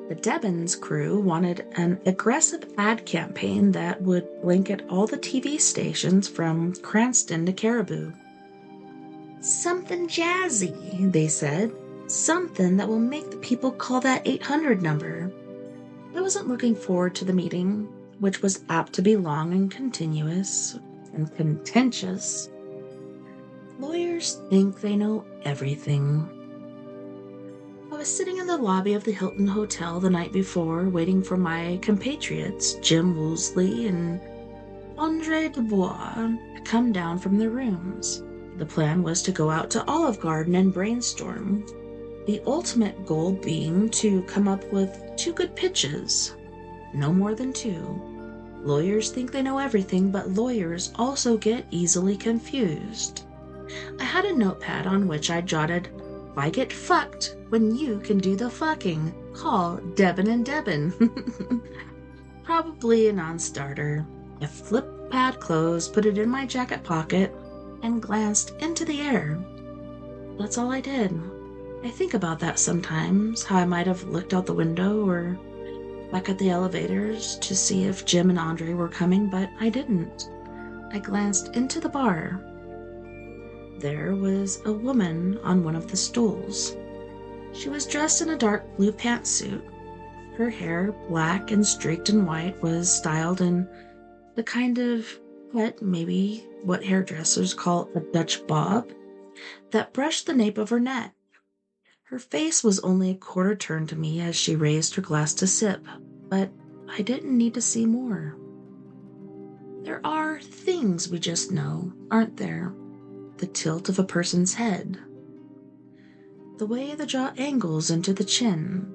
The Debbins crew wanted an aggressive ad campaign that would blanket all the TV stations from Cranston to Caribou.
Something jazzy,
They said, something that will make the people call that 800 number. I wasn't looking forward to the meeting, which was apt to be long and continuous and contentious. Lawyers think they know everything. I was sitting in the lobby of the Hilton Hotel the night before, waiting for my compatriots, Jim Woolsey and Andre Dubois, to come down from their rooms. The plan was to go out to Olive Garden and brainstorm, the ultimate goal being to come up with 2 good pitches. No more than 2. Lawyers think they know everything, but lawyers also get easily confused. I had a notepad on which I jotted, "Why get fucked when you can do the fucking? Call Debin and Debin." Probably a non-starter. I flipped the pad closed, put it in my jacket pocket, and glanced into the air. That's all I did. I think about that sometimes, how I might have looked out the window or back at the elevators to see if Jim and Andre were coming, but I didn't. I glanced into the bar. There was a woman on one of the stools. She was dressed in a dark blue pantsuit. Her hair, black and streaked in white, was styled in the kind of maybe what hairdressers call a Dutch bob, that brushed the nape of her neck. Her face was only a quarter turned to me as she raised her glass to sip, but I didn't need to see more. There are things we just know, aren't there? The tilt of a person's head, the way the jaw angles into the chin,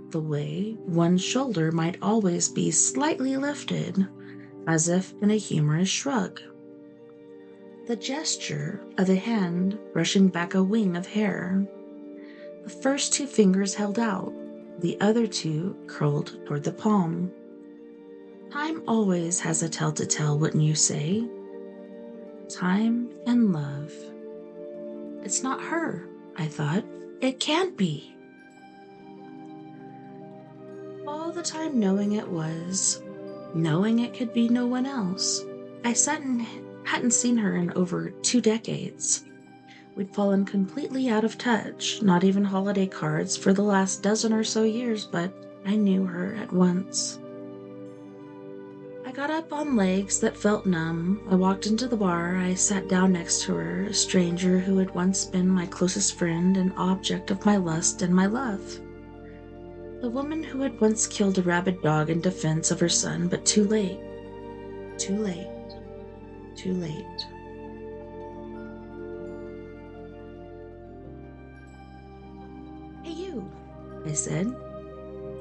the way one shoulder might always be slightly lifted, as if in a humorous shrug, the gesture of a hand brushing back a wing of hair, the first 2 fingers held out, the other 2 curled toward the palm. Time always has a tale to tell, wouldn't you say? Time and love. It's not her, I thought. It can't be. All the time knowing it was, knowing it could be no one else. I sat and hadn't seen her in over 2 decades. We'd fallen completely out of touch, not even holiday cards for the last dozen or so years, but I knew her at once. I got up on legs that felt numb. I walked into the bar. I sat down next to her, a stranger who had once been my closest friend, an object of my lust and my love. The woman who had once killed a rabid dog in defense of her son, but too late. Too late. Too late. "Hey you," I said.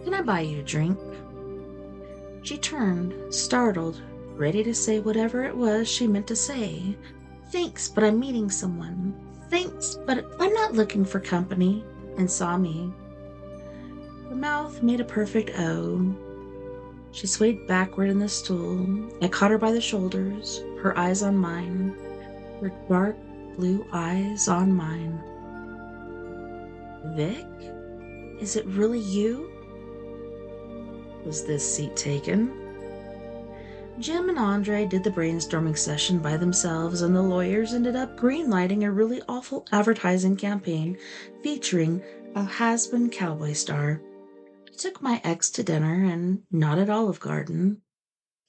"Can I buy you a drink?" She turned, startled, ready to say whatever it was she meant to say. "Thanks, but I'm meeting someone. Thanks, but I'm not looking for company," and saw me. Her mouth made a perfect O. She swayed backward in the stool. I caught her by the shoulders, her eyes on mine, her dark blue eyes on mine. "Vic? Is it really you?" Was this seat taken? Jim and Andre did the brainstorming session by themselves, and the lawyers ended up greenlighting a really awful advertising campaign featuring a has-been cowboy star. I took my ex to dinner, and not at Olive Garden.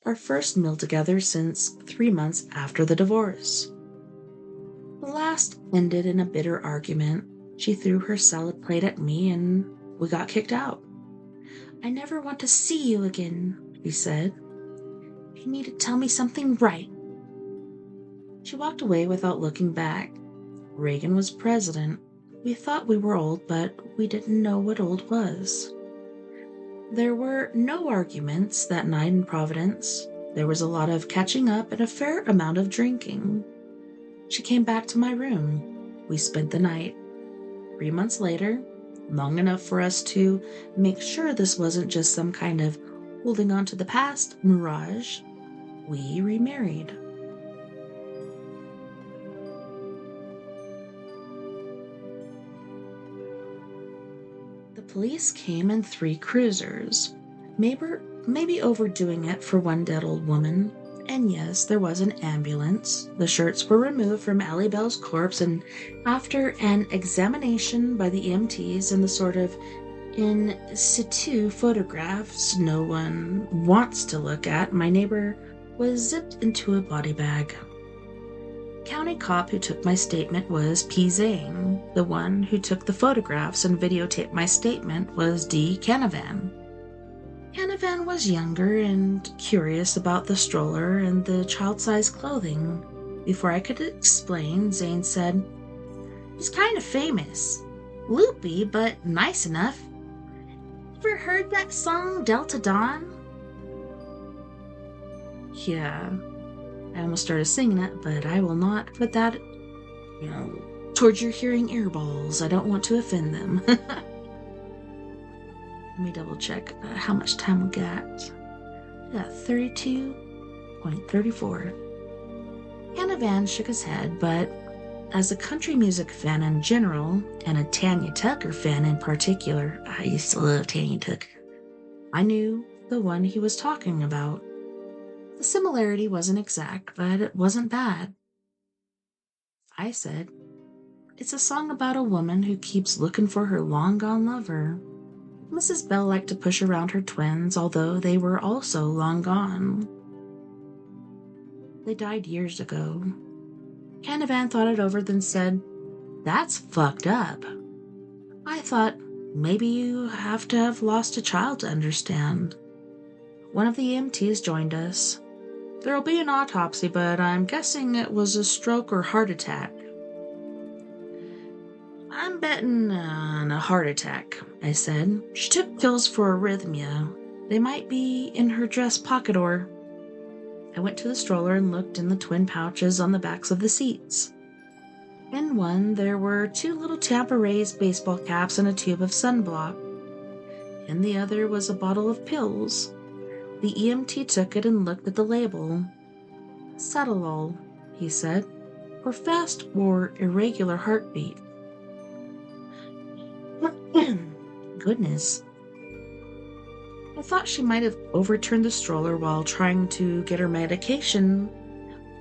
Our first meal together since 3 months after the divorce. The last ended in a bitter argument. She threw her salad plate at me, and we got kicked out. "I never want to see you again," she said. "You need to tell me something right." She walked away without looking back. Reagan was president. We thought we were old, but we didn't know what old was. There were no arguments that night in Providence. There was a lot of catching up and a fair amount of drinking. She came back to my room. We spent the night. 3 months later, long enough for us to make sure this wasn't just some kind of holding on to the past mirage. We remarried. The police came in 3 cruisers, maybe overdoing it for one dead old woman. And yes, there was an ambulance. The shirts were removed from Allie Bell's corpse, and after an examination by the EMTs and the sort of in situ photographs no one wants to look at, my neighbor was zipped into a body bag. County cop who took my statement was P. Zane. The one who took the photographs and videotaped my statement was D. Canavan. Canavan was younger and curious about the stroller and the child-sized clothing. Before I could explain, Zane said, "He's kind of famous. Loopy, but nice enough. Ever heard that song, Delta Dawn?" Yeah, I almost started singing it, but I will not put that, towards your hearing earballs. I don't want to offend them. Let me double check how much time we got. Yeah, 32.34. Canavan shook his head, but as a country music fan in general, and a Tanya Tucker fan in particular, I used to love Tanya Tucker, I knew the one he was talking about. The similarity wasn't exact, but it wasn't bad. I said, "It's a song about a woman who keeps looking for her long-gone lover." Mrs. Bell liked to push around her twins, although they were also long gone. They died years ago. Canavan thought it over, then said, "That's fucked up." I thought, maybe you have to have lost a child to understand. One of the EMTs joined us. "There'll be an autopsy, but I'm guessing it was a stroke or heart attack." "I'm betting on a heart attack," I said. "She took pills for arrhythmia. They might be in her dress pocket or..." I went to the stroller and looked in the twin pouches on the backs of the seats. In one, there were 2 little Tampa Rays baseball caps and a tube of sunblock. In the other was a bottle of pills. The EMT took it and looked at the label. "Cetalol," he said, "for fast or irregular heartbeat." Goodness. I thought she might have overturned the stroller while trying to get her medication.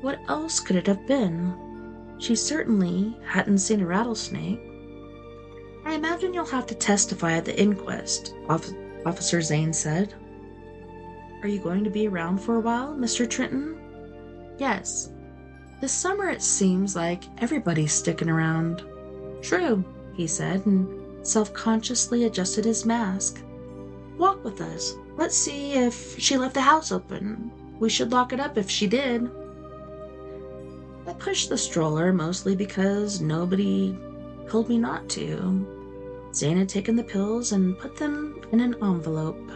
What else could it have been? She certainly hadn't seen a rattlesnake. "I imagine you'll have to testify at the inquest," Officer Zane said. "Are you going to be around for a while, Mr. Trenton?" "Yes. This summer it seems like everybody's sticking around." "True," he said, and self-consciously adjusted his mask. "Walk with us. Let's see if she left the house open. We should lock it up if she did." I pushed the stroller, mostly because nobody told me not to. Zane had taken the pills and put them in an envelope.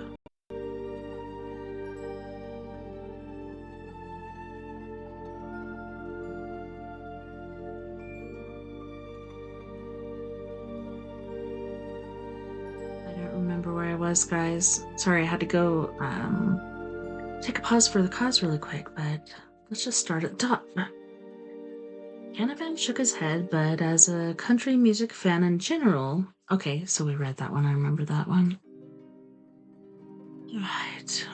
Where I was, guys. Sorry, I had to go take a pause for the cause really quick, but let's just start at the top. Canavan shook his head, but as a country music fan in general... Okay, so we read that one. I remember that one. Right.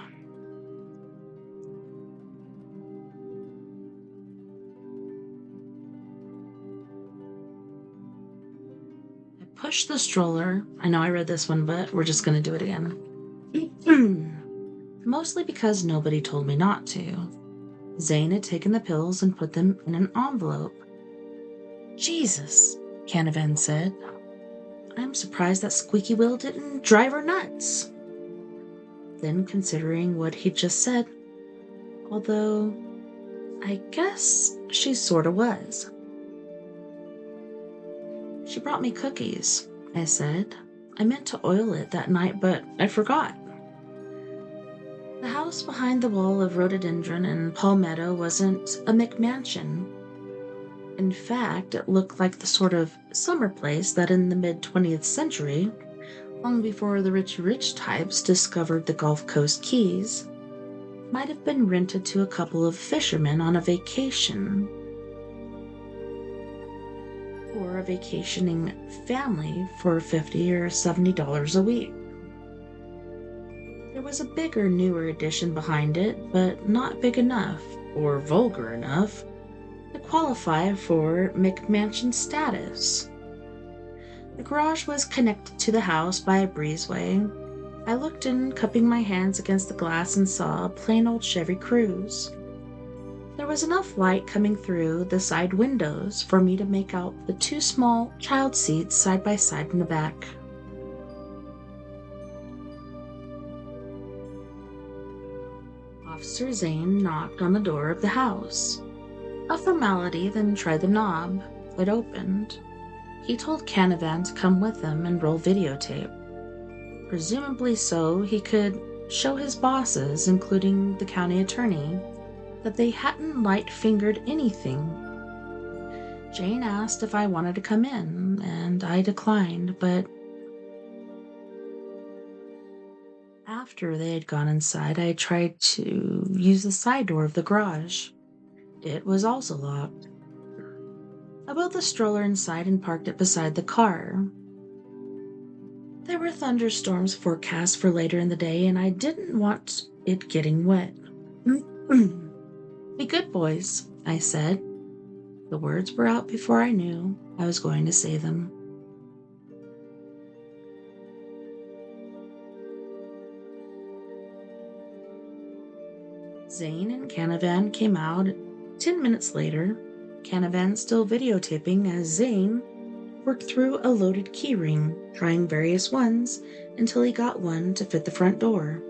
Push the stroller. I know I read this one, but we're just going to do it again. Mostly because nobody told me not to. Zane had taken the pills and put them in an envelope. "Jesus," Canavan said. "I'm surprised that squeaky wheel didn't drive her nuts." Then, considering what he'd just said, although I guess she sorta was. "She brought me cookies," I said. "I meant to oil it that night, but I forgot." The house behind the wall of rhododendron and palmetto wasn't a McMansion. In fact, it looked like the sort of summer place that in the mid-20th century long before the rich types discovered the Gulf Coast Keys, might have been rented to a couple of fishermen on a vacation, or a vacationing family for $50 or $70 a week. There was a bigger, newer edition behind it, but not big enough, or vulgar enough, to qualify for McMansion status. The garage was connected to the house by a breezeway. I looked in, cupping my hands against the glass, and saw a plain old Chevy Cruze. There was enough light coming through the side windows for me to make out the two small child seats side by side in the back. Officer Zane knocked on the door of the house. A formality, then tried the knob. It opened. He told Canavan to come with him and roll videotape. Presumably so he could show his bosses, including the county attorney, that they hadn't light-fingered anything. Jane asked if I wanted to come in, and I declined, but after they had gone inside, I tried to use the side door of the garage. It was also locked. I wheeled the stroller inside and parked it beside the car. There were thunderstorms forecast for later in the day, and I didn't want it getting wet. Be good, boys, I said. The words were out before I knew I was going to say them. Zane and Canavan came out 10 minutes later, Canavan still videotaping as Zane worked through a loaded keyring, trying various ones until he got one to fit the front door.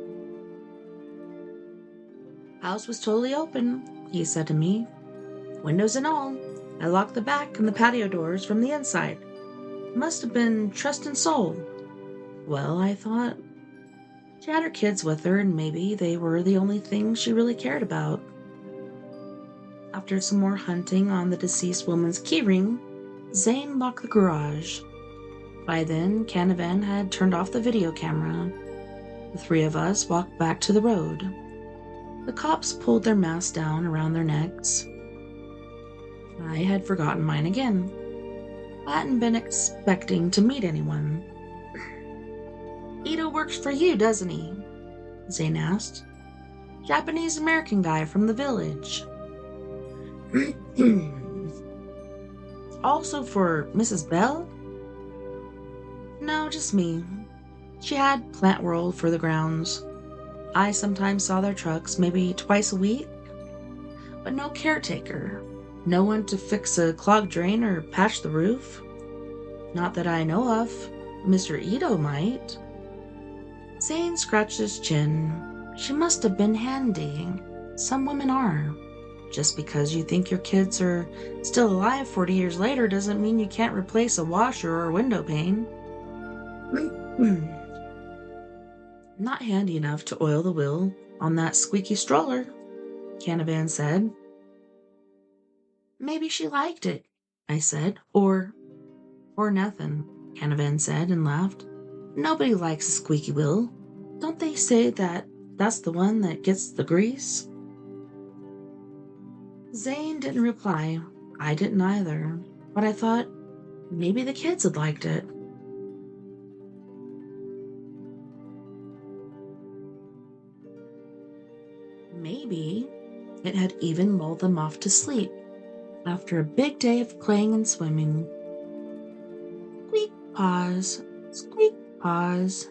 House was totally open, he said to me. Windows and all. I locked the back and the patio doors from the inside. Must have been trust and soul. Well, I thought, she had her kids with her, and maybe they were the only things she really cared about. After some more hunting on the deceased woman's keyring, Zane locked the garage. By then, Canavan had turned off the video camera. The three of us walked back to the road. The cops pulled their masks down around their necks. I had forgotten mine again. I hadn't been expecting to meet anyone. Ito works for you, doesn't he? Zane asked. Japanese-American guy from the village. Also for Mrs. Bell? No, just me. She had Plant World for the grounds. I sometimes saw their trucks, maybe twice a week. But no caretaker. No one to fix a clogged drain or patch the roof. Not that I know of. Mr. Ito might. Zane scratched his chin. She must have been handy. Some women are. Just because you think your kids are still alive 40 years later doesn't mean you can't replace a washer or a window pane. Not handy enough to oil the wheel on that squeaky stroller, Canavan said. Maybe she liked it, I said. Or nothing, Canavan said and laughed. Nobody likes a squeaky wheel. Don't they say that that's the one that gets the grease? Zane didn't reply. I didn't either. But I thought maybe the kids had liked it. Maybe it had even lulled them off to sleep after a big day of playing and swimming. Squeak, pause, squeak, pause.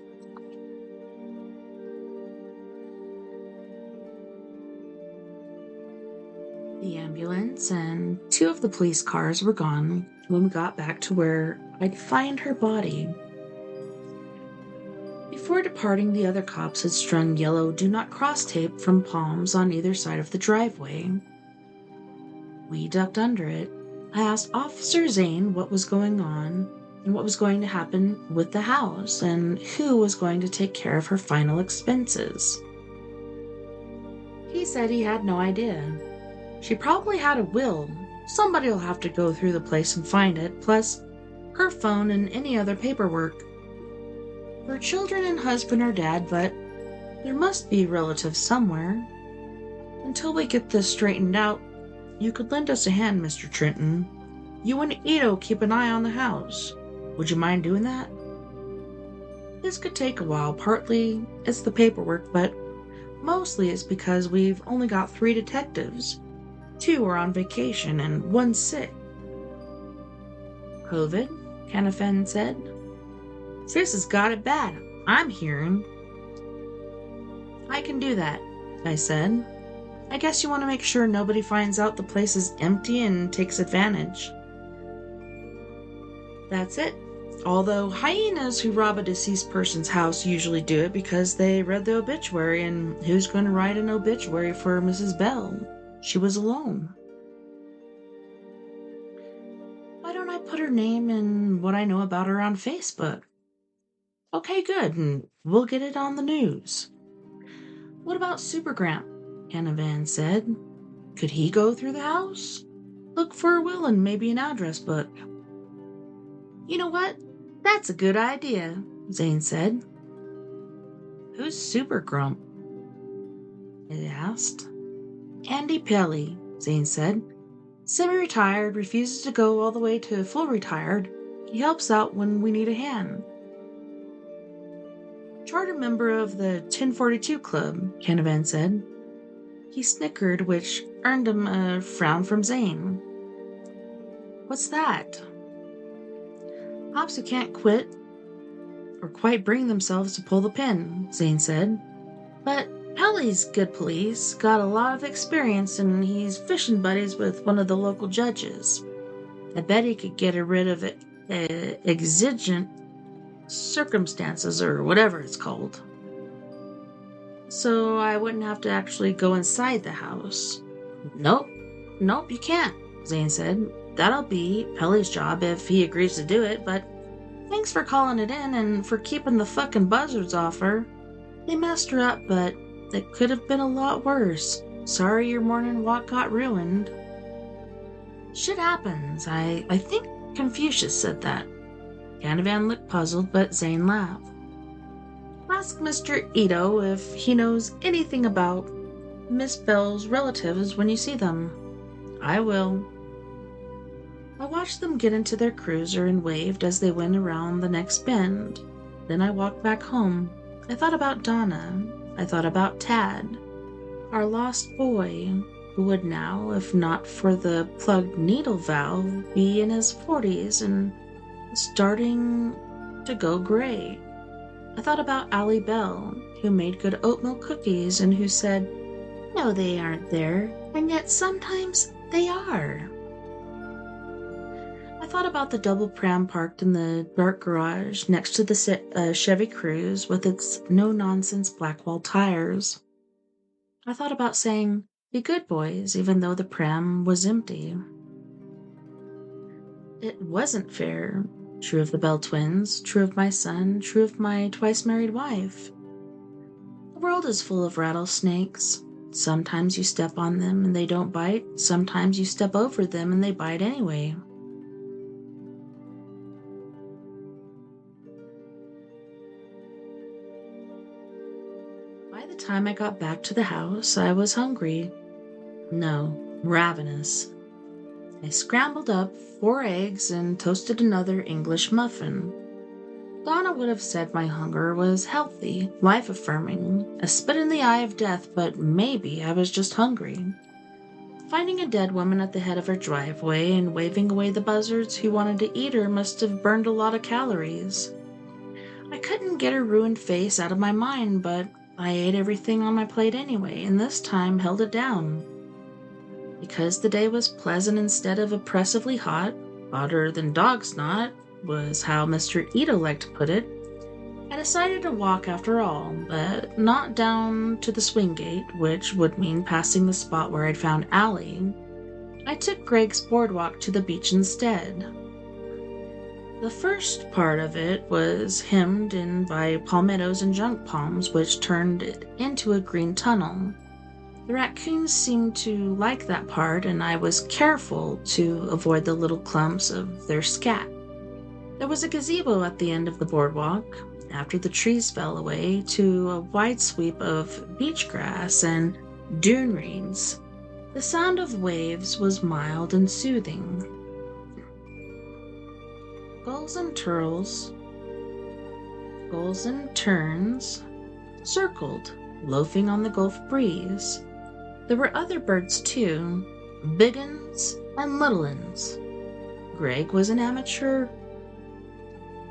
The ambulance and 2 of the police cars were gone when we got back to where I'd find her body. Before departing, the other cops had strung yellow "Do Not Cross" tape from palms on either side of the driveway. We ducked under it. I asked Officer Zane what was going on and what was going to happen with the house and who was going to take care of her final expenses. He said he had no idea. She probably had a will. Somebody will have to go through the place and find it, plus her phone and any other paperwork. Her children and husband are dead, but there must be relatives somewhere. Until we get this straightened out, you could lend us a hand, Mr. Trenton. You and Ito keep an eye on the house. Would you mind doing that? This could take a while. Partly it's the paperwork, but mostly it's because we've only got 3 detectives. 2 are on vacation and 1's sick. COVID? Canavan said. Sis has got it bad, I'm hearing. I can do that, I said. I guess you want to make sure nobody finds out the place is empty and takes advantage. That's it. Although hyenas who rob a deceased person's house usually do it because they read the obituary, and who's going to write an obituary for Mrs. Bell? She was alone. Why don't I put her name and what I know about her on Facebook? Okay, good, and we'll get it on the news. What about Supergramp? Canavan said. Could he go through the house? Look for a will and maybe an address book. You know what? That's a good idea, Zane said. Who's Supergrump? It asked. Andy Pelly, Zane said. Semi-retired, refuses to go all the way to full retired. He helps out when we need a hand. Charter member of the 1042 Club, Canavan said. He snickered, which earned him a frown from Zane. What's that? Cops who can't quit or quite bring themselves to pull the pin, Zane said. But Pelly's good police, got a lot of experience, and he's fishing buddies with one of the local judges. I bet he could get rid of exigent circumstances, or whatever it's called. So I wouldn't have to actually go inside the house. Nope, you can't, Zane said. That'll be Pelly's job if he agrees to do it, but thanks for calling it in and for keeping the fucking buzzards off her. They messed her up, but it could have been a lot worse. Sorry your morning walk got ruined. Shit happens. I think Confucius said that. Canavan looked puzzled, but Zane laughed. Ask Mr. Ito if he knows anything about Miss Bell's relatives when you see them. I will. I watched them get into their cruiser and waved as they went around the next bend. Then I walked back home. I thought about Donna. I thought about Tad, our lost boy, who would now, if not for the plugged needle valve, be in his 40s and starting to go gray. I thought about Allie Bell, who made good oatmeal cookies and who said, no, they aren't there, and yet sometimes they are. I thought about the double pram parked in the dark garage next to the Chevy Cruze with its no-nonsense black-wall tires. I thought about saying, be good boys, even though the pram was empty. It wasn't fair. True of the Bell twins, true of my son, true of my twice-married wife. The world is full of rattlesnakes. Sometimes you step on them and they don't bite. Sometimes you step over them and they bite anyway. By the time I got back to the house, I was hungry. No, ravenous. I scrambled up 4 eggs and toasted another English muffin. Donna would have said my hunger was healthy, life-affirming, a spit in the eye of death, but maybe I was just hungry. Finding a dead woman at the head of her driveway and waving away the buzzards who wanted to eat her must have burned a lot of calories. I couldn't get her ruined face out of my mind, but I ate everything on my plate anyway, and this time held it down. Because the day was pleasant instead of oppressively hot, hotter than dog snot, was how Mr. Ito liked to put it, I decided to walk after all, but not down to the swing gate, which would mean passing the spot where I'd found Allie. I took Greg's boardwalk to the beach instead. The first part of it was hemmed in by palmettos and junk palms, which turned it into a green tunnel. The raccoons seemed to like that part, and I was careful to avoid the little clumps of their scat. There was a gazebo at the end of the boardwalk, after the trees fell away to a wide sweep of beach grass and dune reeds. The sound of waves was mild and soothing. Gulls and terns circled, loafing on the Gulf breeze. There were other birds too, big uns and little uns. Greg was an amateur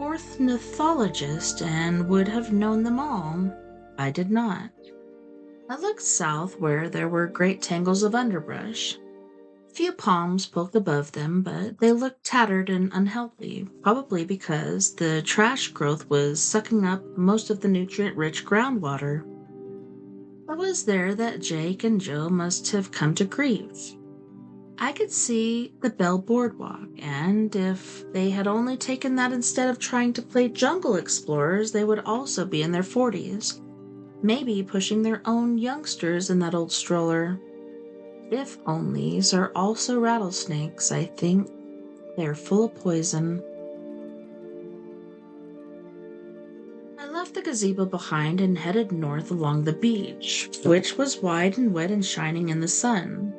ornithologist and would have known them all. I did not. I looked south where there were great tangles of underbrush. A few palms poked above them, but they looked tattered and unhealthy, probably because the trash growth was sucking up most of the nutrient-rich groundwater. It was there that Jake and Joe must have come to grief. I could see the Bell Boardwalk, and if they had only taken that instead of trying to play jungle explorers, they would also be in their 40s, maybe pushing their own youngsters in that old stroller. If onlys are also rattlesnakes, I think. They're full of poison. I left the gazebo behind and headed north along the beach, which was wide and wet and shining in the sun.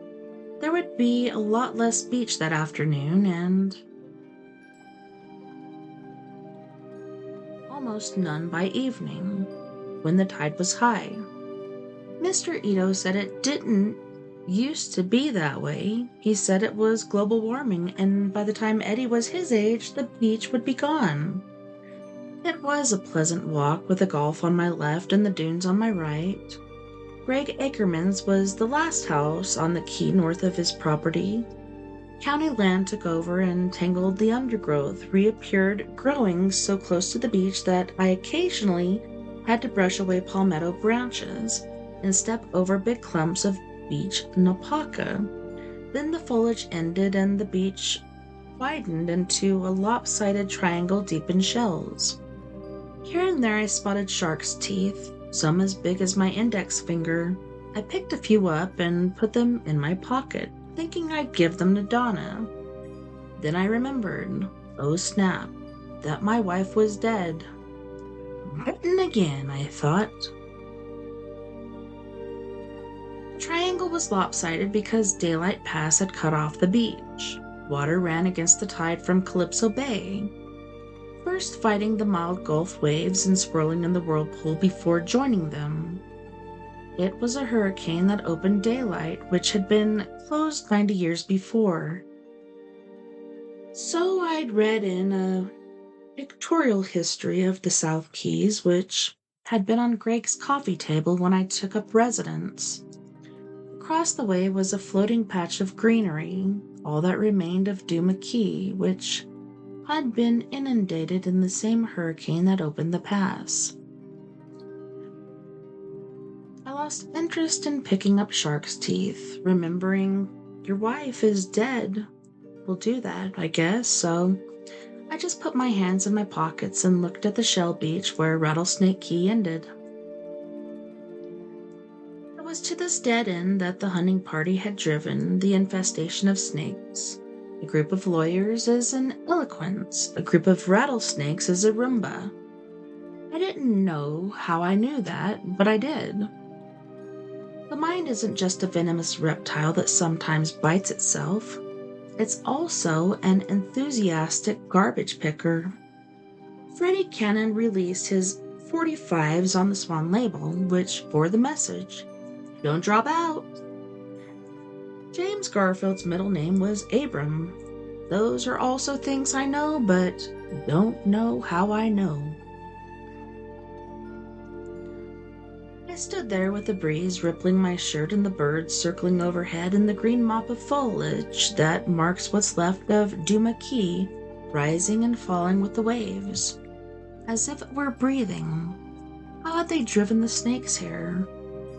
There would be a lot less beach that afternoon and almost none by evening, when the tide was high. Mr. Ito said it didn't used to be that way. He said it was global warming, and by the time Eddie was his age, the beach would be gone. It was a pleasant walk with the Gulf on my left and the dunes on my right. Greg Ackerman's was the last house on the key north of his property. County land took over and tangled the undergrowth, reappeared growing so close to the beach that I occasionally had to brush away palmetto branches and step over big clumps of beach napaca. Then the foliage ended and the beach widened into a lopsided triangle deep in shells. Here and there I spotted shark's teeth, some as big as my index finger. I picked a few up and put them in my pocket, thinking I'd give them to Donna. Then I remembered, oh snap, that my wife was dead. Bitten again, I thought. The triangle was lopsided because Daylight Pass had cut off the beach. Water ran against the tide from Calypso Bay, first fighting the mild Gulf waves and swirling in the whirlpool before joining them. It was a hurricane that opened Daylight, which had been closed 90 years before. So I'd read in a pictorial history of the South Keys, which had been on Greg's coffee table when I took up residence. Across the way was a floating patch of greenery, all that remained of Duma Key, which had been inundated in the same hurricane that opened the pass. I lost interest in picking up shark's teeth, remembering your wife is dead. We'll do that, I guess, so I just put my hands in my pockets and looked at the shell beach where Rattlesnake Key ended. It was to this dead end that the hunting party had driven the infestation of snakes. A group of lawyers is an eloquence, a group of rattlesnakes is a Roomba. I didn't know how I knew that, but I did. The mind isn't just a venomous reptile that sometimes bites itself. It's also an enthusiastic garbage picker. Freddie Cannon released his 45s on the Swan label, which bore the message, "Don't drop out." James Garfield's middle name was Abram. Those are also things I know, but don't know how I know. I stood there with the breeze rippling my shirt and the birds circling overhead and the green mop of foliage that marks what's left of Duma Key rising and falling with the waves, as if it were breathing. How had they driven the snakes here?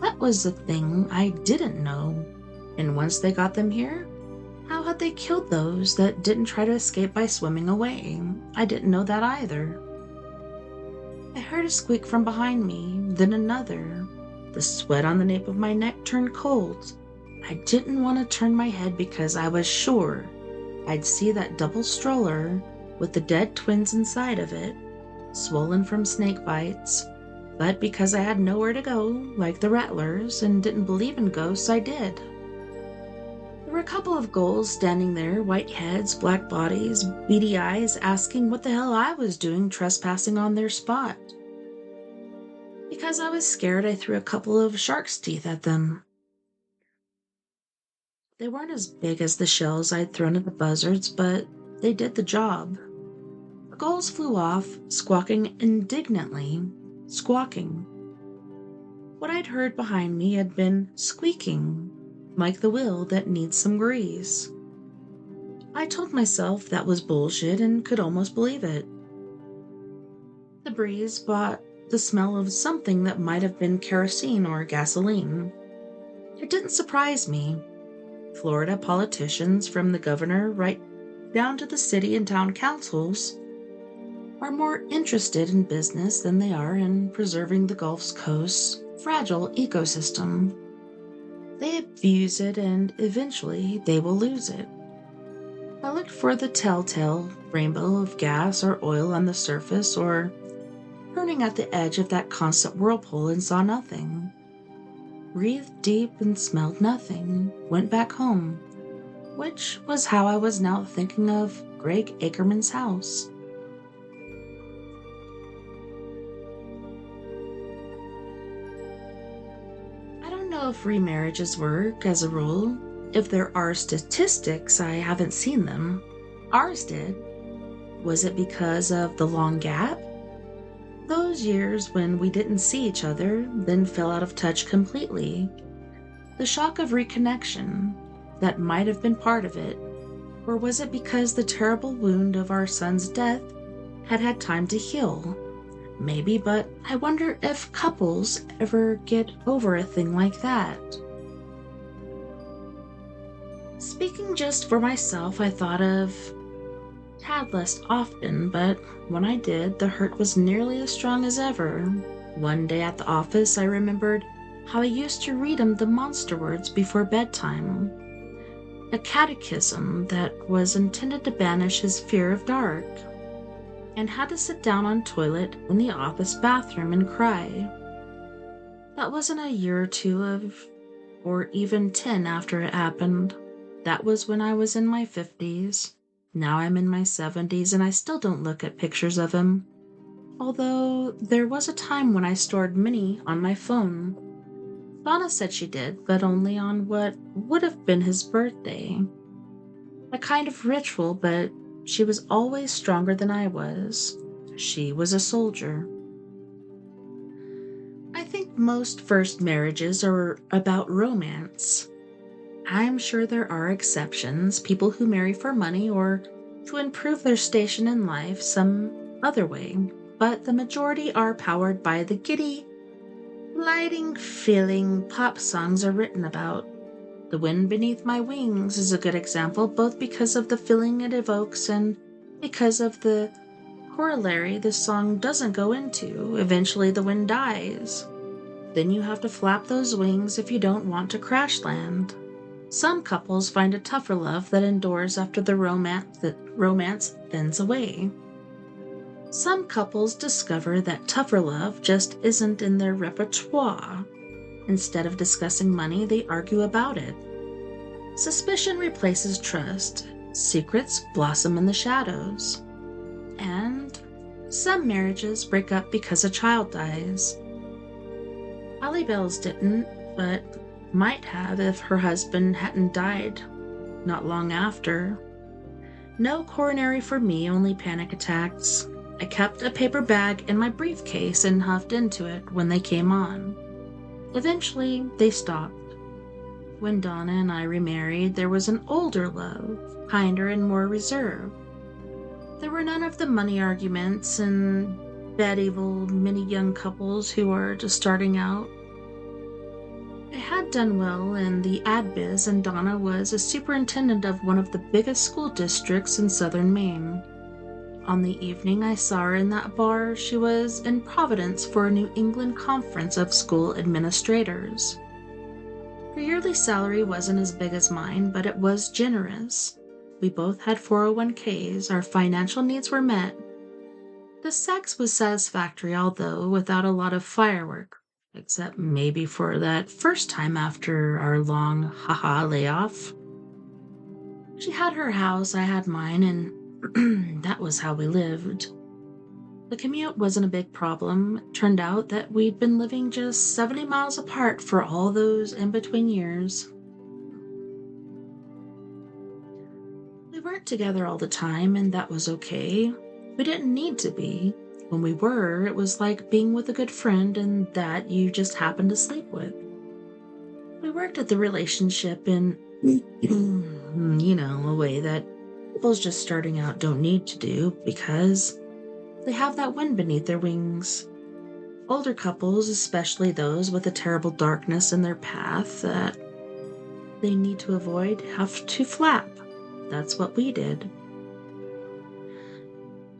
That was the thing I didn't know. And once they got them here, how had they killed those that didn't try to escape by swimming away? I didn't know that either. I heard a squeak from behind me, then another. The sweat on the nape of my neck turned cold. I didn't want to turn my head because I was sure I'd see that double stroller with the dead twins inside of it. swollen from snake bites, but because I had nowhere to go, like the Rattlers, and didn't believe in ghosts, I did. There were a couple of ghouls standing there, white heads, black bodies, beady eyes, asking what the hell I was doing trespassing on their spot. Because I was scared, I threw a couple of shark's teeth at them. They weren't as big as the shells I'd thrown at the buzzards, but they did the job. The gulls flew off, squawking indignantly. Squawking. What I'd heard behind me had been squeaking, like the wheel that needs some grease. I told myself that was bullshit and could almost believe it. The breeze brought the smell of something that might have been kerosene or gasoline. It didn't surprise me. Florida politicians, from the governor right down to the city and town councils, are more interested in business than they are in preserving the Gulf Coast's fragile ecosystem. They abuse it and eventually they will lose it. I looked for the telltale rainbow of gas or oil on the surface or burning at the edge of that constant whirlpool and saw nothing. Breathed deep and smelled nothing. Went back home, which was how I was now thinking of Greg Ackerman's house. I don't know if remarriages work as a rule. If there are statistics, I haven't seen them. Ours did. Was it because of the long gap? Those years when we didn't see each other, then fell out of touch completely. The shock of reconnection, that might have been part of it. Or was it because the terrible wound of our son's death had had time to heal? Maybe, but I wonder if couples ever get over a thing like that. Speaking just for myself, I thought of tad less often, but when I did, the hurt was nearly as strong as ever. One day at the office, I remembered how I used to read him the monster words before bedtime. A catechism that was intended to banish his fear of dark, and had to sit down on toilet in the office bathroom and cry. That wasn't a year or two or even 10 after it happened. That was when I was in my 50s. Now I'm in my 70s and I still don't look at pictures of him. Although there was a time when I stored many on my phone. Donna said she did, but only on what would have been his birthday. A kind of ritual, but she was always stronger than I was. She was a soldier. I think most first marriages are about romance. I'm sure there are exceptions, people who marry for money or to improve their station in life some other way, but the majority are powered by the giddy, lighting feeling pop songs are written about. The Wind Beneath My Wings is a good example, both because of the feeling it evokes and because of the corollary the song doesn't go into. Eventually the wind dies. Then you have to flap those wings if you don't want to crash land. Some couples find a tougher love that endures after the romance thins away. Some couples discover that tougher love just isn't in their repertoire. Instead of discussing money, they argue about it. Suspicion replaces trust. Secrets blossom in the shadows. And some marriages break up because a child dies. Allie Bell's didn't, but might have if her husband hadn't died not long after. No coronary for me, only panic attacks. I kept a paper bag in my briefcase and huffed into it when they came on. Eventually, they stopped. When Donna and I remarried, there was an older love, kinder and more reserved. There were none of the money arguments and bad evil many young couples who are just starting out. I had done well in the ad biz, and Donna was a superintendent of one of the biggest school districts in southern Maine. On the evening I saw her in that bar, she was in Providence for a New England conference of school administrators. Her yearly salary wasn't as big as mine, but it was generous. We both had 401ks, our financial needs were met. The sex was satisfactory, although without a lot of firework, except maybe for that first time after our long haha layoff. She had her house, I had mine, and that was how we lived. The commute wasn't a big problem. It turned out that we'd been living just 70 miles apart for all those in between years. We weren't together all the time, and that was okay. We didn't need to be. When we were, it was like being with a good friend and that you just happened to sleep with. We worked at the relationship in, a way that couples just starting out don't need to do because they have that wind beneath their wings. Older couples, especially those with a terrible darkness in their path that they need to avoid, have to flap. That's what we did.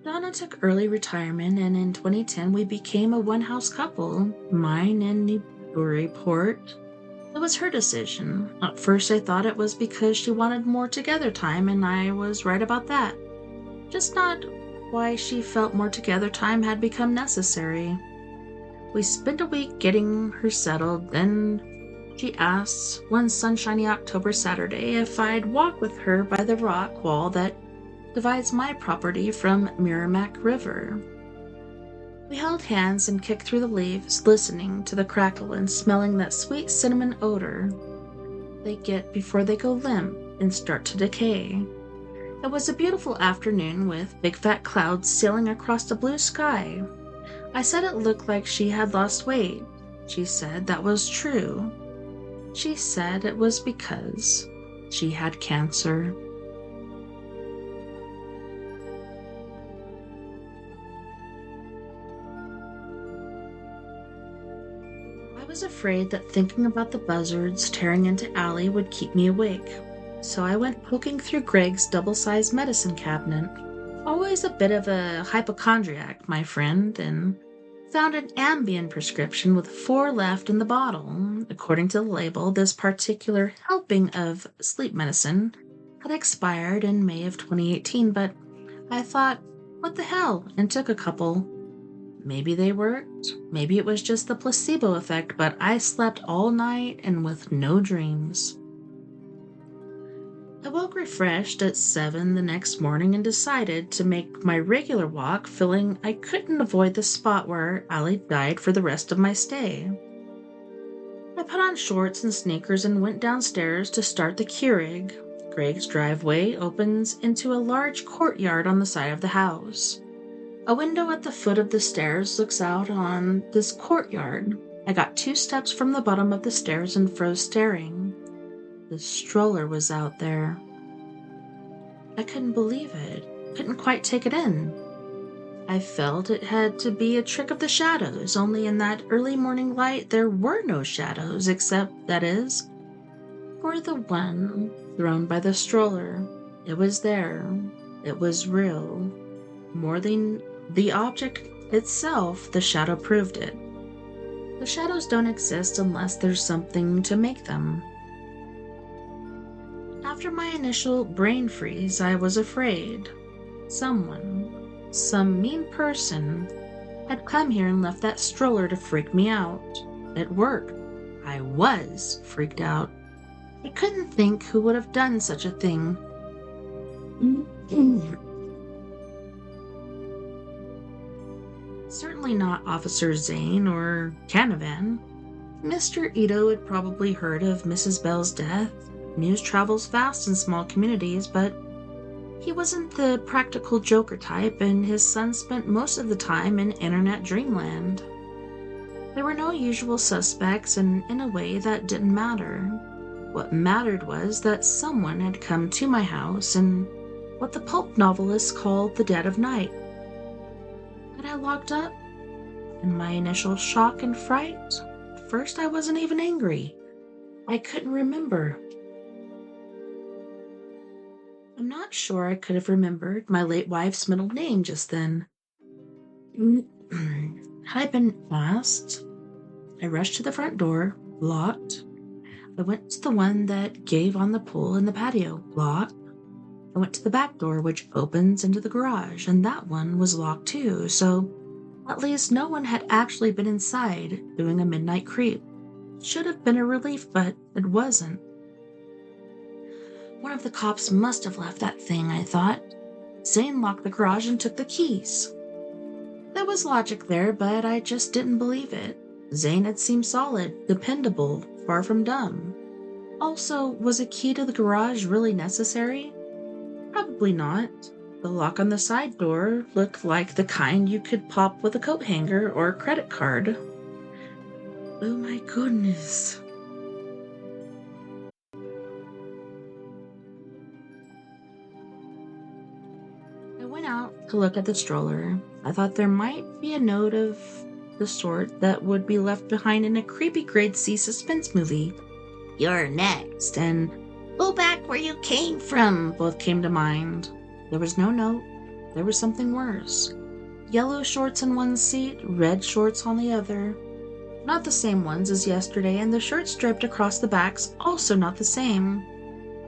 Donna took early retirement, and in 2010 we became a one-house couple, mine in Newburyport. It was her decision. At first I thought it was because she wanted more together time, and I was right about that. Just not why she felt more together time had become necessary. We spent a week getting her settled, then she asked one sunshiny October Saturday if I'd walk with her by the rock wall that divides my property from Merrimack River. We held hands and kicked through the leaves, listening to the crackle and smelling that sweet cinnamon odor they get before they go limp and start to decay. It was a beautiful afternoon with big fat clouds sailing across the blue sky. I said it looked like she had lost weight. She said that was true. She said it was because she had cancer. I was afraid that thinking about the buzzards tearing into Allie would keep me awake, so I went poking through Greg's double-sized medicine cabinet, always a bit of a hypochondriac, my friend, and found an Ambien prescription with 4 left in the bottle. According to the label, this particular helping of sleep medicine had expired in May of 2018, but I thought, what the hell, and took a couple. Maybe they worked, maybe it was just the placebo effect, but I slept all night and with no dreams. I woke refreshed at 7 the next morning and decided to make my regular walk, feeling I couldn't avoid the spot where Allie died for the rest of my stay. I put on shorts and sneakers and went downstairs to start the Keurig. Greg's driveway opens into a large courtyard on the side of the house. A window at the foot of the stairs looks out on this courtyard. I got 2 steps from the bottom of the stairs and froze staring. The stroller was out there. I couldn't believe it. Couldn't quite take it in. I felt it had to be a trick of the shadows, only in that early morning light there were no shadows, except, that is, for the one thrown by the stroller. It was there. It was real. More than the object itself, the shadow proved it. The shadows don't exist unless there's something to make them. After my initial brain freeze, I was afraid. Someone, some mean person, had come here and left that stroller to freak me out. It worked. I was freaked out. I couldn't think who would have done such a thing. Certainly not Officer Zane or Canavan. Mr. Ito had probably heard of Mrs. Bell's death. News travels fast in small communities, but he wasn't the practical joker type, and his son spent most of the time in internet dreamland. There were no usual suspects, and in a way that didn't matter. What mattered was that someone had come to my house and what the pulp novelists called the dead of night. Had I locked up? In my initial shock and fright, at first I wasn't even angry. I couldn't remember. I'm not sure I could have remembered my late wife's middle name just then. Had I been asked? I rushed to the front door, locked. I went to the one that gave on the pool in the patio, locked. I went to the back door, which opens into the garage, and that one was locked too, so at least no one had actually been inside doing a midnight creep. Should have been a relief, but it wasn't. One of the cops must have left that thing, I thought. Zane locked the garage and took the keys. There was logic there, but I just didn't believe it. Zane had seemed solid, dependable, far from dumb. Also, was a key to the garage really necessary? Probably not. The lock on the side door looked like the kind you could pop with a coat hanger or a credit card. Oh my goodness. I went out to look at the stroller. I thought there might be a note of the sort that would be left behind in a creepy grade C suspense movie. You're next, and go back where you came from, both came to mind. There was no note. There was something worse. Yellow shorts in one seat, red shorts on the other. Not the same ones as yesterday, and the shirts draped across the backs also not the same.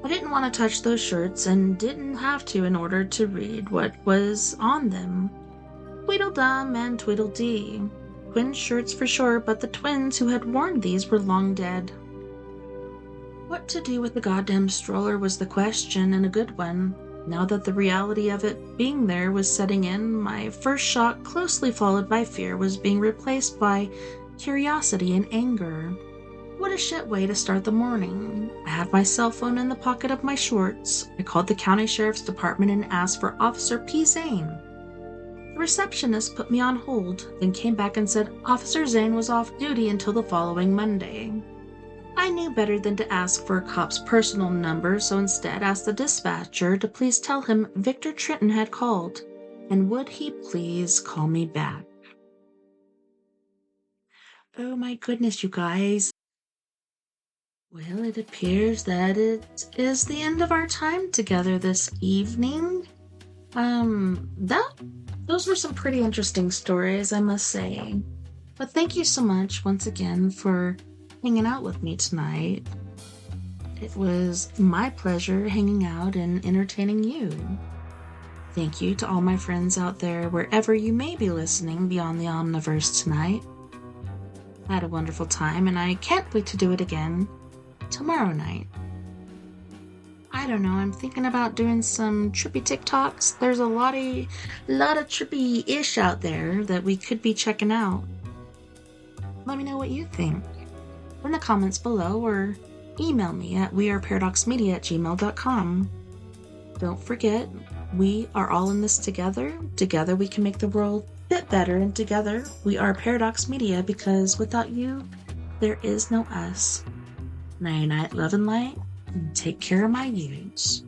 I didn't want to touch those shirts and didn't have to in order to read what was on them. Tweedledum and Tweedledee. Twin shirts for sure, but the twins who had worn these were long dead. What to do with the goddamn stroller was the question, and a good one. Now that the reality of it being there was setting in, my first shock, closely followed by fear, was being replaced by curiosity and anger. What a shit way to start the morning. I had my cell phone in the pocket of my shorts. I called the county sheriff's department and asked for Officer P. Zane. The receptionist put me on hold, then came back and said Officer Zane was off duty until the following Monday. I knew better than to ask for a cop's personal number, so instead asked the dispatcher to please tell him Victor Trenton had called, and would he please call me back. Oh my goodness, you guys. Well, it appears that it is the end of our time together this evening. Those were some pretty interesting stories, I must say. But thank you so much once again for hanging out with me tonight. It was my pleasure hanging out and entertaining you. Thank you to all my friends out there, wherever you may be listening Beyond the Omniverse tonight. I had a wonderful time, and I can't wait to do it again tomorrow night. I don't know, I'm thinking about doing some trippy TikToks. There's a lot of trippy-ish out there that we could be checking out. Let me know what you think in the comments below, or email me at weareparadoxmedia@gmail.com. Don't forget, we are all in this together. Together we can make the world a bit better, and together we are Paradox Media, because without you, there is no us. Night night, love and light, and take care of my youths.